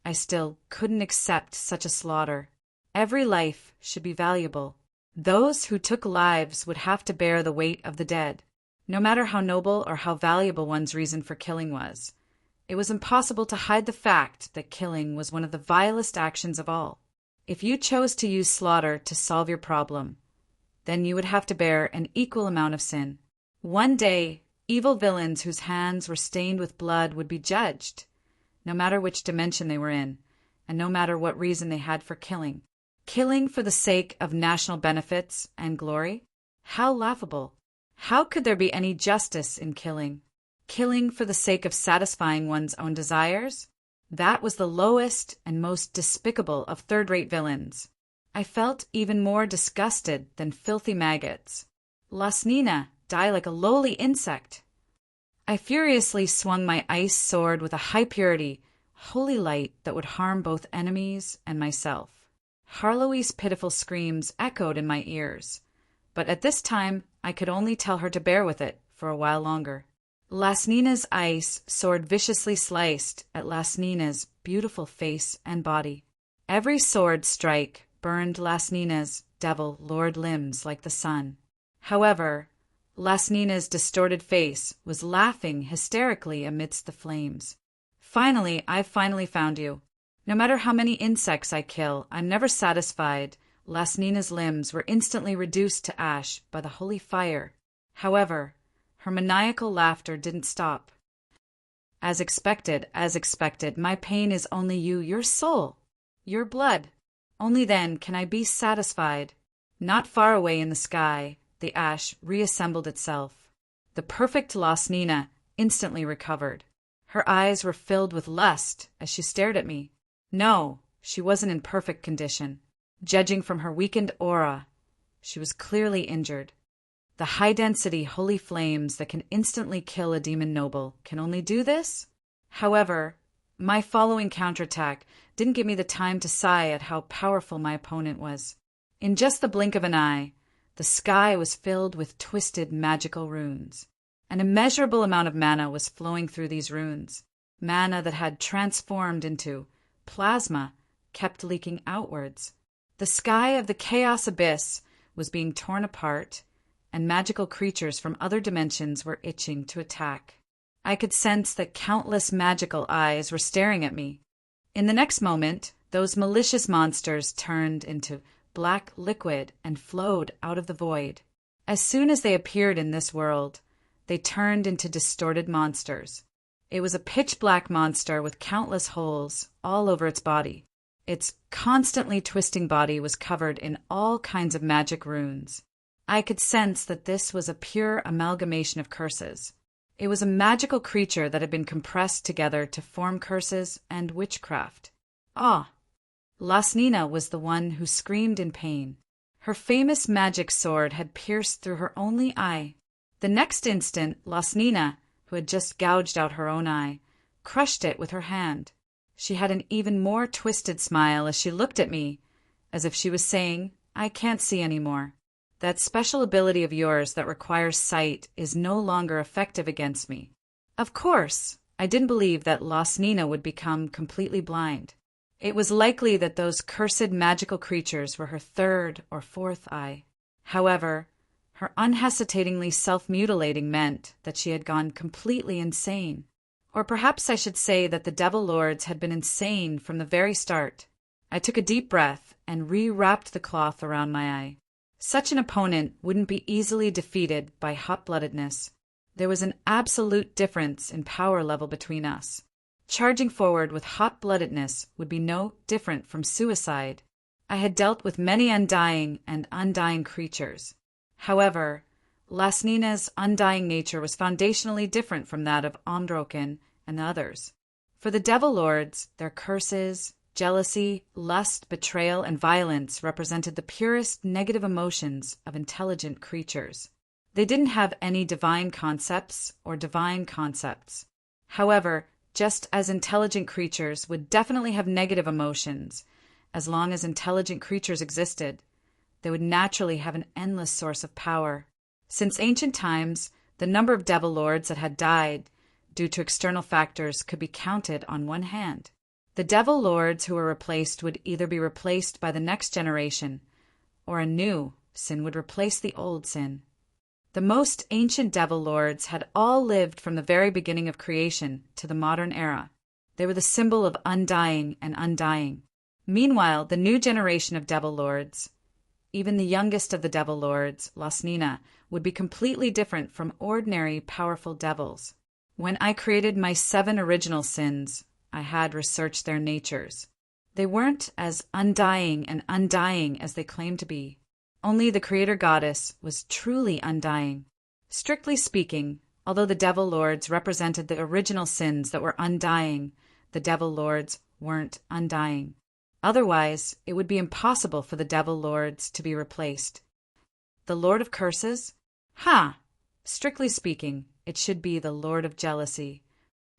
I still couldn't accept such a slaughter. Every life should be valuable. Those who took lives would have to bear the weight of the dead. No matter how noble or how valuable one's reason for killing was, it was impossible to hide the fact that killing was one of the vilest actions of all. If you chose to use slaughter to solve your problem, then you would have to bear an equal amount of sin. One day, evil villains whose hands were stained with blood would be judged, no matter which dimension they were in, and no matter what reason they had for killing. Killing for the sake of national benefits and glory? How laughable! How could there be any justice in killing? Killing for the sake of satisfying one's own desires? That was the lowest and most despicable of third-rate villains. I felt even more disgusted than filthy maggots. Lasnina, die like a lowly insect. I furiously swung my ice sword with a high-purity, holy light that would harm both enemies and myself. Harlowie's pitiful screams echoed in my ears, but at this time I could only tell her to bear with it for a while longer. Lasnina's ice sword viciously sliced at Lasnina's beautiful face and body. Every sword strike burned Lasnina's devil lord limbs like the sun. However, Lasnina's distorted face was laughing hysterically amidst the flames. I've finally found you. No matter how many insects I kill, I'm never satisfied. Lasnina's limbs were instantly reduced to ash by the holy fire. However, her maniacal laughter didn't stop. As expected, my pain is only you, your soul, your blood. Only then can I be satisfied. Not far away in the sky, the ash reassembled itself. The perfect Lasnina instantly recovered. Her eyes were filled with lust as she stared at me. No, she wasn't in perfect condition. Judging from her weakened aura, she was clearly injured. The high-density holy flames that can instantly kill a demon noble can only do this? However, my following counterattack didn't give me the time to sigh at how powerful my opponent was. In just the blink of an eye, the sky was filled with twisted magical runes. An immeasurable amount of mana was flowing through these runes. Mana that had transformed into plasma kept leaking outwards. The sky of the chaos abyss was being torn apart, and magical creatures from other dimensions were itching to attack. I could sense that countless magical eyes were staring at me. In the next moment, those malicious monsters turned into black liquid and flowed out of the void. As soon as they appeared in this world, they turned into distorted monsters. It was a pitch-black monster with countless holes all over its body. Its constantly twisting body was covered in all kinds of magic runes. I could sense that this was a pure amalgamation of curses. It was a magical creature that had been compressed together to form curses and witchcraft. Lasnina was the one who screamed in pain. Her famous magic sword had pierced through her only eye. The next instant, Lasnina, who had just gouged out her own eye, crushed it with her hand. She had an even more twisted smile as she looked at me, as if she was saying, "I can't see anymore. That special ability of yours that requires sight is no longer effective against me." Of course, I didn't believe that Lasnina would become completely blind. It was likely that those cursed magical creatures were her third or fourth eye. However, her unhesitatingly self-mutilating meant that she had gone completely insane. Or perhaps I should say that the Devil Lords had been insane from the very start. I took a deep breath and re-wrapped the cloth around my eye. Such an opponent wouldn't be easily defeated by hot-bloodedness. There was an absolute difference in power level between us. Charging forward with hot-bloodedness would be no different from suicide. I had dealt with many undying and undying creatures. However, Lasnina's undying nature was foundationally different from that of Omdroken and others. For the Devil Lords, their curses, jealousy, lust, betrayal, and violence represented the purest negative emotions of intelligent creatures. They didn't have any divine concepts or divine concepts. However, just as intelligent creatures would definitely have negative emotions, as long as intelligent creatures existed, they would naturally have an endless source of power. Since ancient times, the number of Devil Lords that had died due to external factors could be counted on one hand. The Devil Lords who were replaced would either be replaced by the next generation, or a new sin would replace the old sin. The most ancient Devil Lords had all lived from the very beginning of creation to the modern era. They were the symbol of undying and undying. Meanwhile, the new generation of Devil Lords, even the youngest of the Devil Lords, Lasnina, would be completely different from ordinary powerful devils. When I created my 7 original sins, I had researched their natures. They weren't as undying and undying as they claimed to be. Only the Creator Goddess was truly undying. Strictly speaking, although the Devil Lords represented the original sins that were undying, the Devil Lords weren't undying. Otherwise, it would be impossible for the Devil Lords to be replaced. The Lord of Curses? Strictly speaking, it should be the Lord of Jealousy.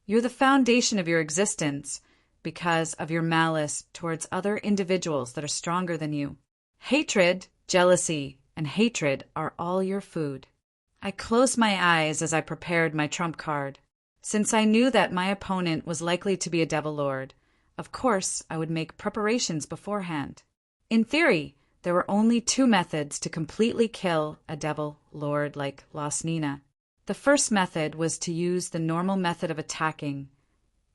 You're the foundation of your existence because of your malice towards other individuals that are stronger than you. Hatred, jealousy, and hatred are all your food. I closed my eyes as I prepared my trump card. Since I knew that my opponent was likely to be a Devil Lord, of course I would make preparations beforehand. In theory, there were only 2 methods to completely kill a Devil Lord like Lasnina. The first method was to use the normal method of attacking,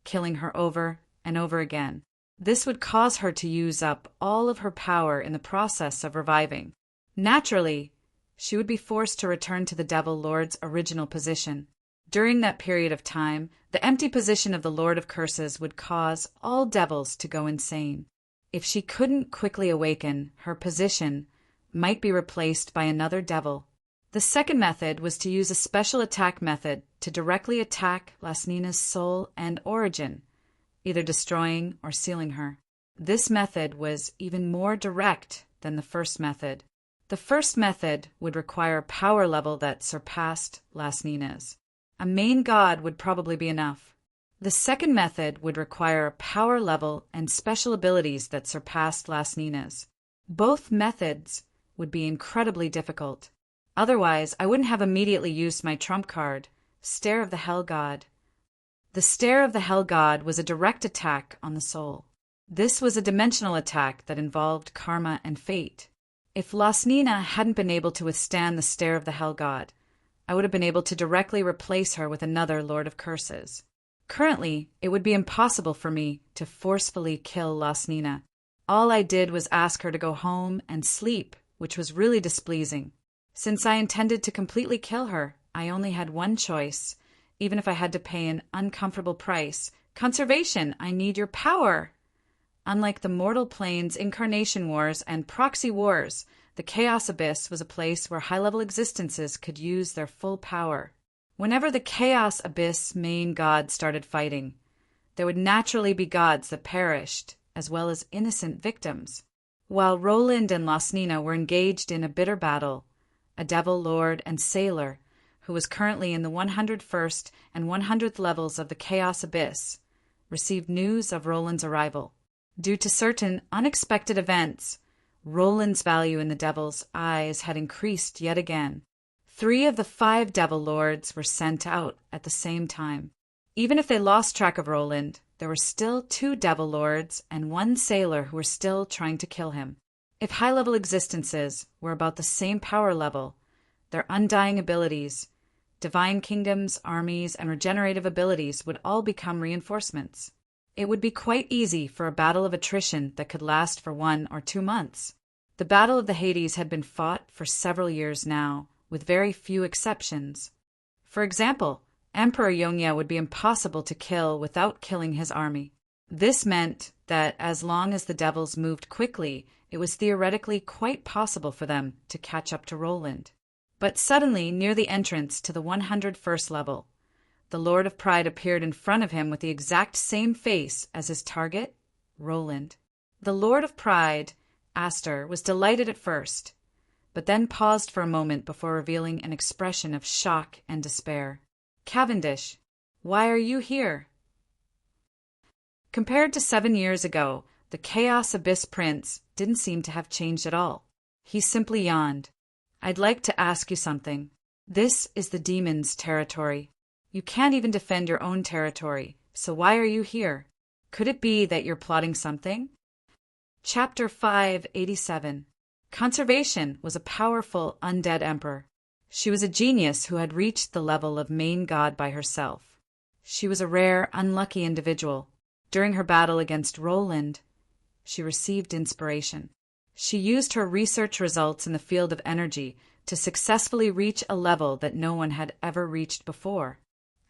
killing her over and over again. This would cause her to use up all of her power in the process of reviving. Naturally, she would be forced to return to the Devil Lord's original position. During that period of time, the empty position of the Lord of Curses would cause all devils to go insane. If she couldn't quickly awaken, her position might be replaced by another devil. The second method was to use a special attack method to directly attack Lasnina's soul and origin, either destroying or sealing her. This method was even more direct than the first method. The first method would require a power level that surpassed Lasnina's. A main god would probably be enough. The second method would require a power level and special abilities that surpassed Lasnina's. Both methods would be incredibly difficult. Otherwise, I wouldn't have immediately used my trump card, Stare of the Hell God. The Stare of the Hell God was a direct attack on the soul. This was a dimensional attack that involved karma and fate. If Lasnina hadn't been able to withstand the Stare of the Hell God, I would have been able to directly replace her with another Lord of Curses. Currently, it would be impossible for me to forcefully kill Lasnina. All I did was ask her to go home and sleep, which was really displeasing. Since I intended to completely kill her, I only had one choice, even if I had to pay an uncomfortable price. Conservation, I need your power! Unlike the Mortal Planes Incarnation Wars and Proxy Wars, the Chaos Abyss was a place where high-level existences could use their full power. Whenever the Chaos Abyss main god started fighting, there would naturally be gods that perished, as well as innocent victims. While Roland and Lasnina were engaged in a bitter battle, a Devil Lord and Sailor, who was currently in the 101st and 100th levels of the Chaos Abyss, received news of Roland's arrival. Due to certain unexpected events, Roland's value in the Devil's eyes had increased yet again. 3 of the 5 Devil Lords were sent out at the same time. Even if they lost track of Roland, there were still 2 Devil Lords and 1 Sailor who were still trying to kill him. If high-level existences were about the same power level, their undying abilities, divine kingdoms, armies, and regenerative abilities would all become reinforcements. It would be quite easy for a battle of attrition that could last for 1 or 2 months. The Battle of the Hades had been fought for several years now, with very few exceptions. For example, Emperor Yongya would be impossible to kill without killing his army. This meant that as long as the devils moved quickly, it was theoretically quite possible for them to catch up to Roland. But suddenly, near the entrance to the 101st level, the Lord of Pride appeared in front of him with the exact same face as his target, Roland. The Lord of Pride, Astor, was delighted at first, but then paused for a moment before revealing an expression of shock and despair. Cavendish, why are you here? Compared to 7 years ago, the Chaos Abyss Prince didn't seem to have changed at all. He simply yawned. I'd like to ask you something. This is the demon's territory. You can't even defend your own territory, so why are you here? Could it be that you're plotting something? Chapter 587. Conservation was a powerful undead emperor. She was a genius who had reached the level of main god by herself. She was a rare, unlucky individual. During her battle against Roland, she received inspiration. She used her research results in the field of energy to successfully reach a level that no one had ever reached before.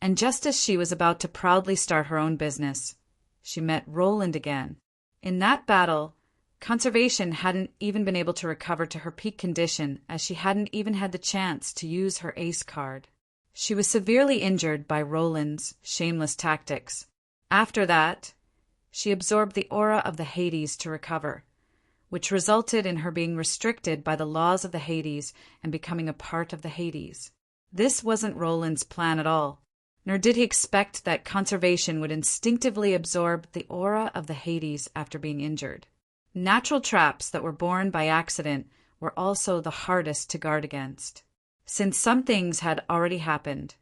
And just as she was about to proudly start her own business, she met Roland again. In that battle, Conservation hadn't even been able to recover to her peak condition, as she hadn't even had the chance to use her ace card. She was severely injured by Roland's shameless tactics. After that, she absorbed the aura of the Hades to recover, which resulted in her being restricted by the laws of the Hades and becoming a part of the Hades. This wasn't Roland's plan at all, nor did he expect that Conservation would instinctively absorb the aura of the Hades after being injured. Natural traps that were born by accident were also the hardest to guard against. Since some things had already happened,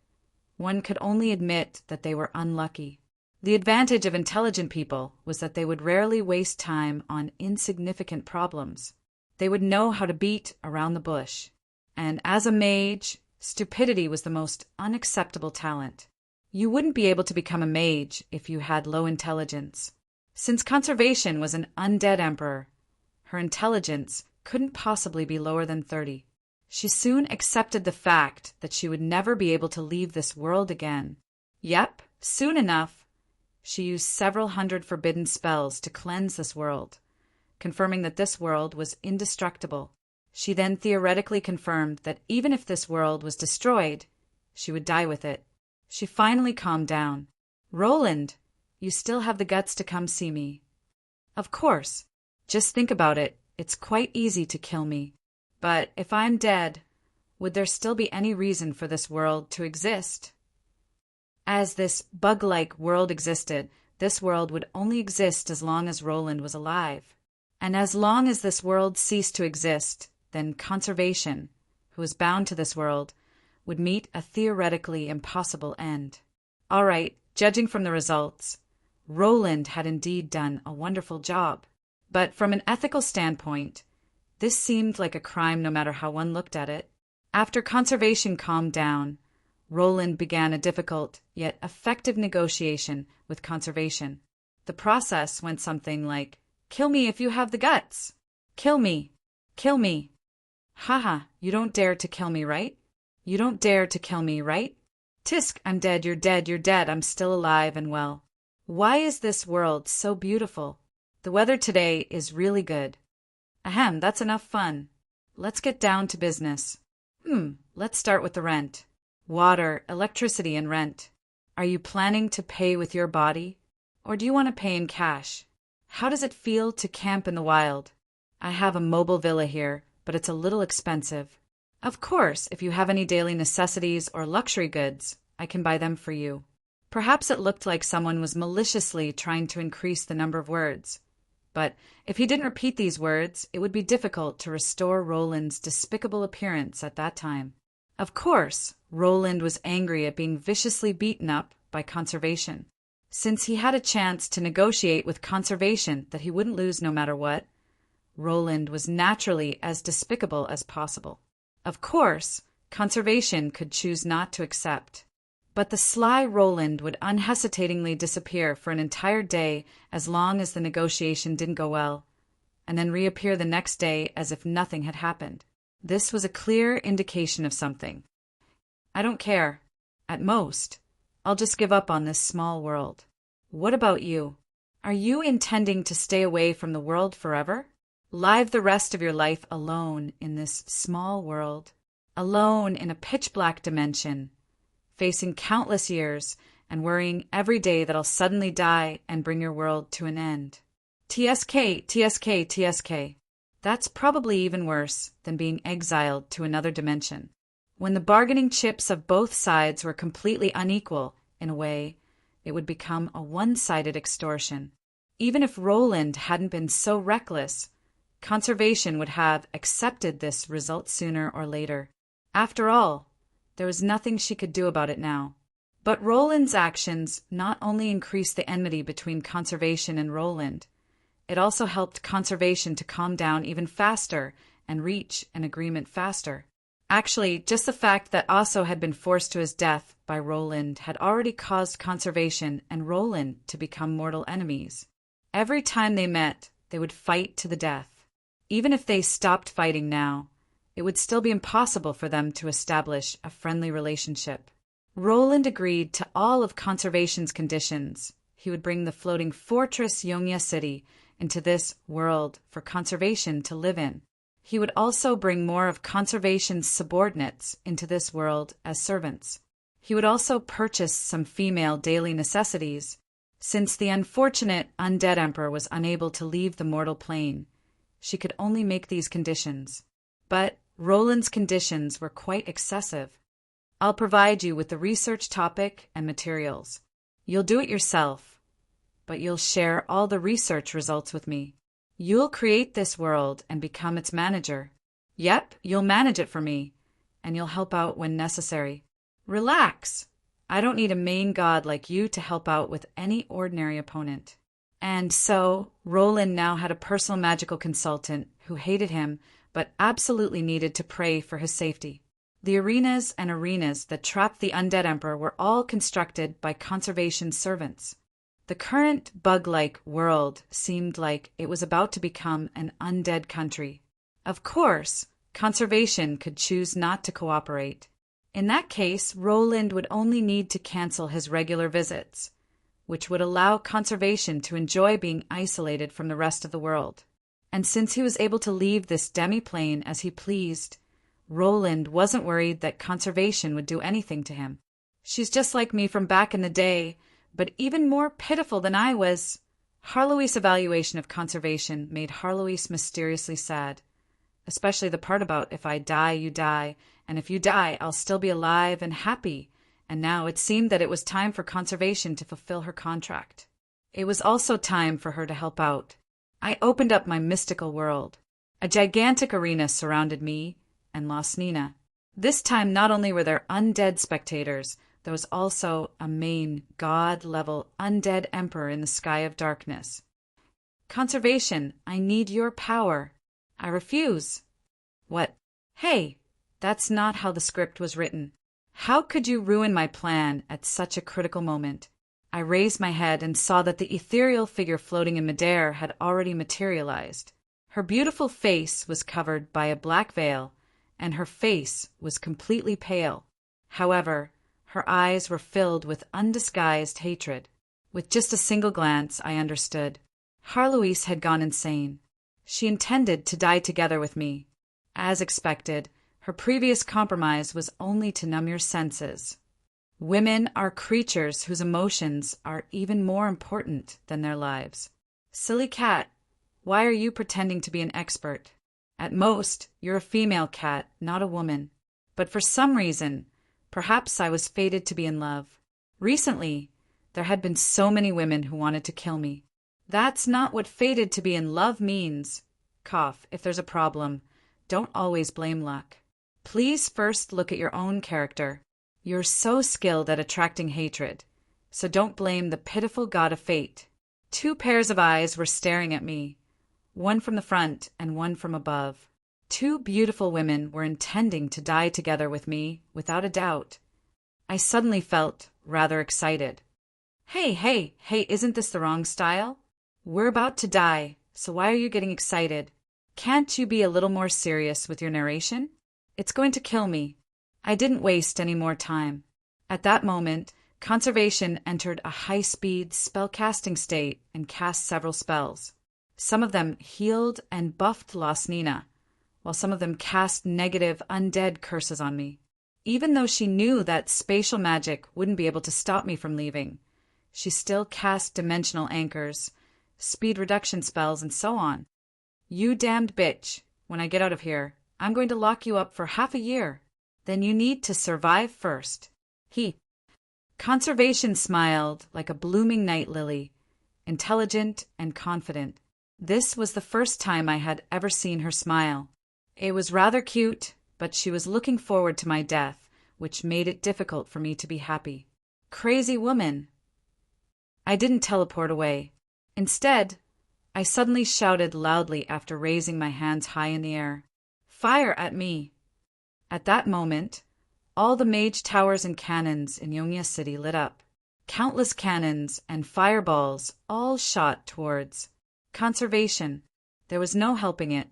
one could only admit that they were unlucky. The advantage of intelligent people was that they would rarely waste time on insignificant problems. They would know how to beat around the bush. And as a mage, stupidity was the most unacceptable talent. You wouldn't be able to become a mage if you had low intelligence. Since Conservation was an undead emperor, her intelligence couldn't possibly be lower than 30. She soon accepted the fact that she would never be able to leave this world again. Yep, soon enough, she used several hundred forbidden spells to cleanse this world, confirming that this world was indestructible. She then theoretically confirmed that even if this world was destroyed, she would die with it. She finally calmed down. Roland, you still have the guts to come see me. Of course. Just think about it. It's quite easy to kill me. But if I'm dead, would there still be any reason for this world to exist? As this bug-like world existed, this world would only exist as long as Roland was alive. And as long as this world ceased to exist, then Conservation, who was bound to this world, would meet a theoretically impossible end. All right, judging from the results, Roland had indeed done a wonderful job. But from an ethical standpoint, this seemed like a crime no matter how one looked at it. After Conservation calmed down, Roland began a difficult yet effective negotiation with Conservation. The process went something like, "Kill me if you have the guts. Kill me. Kill me. Haha, you don't dare to kill me, right? You don't dare to kill me, right? Tisk, I'm dead, you're dead, you're dead, I'm still alive and well. Why is this world so beautiful? The weather today is really good. Ahem, that's enough fun. Let's get down to business. Let's start with the rent. Water, electricity, and rent. Are you planning to pay with your body? Or do you want to pay in cash? How does it feel to camp in the wild? I have a mobile villa here, but it's a little expensive. Of course, if you have any daily necessities or luxury goods, I can buy them for you." Perhaps it looked like someone was maliciously trying to increase the number of words. But if he didn't repeat these words, it would be difficult to restore Roland's despicable appearance at that time. Of course, Roland was angry at being viciously beaten up by Conservation. Since he had a chance to negotiate with Conservation that he wouldn't lose no matter what, Roland was naturally as despicable as possible. Of course, Conservation could choose not to accept. But the sly Roland would unhesitatingly disappear for an entire day as long as the negotiation didn't go well, and then reappear the next day as if nothing had happened. This was a clear indication of something. I don't care. At most, I'll just give up on this small world. What about you? Are you intending to stay away from the world forever? Live the rest of your life alone in this small world, alone in a pitch-black dimension, facing countless years and worrying every day that I'll suddenly die and bring your world to an end. TSK, TSK, TSK. That's probably even worse than being exiled to another dimension. When the bargaining chips of both sides were completely unequal, in a way, it would become a one-sided extortion. Even if Roland hadn't been so reckless, conservation would have accepted this result sooner or later. After all, there was nothing she could do about it now. But Roland's actions not only increased the enmity between conservation and Roland, it also helped conservation to calm down even faster and reach an agreement faster. Actually, just the fact that Aso had been forced to his death by Roland had already caused conservation and Roland to become mortal enemies. Every time they met, they would fight to the death. Even if they stopped fighting now, it would still be impossible for them to establish a friendly relationship. Roland agreed to all of conservation's conditions. He would bring the floating fortress Yongya City into this world for conservation to live in. He would also bring more of conservation's subordinates into this world as servants. He would also purchase some female daily necessities. Since the unfortunate undead emperor was unable to leave the mortal plane, she could only make these conditions. But Roland's conditions were quite excessive. I'll provide you with the research topic and materials. You'll do it yourself, but you'll share all the research results with me. You'll create this world and become its manager. Yep, you'll manage it for me, and you'll help out when necessary. Relax. I don't need a main god like you to help out with any ordinary opponent. And so, Roland now had a personal magical consultant who hated him but absolutely needed to pray for his safety. The arenas and arenas that trapped the undead emperor were all constructed by conservation servants. The current bug-like world seemed like it was about to become an undead country. Of course, conservation could choose not to cooperate. In that case, Roland would only need to cancel his regular visits, which would allow conservation to enjoy being isolated from the rest of the world. And since he was able to leave this demi-plane as he pleased, Roland wasn't worried that conservation would do anything to him. She's just like me from back in the day, but even more pitiful than I was. Harlow's evaluation of conservation made Harlois mysteriously sad, especially the part about if I die, you die, and if you die, I'll still be alive and happy. And now it seemed that it was time for conservation to fulfill her contract. It was also time for her to help out. I opened up my mystical world. A gigantic arena surrounded me and lost Nina. This time not only were there undead spectators, there was also a main god-level undead emperor in the sky of darkness. Conservation, I need your power. I refuse. What? Hey, that's not how the script was written. How could you ruin my plan at such a critical moment? I raised my head and saw that the ethereal figure floating in midair had already materialized. Her beautiful face was covered by a black veil, and her face was completely pale. However, her eyes were filled with undisguised hatred. With just a single glance, I understood. Harlois had gone insane. She intended to die together with me. As expected, her previous compromise was only to numb your senses. Women are creatures whose emotions are even more important than their lives. Silly cat, why are you pretending to be an expert? At most, you're a female cat, not a woman. But for some reason, perhaps I was fated to be in love. Recently, there had been so many women who wanted to kill me. That's not what fated to be in love means. Cough, if there's a problem, don't always blame luck. Please first look at your own character. You're so skilled at attracting hatred, so don't blame the pitiful god of fate. 2 pairs of eyes were staring at me, one from the front and one from above. 2 beautiful women were intending to die together with me, without a doubt. I suddenly felt rather excited. Hey, isn't this the wrong style? We're about to die, so why are you getting excited? Can't you be a little more serious with your narration? It's going to kill me. I didn't waste any more time. At that moment, Conservation entered a high-speed spell-casting state and cast several spells. Some of them healed and buffed Lasnina, while some of them cast negative undead curses on me. Even though she knew that spatial magic wouldn't be able to stop me from leaving, she still cast dimensional anchors, speed reduction spells, and so on. You damned bitch, when I get out of here, I'm going to lock you up for half a year. Then you need to survive first. Conservation smiled like a blooming night lily, intelligent and confident. This was the first time I had ever seen her smile. It was rather cute, but she was looking forward to my death, which made it difficult for me to be happy. Crazy woman. I didn't teleport away. Instead, I suddenly shouted loudly after raising my hands high in the air. Fire at me! At that moment, all the mage towers and cannons in Yongya City lit up. Countless cannons and fireballs all shot towards Conservation. There was no helping it.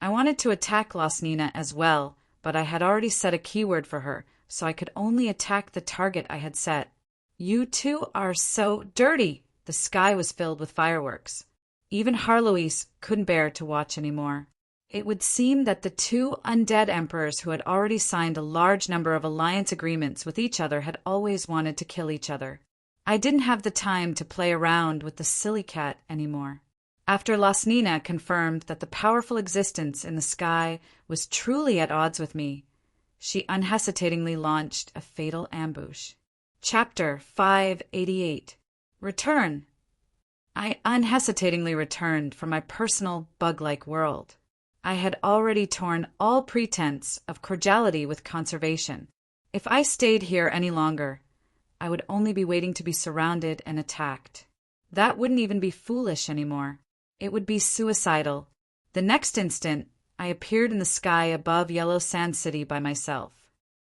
I wanted to attack Lasnina as well, but I had already set a keyword for her, so I could only attack the target I had set. You two are so dirty! The sky was filled with fireworks. Even Harloise couldn't bear to watch anymore. It would seem that the two undead emperors who had already signed a large number of alliance agreements with each other had always wanted to kill each other. I didn't have the time to play around with the silly cat anymore. After Lasnina confirmed that the powerful existence in the sky was truly at odds with me, she unhesitatingly launched a fatal ambush. Chapter 588. Return. I unhesitatingly returned from my personal bug-like world. I had already torn all pretense of cordiality with Conservation. If I stayed here any longer, I would only be waiting to be surrounded and attacked. That wouldn't even be foolish anymore. It would be suicidal. The next instant, I appeared in the sky above Yellow Sand City by myself.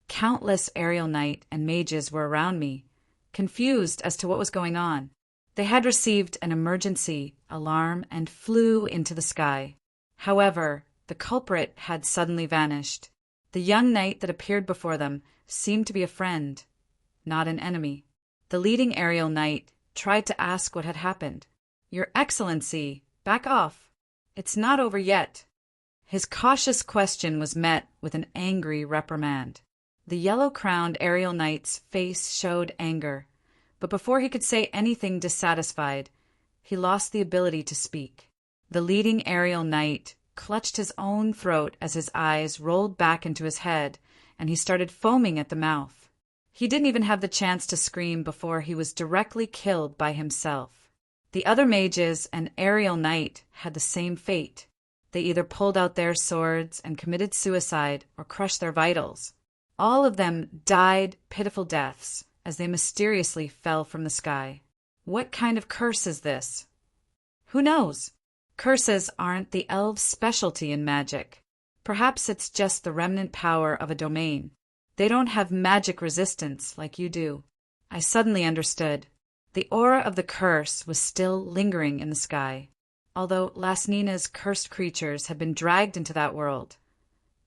Countless aerial knight and mages were around me, confused as to what was going on. They had received an emergency alarm and flew into the sky. However, the culprit had suddenly vanished. The young knight that appeared before them seemed to be a friend, not an enemy. The leading aerial knight tried to ask what had happened. Your Excellency, back off. It's not over yet. His cautious question was met with an angry reprimand. The yellow-crowned aerial knight's face showed anger, but before he could say anything dissatisfied, he lost the ability to speak. The leading aerial knight clutched his own throat as his eyes rolled back into his head, and he started foaming at the mouth. He didn't even have the chance to scream before he was directly killed by himself. The other mages and aerial knight had the same fate. They either pulled out their swords and committed suicide or crushed their vitals. All of them died pitiful deaths as they mysteriously fell from the sky. What kind of curse is this? Who knows? Curses aren't the elves' specialty in magic. Perhaps it's just the remnant power of a domain. They don't have magic resistance like you do. I suddenly understood. The aura of the curse was still lingering in the sky, although Lasnina's cursed creatures had been dragged into that world.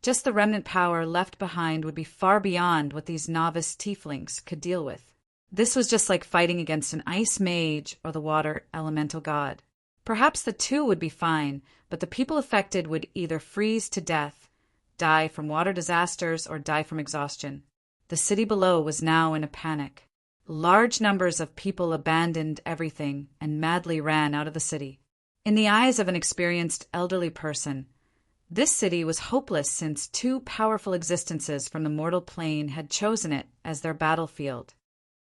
Just the remnant power left behind would be far beyond what these novice tieflings could deal with. This was just like fighting against an ice mage or the water elemental god. Perhaps the two would be fine, but the people affected would either freeze to death, die from water disasters, or die from exhaustion. The city below was now in a panic. Large numbers of people abandoned everything and madly ran out of the city. In the eyes of an experienced elderly person, this city was hopeless since two powerful existences from the mortal plane had chosen it as their battlefield.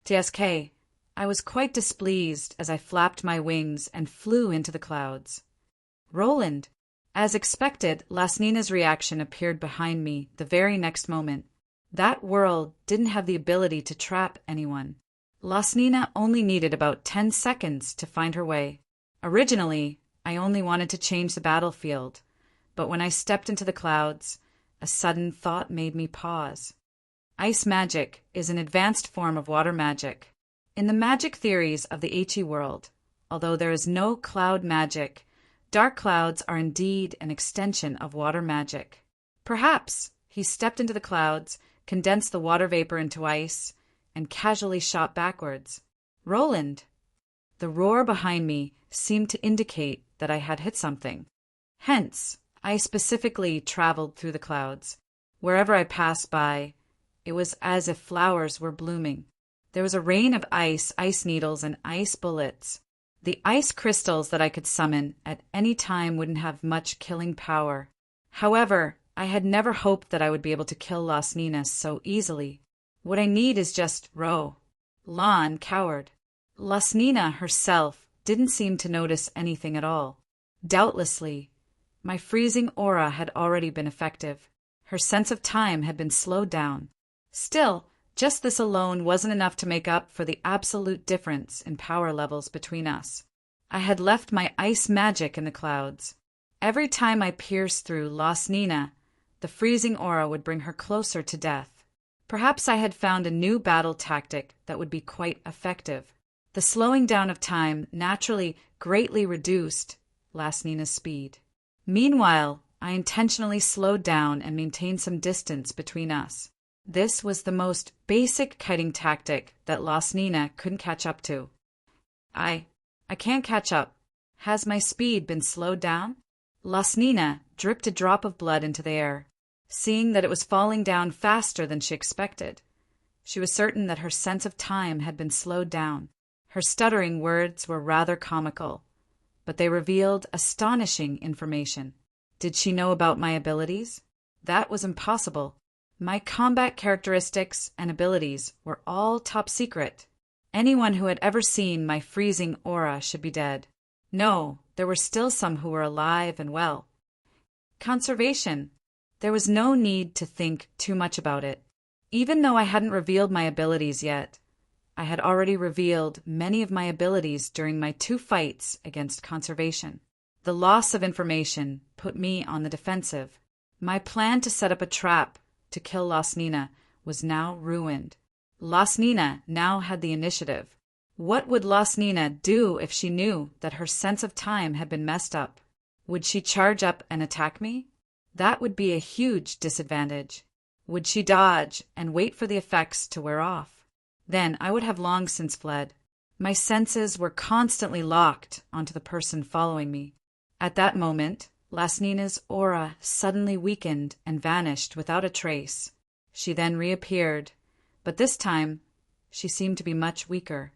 TSK, I was quite displeased as I flapped my wings and flew into the clouds. Roland. As expected, Lasnina's reaction appeared behind me the very next moment. That world didn't have the ability to trap anyone. Lasnina only needed about 10 seconds to find her way. Originally, I only wanted to change the battlefield, but when I stepped into the clouds, a sudden thought made me pause. Ice magic is an advanced form of water magic. In the magic theories of the Eichi world, although there is no cloud magic, dark clouds are indeed an extension of water magic. Perhaps he stepped into the clouds, condensed the water vapor into ice, and casually shot backwards. Roland! The roar behind me seemed to indicate that I had hit something. Hence, I specifically traveled through the clouds. Wherever I passed by, it was as if flowers were blooming. There was a rain of ice needles, and ice bullets. The ice crystals that I could summon at any time wouldn't have much killing power. However, I had never hoped that I would be able to kill Las Ninas so easily. What I need is just Lon, coward. Las Nina herself didn't seem to notice anything at all. Doubtlessly, my freezing aura had already been effective. Her sense of time had been slowed down. Still, just this alone wasn't enough to make up for the absolute difference in power levels between us. I had left my ice magic in the clouds. Every time I pierced through Las Nina, the freezing aura would bring her closer to death. Perhaps I had found a new battle tactic that would be quite effective. The slowing down of time naturally greatly reduced Las Nina's speed. Meanwhile, I intentionally slowed down and maintained some distance between us. This was the most basic kiting tactic that Las Nina couldn't catch up to. I can't catch up. Has my speed been slowed down? Las Nina dripped a drop of blood into the air, seeing that it was falling down faster than she expected. She was certain that her sense of time had been slowed down. Her stuttering words were rather comical, but they revealed astonishing information. Did she know about my abilities? That was impossible. My combat characteristics and abilities were all top secret. Anyone who had ever seen my freezing aura should be dead. No, there were still some who were alive and well. Conservation. There was no need to think too much about it. Even though I hadn't revealed my abilities yet, I had already revealed many of my abilities during my 2 fights against Conservation. The loss of information put me on the defensive. My plan to set up a trap to kill Las Nina was now ruined. Las Nina now had the initiative. What would Las Nina do if she knew that her sense of time had been messed up? Would she charge up and attack me? That would be a huge disadvantage. Would she dodge and wait for the effects to wear off? Then I would have long since fled. My senses were constantly locked onto the person following me. At that moment, Las Nina's aura suddenly weakened and vanished without a trace. She then reappeared, but this time she seemed to be much weaker.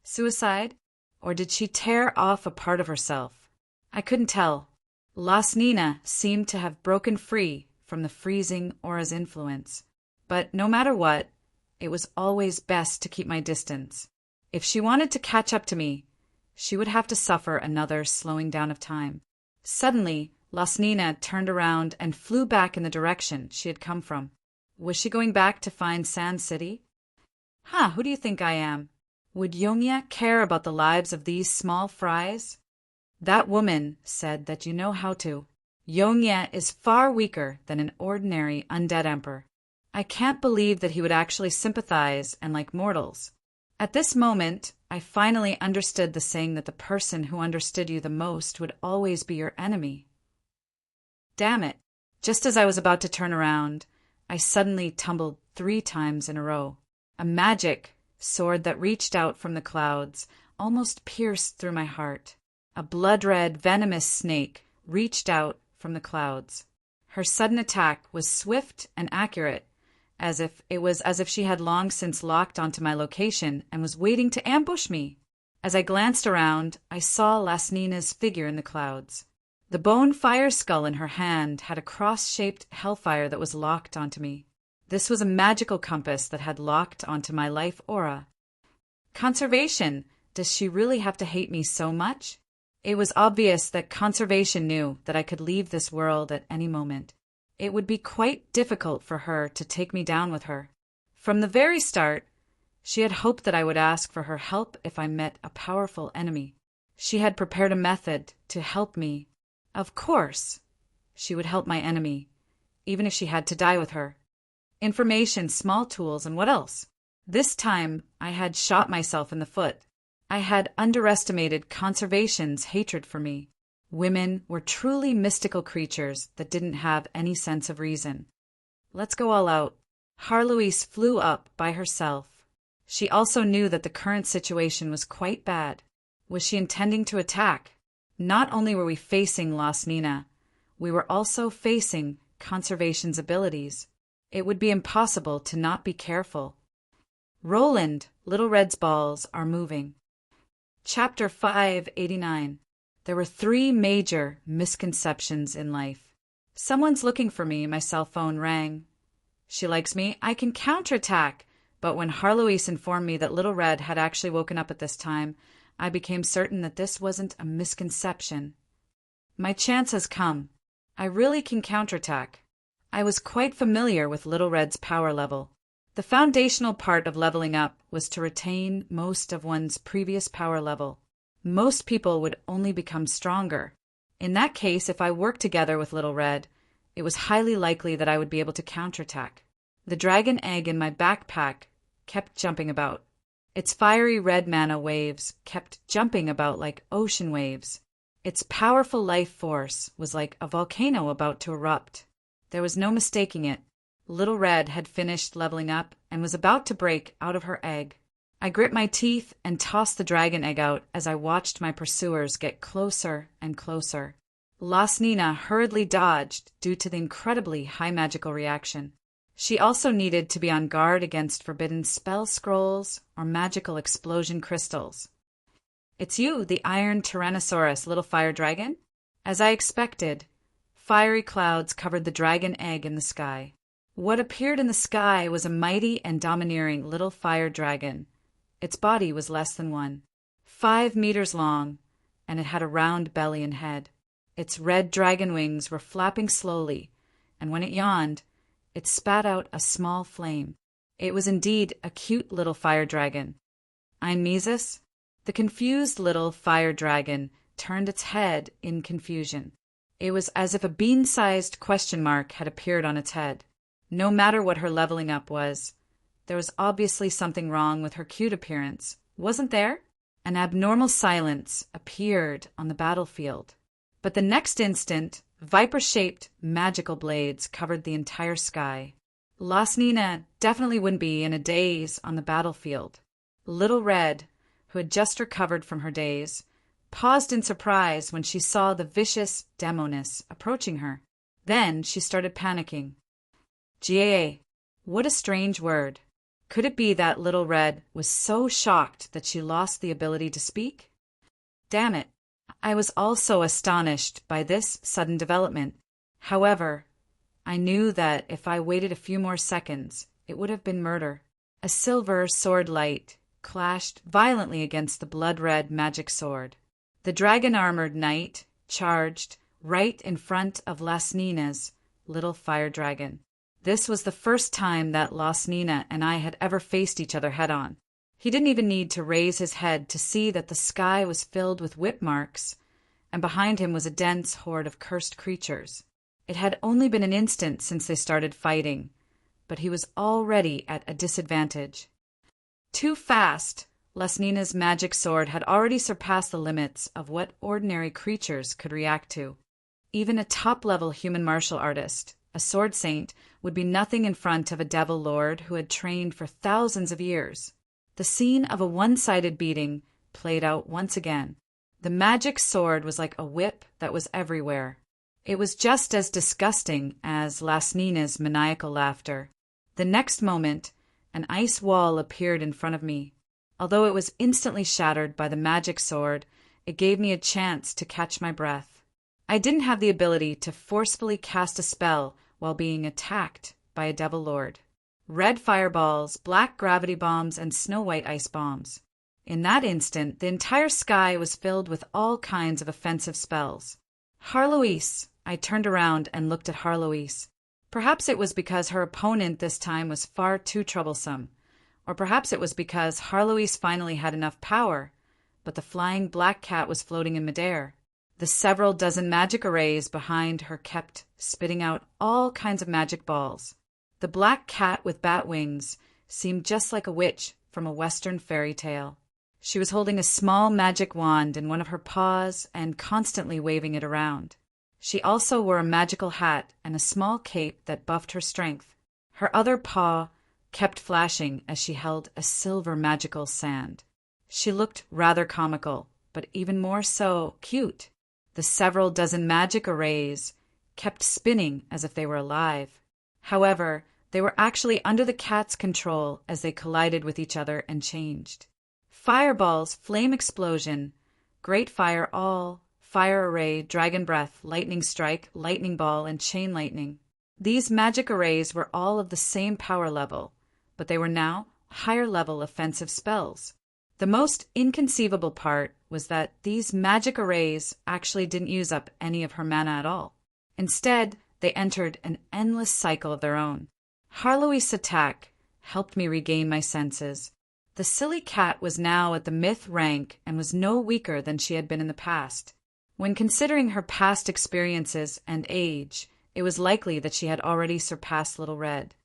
Suicide? Or did she tear off a part of herself? I couldn't tell. Las Nina seemed to have broken free from the freezing aura's influence. But no matter what, it was always best to keep my distance. If she wanted to catch up to me, she would have to suffer another slowing down of time. Suddenly, Las Nina turned around and flew back in the direction she had come from. Was she going back to find Sand City? Who do you think I am? Would Yongya care about the lives of these small fries? That woman said that you know how to. Yongya is far weaker than an ordinary undead emperor. I can't believe that he would actually sympathize and like mortals. At this moment, I finally understood the saying that the person who understood you the most would always be your enemy. Damn it. Just as I was about to turn around, I suddenly tumbled 3 times in a row. A magic sword that reached out from the clouds almost pierced through my heart. A blood-red, venomous snake reached out from the clouds. Her sudden attack was swift and accurate, as if she had long since locked onto my location and was waiting to ambush me. As I glanced around, I saw Las Nina's figure in the clouds. The bone fire skull in her hand had a cross-shaped hellfire that was locked onto me. This was a magical compass that had locked onto my life aura. Conservation! Does she really have to hate me so much? It was obvious that Conservation knew that I could leave this world at any moment. It would be quite difficult for her to take me down with her. From the very start, she had hoped that I would ask for her help if I met a powerful enemy. She had prepared a method to help me. Of course, she would help my enemy, even if she had to die with her. Information, small tools, and what else? This time, I had shot myself in the foot. I had underestimated Conservation's hatred for me. Women were truly mystical creatures that didn't have any sense of reason. Let's go all out. Harlouise flew up by herself, She also knew that the current situation was quite bad. Was she intending to attack? Not only were we facing Lost Nina, we were also facing Conservation's abilities. It would be impossible to not be careful. Roland, Little Red's balls are moving. Chapter 589. There were 3 major misconceptions in life. Someone's looking for me, my cell phone rang. She likes me, I can counterattack. But when Harloise informed me that Little Red had actually woken up at this time, I became certain that this wasn't a misconception. My chance has come. I really can counterattack. I was quite familiar with Little Red's power level. The foundational part of leveling up was to retain most of one's previous power level. Most people would only become stronger. In that case, if I worked together with Little Red, it was highly likely that I would be able to counterattack. The dragon egg in my backpack kept jumping about. Its fiery red mana waves kept jumping about like ocean waves. Its powerful life force was like a volcano about to erupt. There was no mistaking it. Little Red had finished leveling up and was about to break out of her egg. I grit my teeth and tossed the dragon egg out as I watched my pursuers get closer and closer. Lost Nina hurriedly dodged due to the incredibly high magical reaction. She also needed to be on guard against forbidden spell scrolls or magical explosion crystals. It's you, the Iron Tyrannosaurus, little fire dragon? As I expected, fiery clouds covered the dragon egg in the sky. What appeared in the sky was a mighty and domineering little fire dragon. Its body was less than 5 meters long, and it had a round belly and head. Its red dragon wings were flapping slowly, and when it yawned, it spat out a small flame. It was indeed a cute little fire dragon. Ein Mises? The confused little fire dragon turned its head in confusion. It was as if a bean-sized question mark had appeared on its head. No matter what her leveling up was, there was obviously something wrong with her cute appearance, wasn't there? An abnormal silence appeared on the battlefield. But the next instant, viper-shaped magical blades covered the entire sky. Lost Nina definitely wouldn't be in a daze on the battlefield. Little Red, who had just recovered from her daze, paused in surprise when she saw the vicious Demoness approaching her. Then she started panicking. GAA, what a strange word. Could it be that Little Red was so shocked that she lost the ability to speak? Damn it. I was also astonished by this sudden development. However, I knew that if I waited a few more seconds, it would have been murder. A silver sword light clashed violently against the blood-red magic sword. The dragon-armored knight charged right in front of Lost Nina's little fire dragon. This was the first time that Lost Nina and I had ever faced each other head-on. He didn't even need to raise his head to see that the sky was filled with whip marks, and behind him was a dense horde of cursed creatures. It had only been an instant since they started fighting, but he was already at a disadvantage. Too fast, Lost Nina's magic sword had already surpassed the limits of what ordinary creatures could react to. Even a top-level human martial artist, a sword saint, would be nothing in front of a devil lord who had trained for thousands of years. The scene of a one-sided beating played out once again. The magic sword was like a whip that was everywhere. It was just as disgusting as Lost Nina's maniacal laughter. The next moment, an ice wall appeared in front of me. Although it was instantly shattered by the magic sword, it gave me a chance to catch my breath. I didn't have the ability to forcefully cast a spell while being attacked by a devil lord. Red fireballs, black gravity bombs, and snow-white ice bombs. In that instant, the entire sky was filled with all kinds of offensive spells. Harloise! I turned around and looked at Harloise. Perhaps it was because her opponent this time was far too troublesome, or perhaps it was because Harloise finally had enough power, but the flying black cat was floating in midair. The several dozen magic arrays behind her kept spitting out all kinds of magic balls. The black cat with bat wings seemed just like a witch from a Western fairy tale. She was holding a small magic wand in one of her paws and constantly waving it around. She also wore a magical hat and a small cape that buffed her strength. Her other paw kept flashing as she held a silver magical sand. She looked rather comical, but even more so cute. The several dozen magic arrays kept spinning as if they were alive. However, they were actually under the cat's control as they collided with each other and changed. Fireballs, flame explosion, great fire all, fire array, dragon breath, lightning strike, lightning ball, and chain lightning. These magic arrays were all of the same power level, but they were now higher level offensive spells. The most inconceivable part was that these magic arrays actually didn't use up any of her mana at all. Instead, they entered an endless cycle of their own. Harlow's attack helped me regain my senses. The silly cat was now at the myth rank and was no weaker than she had been in the past. When considering her past experiences and age, it was likely that she had already surpassed Little Red.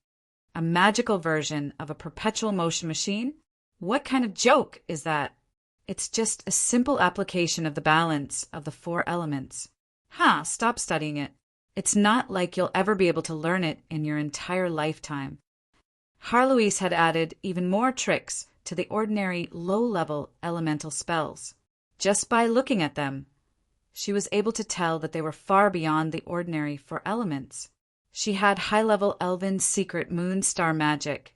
A magical version of a perpetual motion machine? What kind of joke is that? It's just a simple application of the balance of the 4 elements. Stop studying it. It's not like you'll ever be able to learn it in your entire lifetime. Harlois had added even more tricks to the ordinary low-level elemental spells. Just by looking at them, she was able to tell that they were far beyond the ordinary for elements. She had high-level elven secret moon star magic,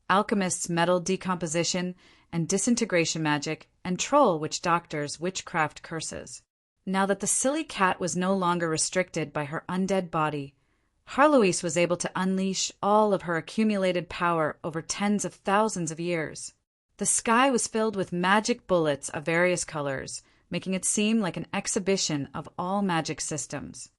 alchemist's metal decomposition and disintegration magic, and troll which doctors witchcraft curses. Now that the silly cat was no longer restricted by her undead body, Harlois was able to unleash all of her accumulated power over tens of thousands of years. The sky was filled with magic bullets of various colors, making it seem like an exhibition of all magic systems.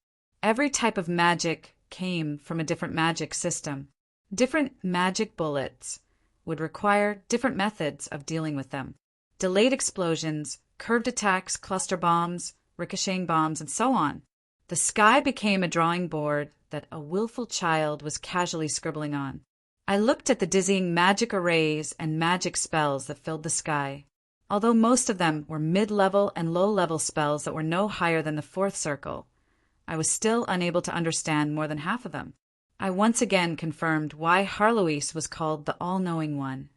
Every type of magic came from a different magic system. Different magic bullets would require different methods of dealing with them. Delayed explosions, curved attacks, cluster bombs, ricocheting bombs, and so on. The sky became a drawing board that a willful child was casually scribbling on. I looked at the dizzying magic arrays and magic spells that filled the sky. Although most of them were mid-level and low-level spells that were no higher than the 4th circle, I was still unable to understand more than half of them. I once again confirmed why Harlois was called the All-Knowing One.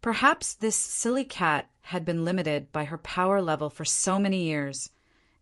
Perhaps this silly cat had been limited by her power level for so many years,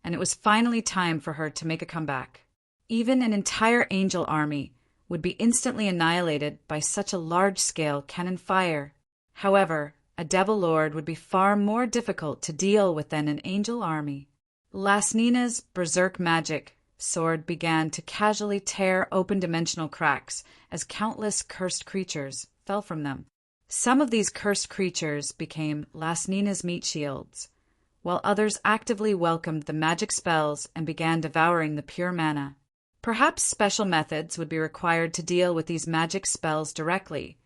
and it was finally time for her to make a comeback. Even an entire angel army would be instantly annihilated by such a large-scale cannon fire. However, a devil lord would be far more difficult to deal with than an angel army. Lasnina's berserk magic sword began to casually tear open dimensional cracks as countless cursed creatures fell from them. Some of these cursed creatures became Lasnina's meat shields, while others actively welcomed the magic spells and began devouring the pure mana. Perhaps special methods would be required to deal with these magic spells directly,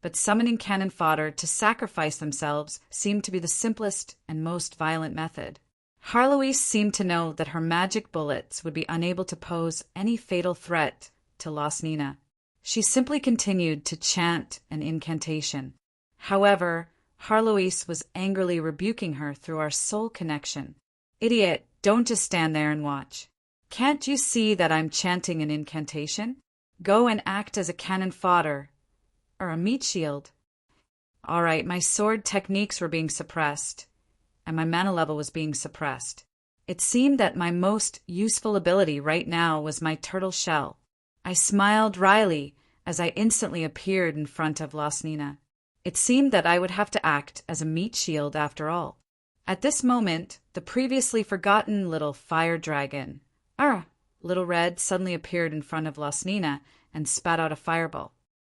but summoning cannon fodder to sacrifice themselves seemed to be the simplest and most violent method. Harlois seemed to know that her magic bullets would be unable to pose any fatal threat to Lasnina. She simply continued to chant an incantation. However, Harlois was angrily rebuking her through our soul connection. "Idiot, don't just stand there and watch. Can't you see that I'm chanting an incantation? Go and act as a cannon fodder, or a meat shield." All right, my sword techniques were being suppressed, and my mana level was being suppressed. It seemed that my most useful ability right now was my turtle shell. I smiled wryly as I instantly appeared in front of Lasnina. It seemed that I would have to act as a meat shield after all. At this moment, the previously forgotten little fire dragon, Little Red, suddenly appeared in front of Lasnina and spat out a fireball.